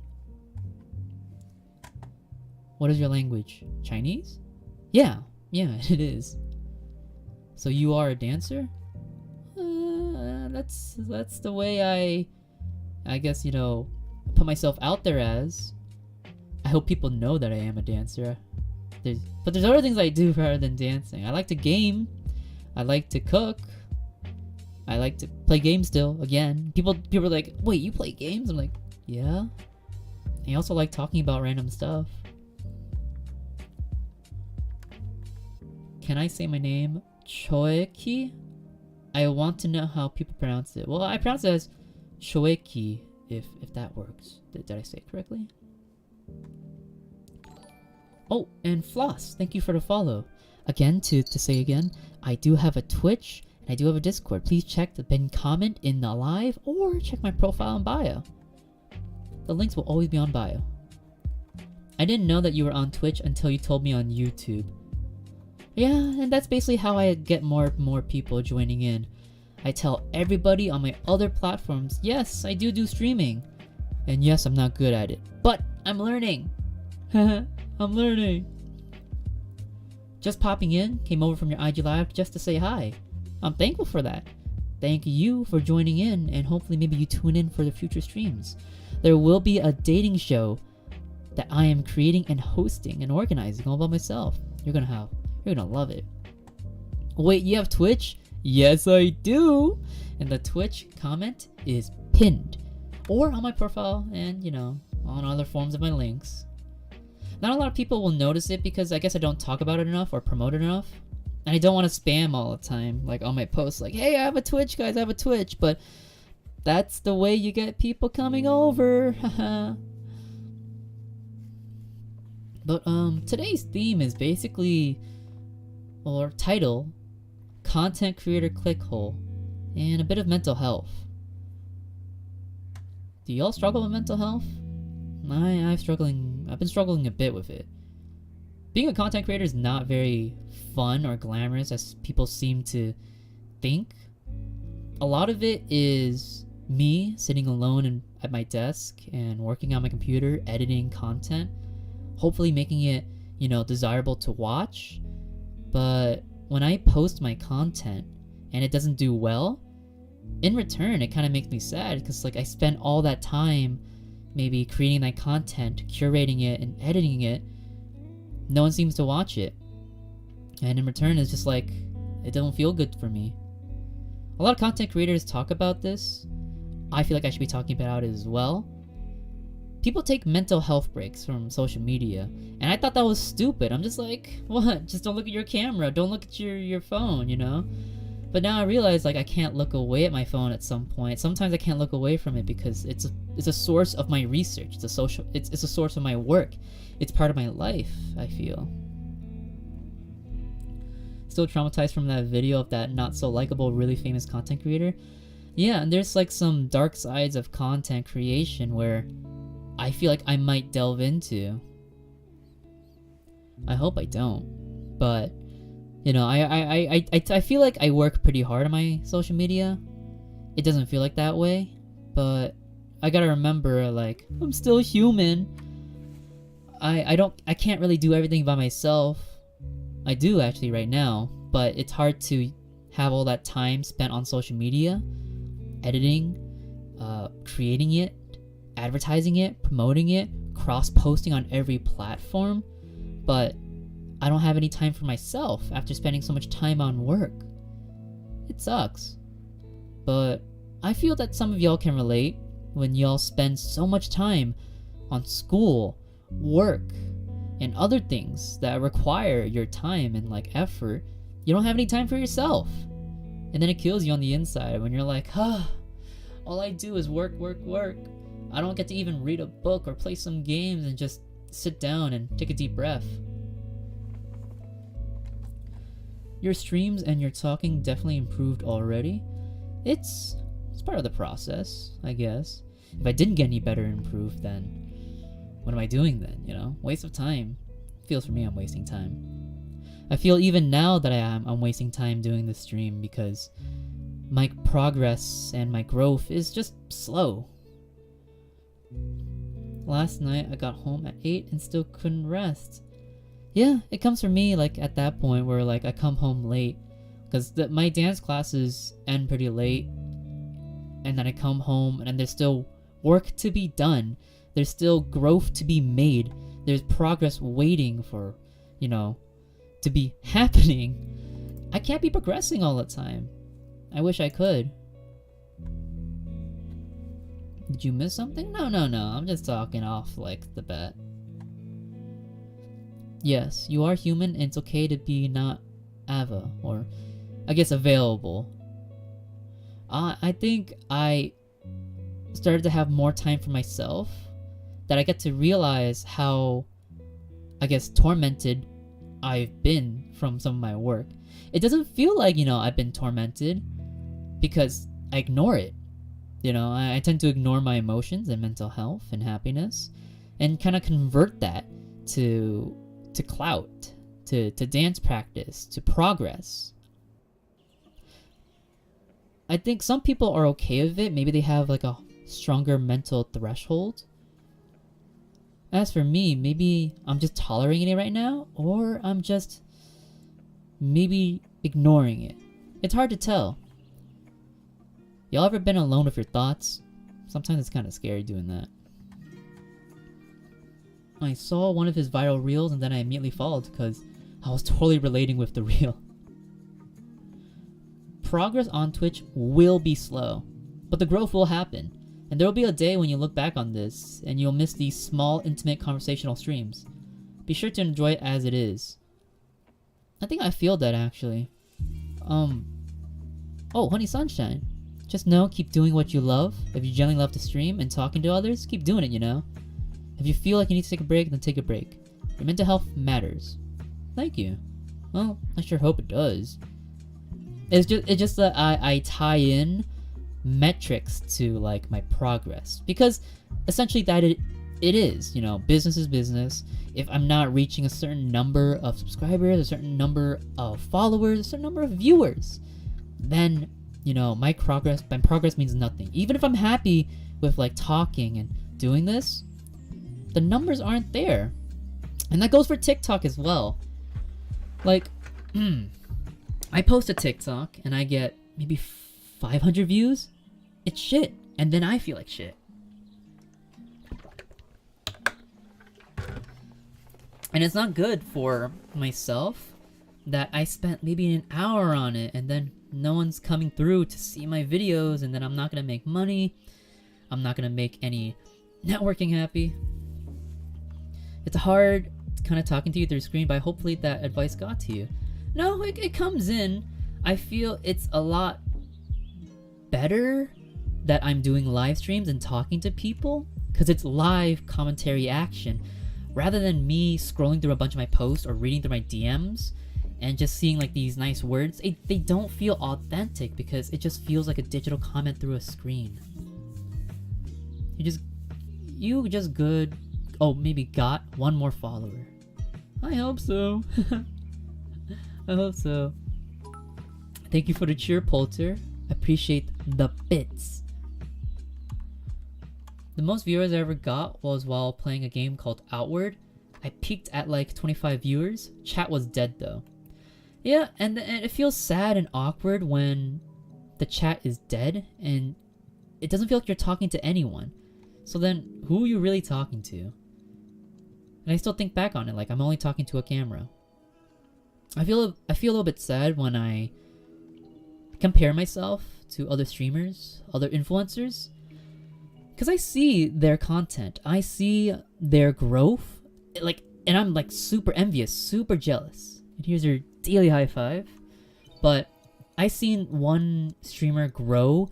What is your language? Chinese? Yeah, it is. So you are a dancer? that's the way I guess, you know, put myself out there as. I hope people know that I am a dancer. But there's other things I do rather than dancing. I like to game. I like to cook. I like to play games still. Again, people are like, wait, you play games? I'm like, yeah. I also like talking about random stuff. Can I say my name? Choeki? I want to know how people pronounce it. Well, I pronounce it as Choeki, if that works. Did I say it correctly? Oh, and Floss, thank you for the follow. Again, to say again, I do have a Twitch, and I do have a Discord. Please check the pinned comment in the live, or check my profile and bio. The links will always be on bio. I didn't know that you were on Twitch until you told me on YouTube. Yeah, and that's basically how I get more people joining in. I tell everybody on my other platforms, yes, I do streaming. And yes, I'm not good at it, but I'm learning. I'm learning. Just popping in, came over from your IG live just to say hi. I'm thankful for that. Thank you for joining in, and hopefully maybe you tune in for the future streams. There will be a dating show that I am creating and hosting and organizing all by myself. You're gonna love it. Wait, you have Twitch? Yes, I do. And the Twitch comment is pinned, or on my profile, and you know, on other forms of my links. Not a lot of people will notice it because I guess I don't talk about it enough or promote it enough. And I don't want to spam all the time, like on my posts, like, hey, I have a Twitch, guys, I have a Twitch. But that's the way you get people coming over. But today's theme is basically, or title, content creator clickhole, and a bit of mental health. Do y'all struggle with mental health? I've been struggling a bit with it. Being a content creator is not very fun or glamorous as people seem to think. A lot of it is me sitting alone at my desk and working on my computer, editing content, hopefully making it, you know, desirable to watch. But when I post my content and it doesn't do well, in return it kind of makes me sad, because like I spent all that time maybe creating that content, curating it and editing it. No one seems to watch it, and in return it's just like it doesn't feel good for me. A lot of content creators talk about this. I feel like I should be talking about it as well. People take mental health breaks from social media, and I thought that was stupid. I'm just like, what? Just don't look at your camera, don't look at your phone, you know? But now I realize like I can't look away at my phone at some point. Sometimes I can't look away from it because it's a source of my research. It's a source of my work. It's part of my life, I feel. Still traumatized from that video of that not so likable, really famous content creator. Yeah, and there's like some dark sides of content creation where I feel like I might delve into. I hope I don't, but you know, I feel like I work pretty hard on my social media. It doesn't feel like that way, but I gotta remember, like, I'm still human. I can't really do everything by myself. I do actually right now, but it's hard to have all that time spent on social media, editing, creating it, advertising it, promoting it, cross-posting on every platform, but I don't have any time for myself after spending so much time on work. It sucks. But I feel that some of y'all can relate when y'all spend so much time on school, work, and other things that require your time and like effort. You don't have any time for yourself. And then it kills you on the inside when you're like, all I do is work, work, work. I don't get to even read a book or play some games and just sit down and take a deep breath. Your streams and your talking definitely improved already. It's part of the process, I guess. If I didn't get any better improved, then what am I doing then, you know? Waste of time. Feels for me I'm wasting time. I feel even now that I'm wasting time doing this stream because my progress and my growth is just slow. Last night I got home at 8 and still couldn't rest. Yeah, it comes for me like at that point where like I come home late because my dance classes end pretty late, and then I come home and then there's still work to be done. There's still growth to be made. There's progress waiting for, to be happening. I can't be progressing all the time. I wish I could. Did you miss something? No. I'm just talking off like the bat. Yes, you are human and it's okay to be not Ava, or I guess available. I think I started to have more time for myself, that I get to realize how, I guess, tormented I've been from some of my work. It doesn't feel like, I've been tormented because I ignore it. I tend to ignore my emotions and mental health and happiness and kind of convert that to clout, to dance practice, to progress. I think some people are okay with it. Maybe they have like a stronger mental threshold. As for me, maybe I'm just tolerating it right now, or I'm just maybe ignoring it. It's hard to tell. Y'all ever been alone with your thoughts? Sometimes it's kind of scary doing that. I saw one of his viral reels and then I immediately followed because I was totally relating with the reel. Progress on Twitch will be slow, but the growth will happen. And there will be a day when you look back on this and you'll miss these small, intimate conversational streams. Be sure to enjoy it as it is. I think I feel that actually. Oh, Honey Sunshine. Just know, keep doing what you love. If you genuinely love to stream and talking to others, keep doing it, If you feel like you need to take a break, then take a break. Your mental health matters. Thank you. Well, I sure hope it does. It's just that I tie in metrics to like my progress, because essentially that it is, business is business. If I'm not reaching a certain number of subscribers, a certain number of followers, a certain number of viewers, then my progress means nothing. Even if I'm happy with like talking and doing this, the numbers aren't there. And that goes for TikTok as well. Like, I post a TikTok and I get maybe 500 views. It's shit. And then I feel like shit. And it's not good for myself that I spent maybe an hour on it and then no one's coming through to see my videos, and then I'm not gonna make money. I'm not gonna make any networking happy. It's hard kind of talking to you through screen, but hopefully that advice got to you. No, it comes in. I feel it's a lot better that I'm doing live streams and talking to people, because it's live commentary action rather than me scrolling through a bunch of my posts or reading through my DMs and just seeing like these nice words. They don't feel authentic because it just feels like a digital comment through a screen. You just good. Oh, maybe got one more follower. I hope so. I hope so. Thank you for the cheer, Polter. Appreciate the bits. The most viewers I ever got was while playing a game called Outward. I peaked at like 25 viewers. Chat was dead though. Yeah, and it feels sad and awkward when the chat is dead and it doesn't feel like you're talking to anyone. So then, who are you really talking to? And I still think back on it like I'm only talking to a camera. I feel a little bit sad when I compare myself to other streamers, other influencers, because I see their content, I see their growth, and I'm like super envious, super jealous. And here's your daily high five. But I seen one streamer grow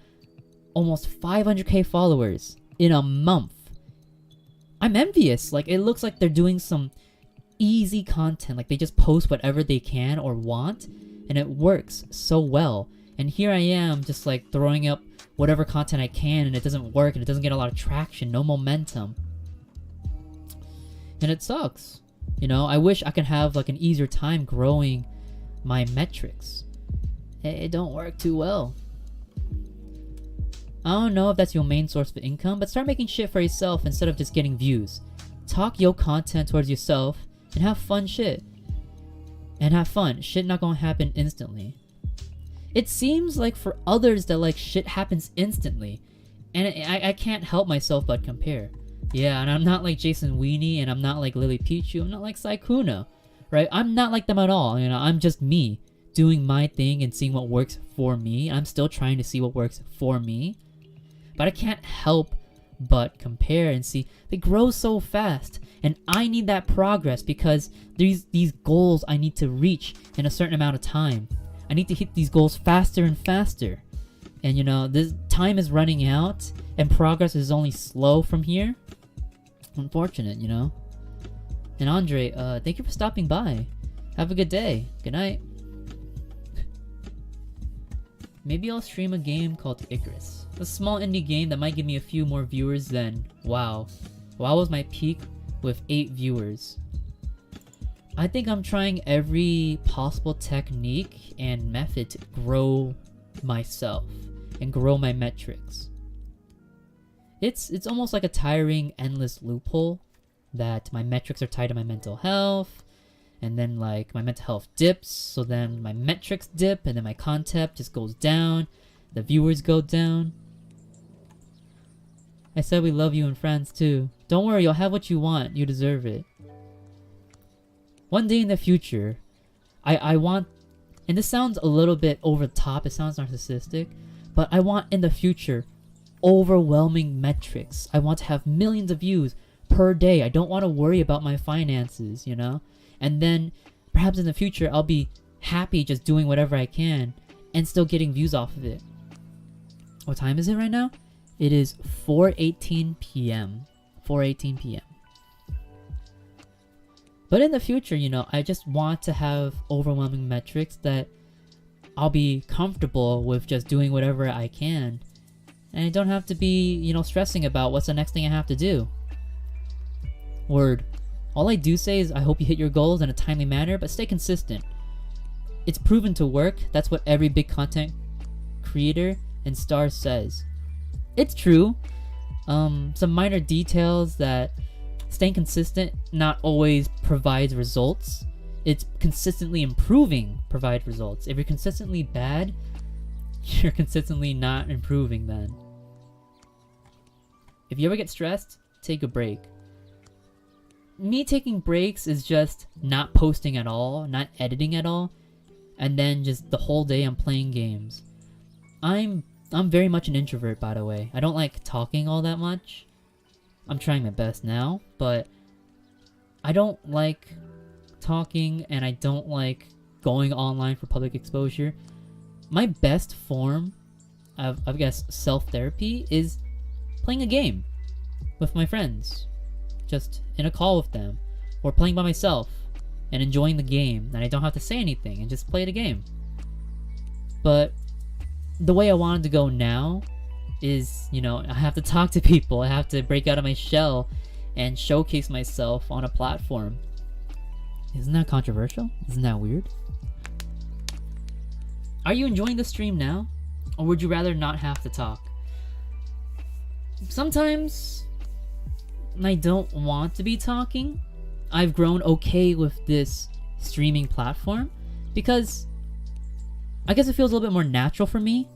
almost 500k followers in a month. I'm envious. Like, it looks like they're doing some easy content, like they just post whatever they can or want, and it works so well. And here I am just like throwing up whatever content I can, and it doesn't work, and it doesn't get a lot of traction, no momentum, and it sucks. I wish I could have like an easier time growing my metrics. It don't work too well. I don't know if that's your main source of income, but start making shit for yourself instead of just getting views. Talk your content towards yourself and have fun shit. And have fun. Shit not gonna happen instantly. It seems like for others that like shit happens instantly, and I can't help myself but compare. Yeah, and I'm not like Jason Weenie, and I'm not like Lily Pichu, I'm not like Saikuno, right? I'm not like them at all, you know, I'm just me, doing my thing and seeing what works for me. I'm still trying to see what works for me, but I can't help but compare and see they grow so fast, and I need that progress because these goals I need to reach in a certain amount of time. I need to hit these goals faster and faster, and you know, this time is running out and progress is only slow from here. Unfortunate, you know. And Andre, thank you for stopping by. Have a good day. Good night. Maybe I'll stream a game called Icarus. A small indie game that might give me a few more viewers than WoW. WoW was my peak with 8 viewers. I think I'm trying every possible technique and method to grow myself and grow my metrics. It's almost like a tiring, endless loophole that my metrics are tied to my mental health, and then like my mental health dips, so then my metrics dip, and then my content just goes down, the viewers go down. I said we love you and friends too. Don't worry, you'll have what you want, you deserve it. One day in the future, I want, and this sounds a little bit over the top, it sounds narcissistic, but I want in the future overwhelming metrics. I want to have millions of views per day. I don't want to worry about my finances, you know? And then perhaps in the future I'll be happy just doing whatever I can and still getting views off of it. What time is it right now? It is 4:18 p.m. 4:18 p.m. But in the future, you know, I just want to have overwhelming metrics that I'll be comfortable with just doing whatever I can. And I don't have to be, you know, stressing about what's the next thing I have to do. Word. All I do say is I hope you hit your goals in a timely manner, but stay consistent. It's proven to work. That's what every big content creator and star says. It's true. Some minor details that staying consistent not always provides results. It's consistently improving provide results. If you're consistently bad, you're consistently not improving then. If you ever get stressed, take a break. Me taking breaks is just not posting at all, not editing at all, and then just the whole day I'm playing games. I'm very much an introvert, by the way. I don't like talking all that much. I'm trying my best now, but I don't like talking and I don't like going online for public exposure. My best form of, I guess, self-therapy is playing a game with my friends. Just in a call with them. Or playing by myself and enjoying the game. And I don't have to say anything and just play the game. But the way I wanted to go now is, you know, I have to talk to people. I have to break out of my shell and showcase myself on a platform. Isn't that controversial? Isn't that weird? Are you enjoying the stream now? Or would you rather not have to talk? Sometimes I don't want to be talking. I've grown okay with this streaming platform because I guess it feels a little bit more natural for me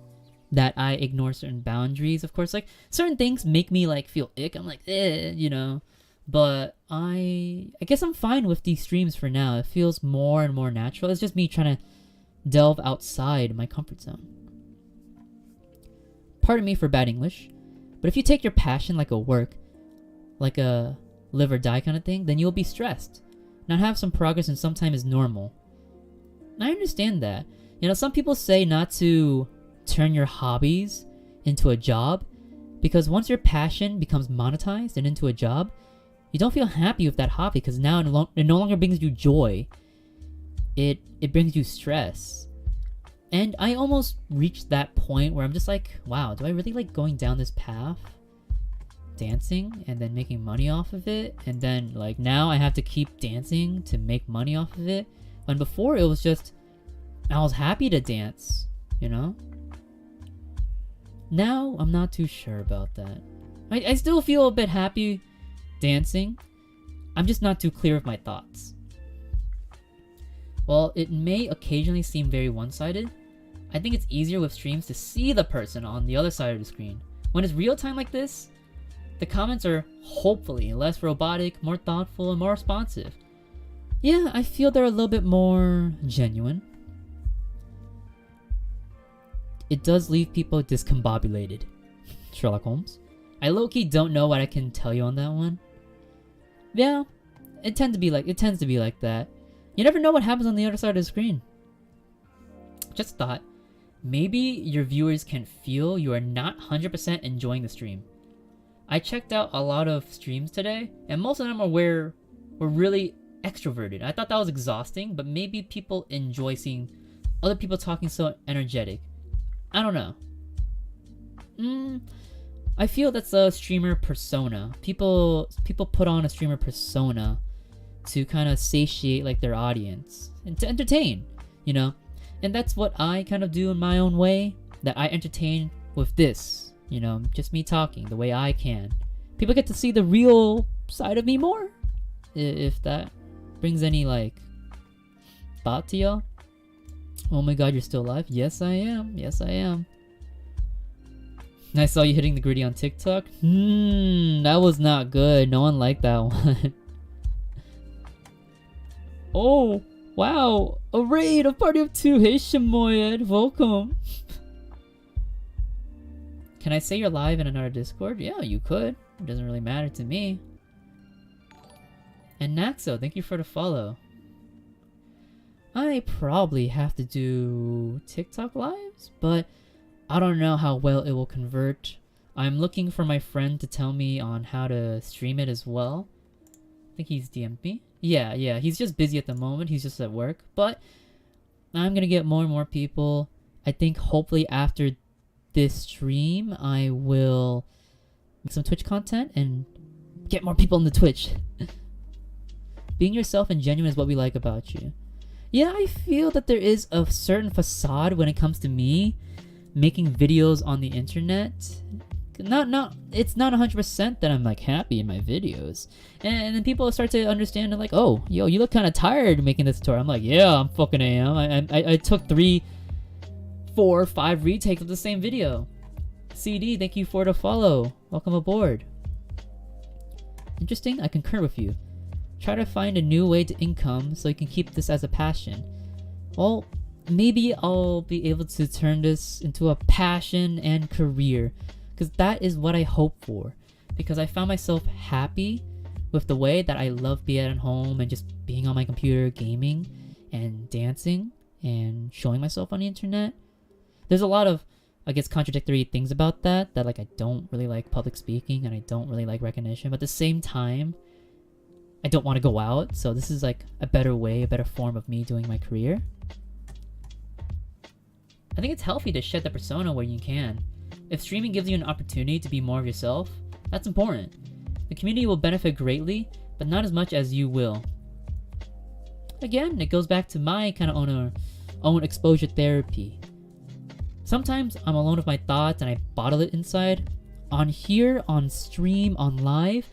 that I ignore certain boundaries. Of course, like certain things make me like feel ick. I'm like, you know, but I guess I'm fine with these streams for now. It feels more and more natural. It's just me trying to delve outside my comfort zone. Pardon me for bad English, but if you take your passion like a work, like a live or die kind of thing, then you'll be stressed. Not have some progress and some time is normal. I understand that. You know, some people say not to turn your hobbies into a job because once your passion becomes monetized and into a job, you don't feel happy with that hobby because now it no longer brings you joy. It brings you stress. And I almost reached that point where I'm just like, wow, do I really like going down this path? Dancing and then making money off of it, and then like now I have to keep dancing to make money off of it, when before it was just I was happy to dance, you know? Now I'm not too sure about that. I still feel a bit happy dancing. I'm just not too clear of my thoughts. While it may occasionally seem very one-sided, I think it's easier with streams to see the person on the other side of the screen. When it's real time like this, the comments are hopefully less robotic, more thoughtful, and more responsive. Yeah, I feel they're a little bit more genuine. It does leave people discombobulated. Sherlock Holmes. I low-key don't know what I can tell you on that one. Yeah, it tends to be like that. You never know what happens on the other side of the screen. Just thought, maybe your viewers can feel you are not 100% enjoying the stream. I checked out a lot of streams today, and most of them were really extroverted. I thought that was exhausting, but maybe people enjoy seeing other people talking so energetic. I don't know. I feel that's a streamer persona. People put on a streamer persona to kind of satiate like their audience and to entertain, you know? And that's what I kind of do in my own way, that I entertain with this, you know, just me talking the way I can. People get to see the real side of me more, if that brings any like thought to y'all. Oh my god, you're still alive? Yes, I am. Yes, I am. I saw you hitting the gritty on TikTok. That was not good. No one liked that one. Oh, wow. A raid, a party of two. Hey, Shamoyed. Welcome. Can I say you're live in another Discord? Yeah, you could. It doesn't really matter to me. And Naxo, thank you for the follow. I probably have to do TikTok lives, but I don't know how well it will convert. I'm looking for my friend to tell me on how to stream it as well. I think he's DM'd me. Yeah, he's just busy at the moment. He's just at work. But I'm gonna get more and more people. I think hopefully after this stream, I will make some Twitch content and get more people on the Twitch. Being yourself and genuine is what we like about you. Yeah, I feel that there is a certain facade when it comes to me making videos on the internet. It's not 100% that I'm like happy in my videos, and then people start to understand and like, oh, yo, you look kind of tired making this tutorial. I'm like, yeah, I'm fucking am. I took 3, 4, 5 retakes of the same video. CD, thank you for the follow. Welcome aboard. Interesting, I concur with you. Try to find a new way to income so you can keep this as a passion. Well, maybe I'll be able to turn this into a passion and career, because that is what I hope for. Because I found myself happy with the way that I love being at home and just being on my computer, gaming and dancing and showing myself on the internet. There's a lot of, I guess, contradictory things about that like I don't really like public speaking and I don't really like recognition, but at the same time, I don't want to go out, so this is like a better way, a better form of me doing my career. I think it's healthy to shed the persona where you can. If streaming gives you an opportunity to be more of yourself, that's important. The community will benefit greatly, but not as much as you will. Again, it goes back to my kind of own exposure therapy. Sometimes I'm alone with my thoughts and I bottle it inside. On here, on stream, on live,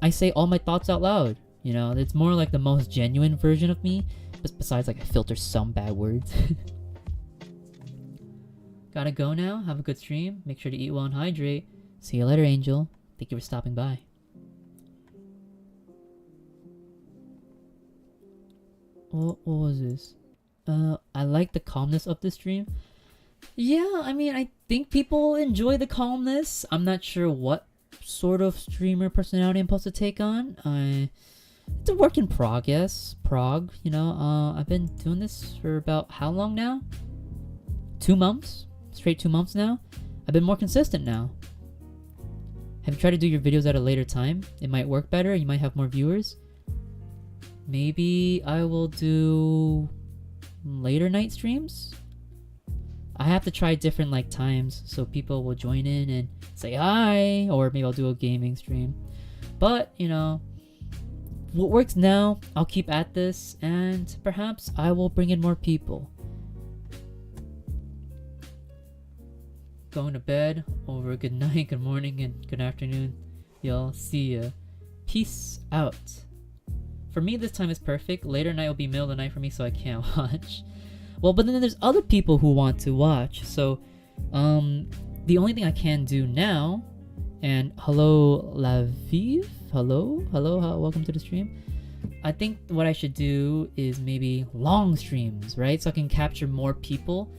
I say all my thoughts out loud. You know, it's more like the most genuine version of me, besides like I filter some bad words. Gotta go now. Have a good stream. Make sure to eat well and hydrate. See you later, Angel. Thank you for stopping by. What was this? I like the calmness of the stream. Yeah, I mean, I think people enjoy the calmness. I'm not sure what sort of streamer personality I'm supposed to take on. It's a work in progress. You know, I've been doing this for about how long now? 2 months? Straight 2 months now. I've been more consistent now. Have you tried to do your videos at a later time? It might work better. You might have more viewers. Maybe I will do later night streams. I have to try different like times so people will join in and say hi, or maybe I'll do a gaming stream. But you know, what works now, I'll keep at this, and perhaps I will bring in more people. Going to bed. Over. Good night, good morning, and good afternoon. Y'all, see ya. Peace out. For me, this time is perfect. Later night will be middle of the night for me, so I can't watch. Well, but then there's other people who want to watch. So, the only thing I can do now, and hello, Laviv, hello, welcome to the stream. I think what I should do is maybe long streams, right? So I can capture more people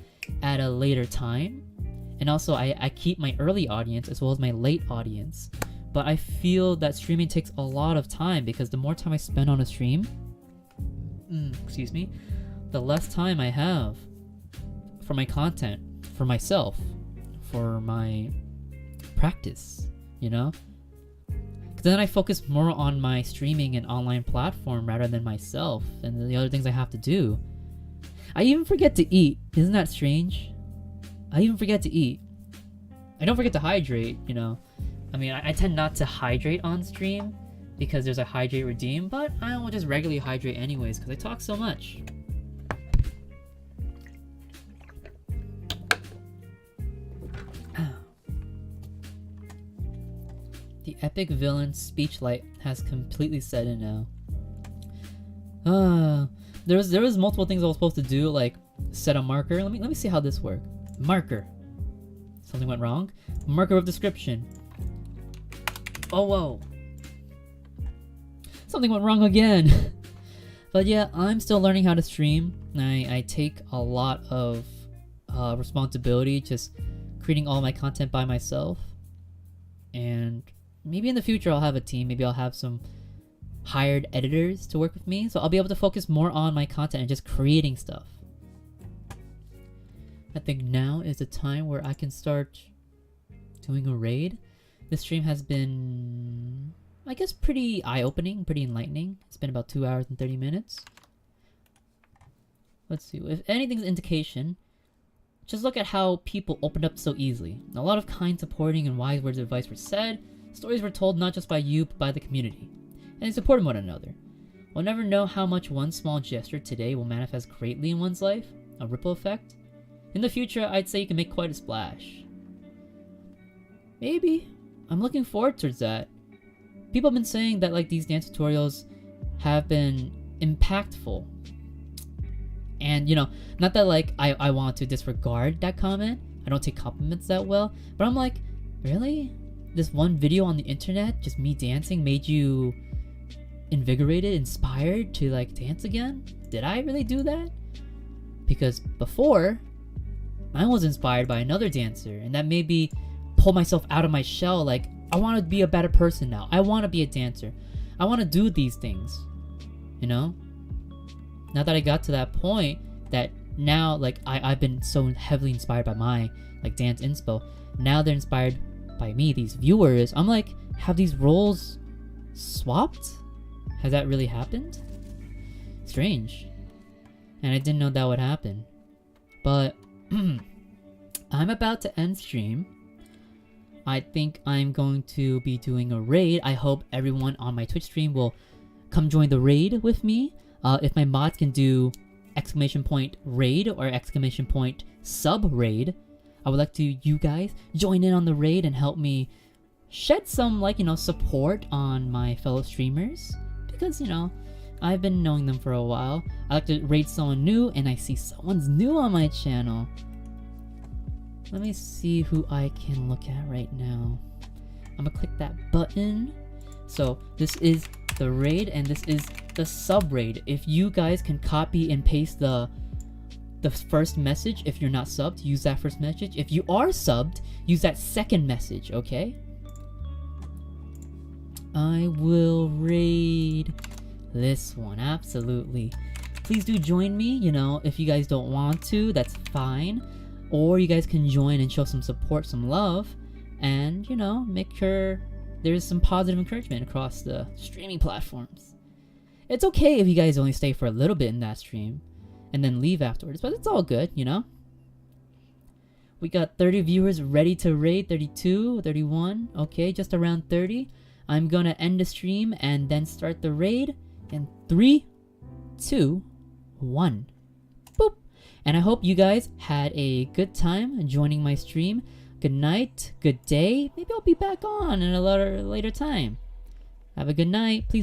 at a later time. And also, I keep my early audience as well as my late audience. But I feel that streaming takes a lot of time because the more time I spend on a stream, excuse me, the less time I have for my content, for myself, for my practice, you know? Because then I focus more on my streaming and online platform rather than myself and the other things I have to do. I even forget to eat. Isn't that strange? I even forget to eat. I don't forget to hydrate, you know? I mean, I tend not to hydrate on stream because there's a hydrate redeem, but I will just regularly hydrate anyways because I talk so much. The epic villain speech light has completely set in now. There was multiple things I was supposed to do, like set a marker. Let me see how this works. Marker. Something went wrong. Marker of description. Oh whoa. Something went wrong again. But yeah, I'm still learning how to stream. I take a lot of responsibility just creating all my content by myself. And maybe in the future I'll have a team. Maybe I'll have some hired editors to work with me. So I'll be able to focus more on my content and just creating stuff. I think now is the time where I can start doing a raid. This stream has been, I guess, pretty eye-opening, pretty enlightening. It's been about 2 hours and 30 minutes. Let's see. If anything's an indication, just look at how people opened up so easily. A lot of kind, supporting, and wise words of advice were said. Stories were told not just by you, but by the community. And they supported one another. We'll never know how much one small gesture today will manifest greatly in one's life. A ripple effect. In the future, I'd say you can make quite a splash. Maybe. I'm looking forward towards that. People have been saying that like these dance tutorials have been impactful. And you know, not that like I want to disregard that comment. I don't take compliments that well. But I'm like, really? This one video on the internet, just me dancing, made you invigorated, inspired to like dance again? Did I really do that? Because before, I was inspired by another dancer, and that made me pull myself out of my shell. Like, I want to be a better person now. I want to be a dancer. I want to do these things, you know? Now that I got to that point, that now like I've been so heavily inspired by my like dance inspo. Now they're inspired by me, these viewers. I'm like, have these roles swapped? Has that really happened? Strange. And I didn't know that would happen. But I'm about to end stream. I think I'm going to be doing a raid. I hope everyone on my Twitch stream will come join the raid with me. If my mods can do !raid or !sub raid, I would like to you guys join in on the raid and help me shed some like, you know, support on my fellow streamers. Because, you know, I've been knowing them for a while. I like to raid someone new, and I see someone's new on my channel. Let me see who I can look at right now. I'm gonna click that button. So this is the raid, and this is the sub raid. If you guys can copy and paste the first message, if you're not subbed, use that first message. If you are subbed, use that second message, okay? I will raid this one, absolutely. Please do join me, you know, if you guys don't want to, that's fine. Or you guys can join and show some support, some love, and, you know, make sure there's some positive encouragement across the streaming platforms. It's okay if you guys only stay for a little bit in that stream and then leave afterwards, but it's all good, you know? We got 30 viewers ready to raid, 32, 31, okay, just around 30. I'm gonna end the stream and then start the raid in 3, 2, 1. Boop! And I hope you guys had a good time joining my stream. Good night, good day. Maybe I'll be back on in a later time. Have a good night. Please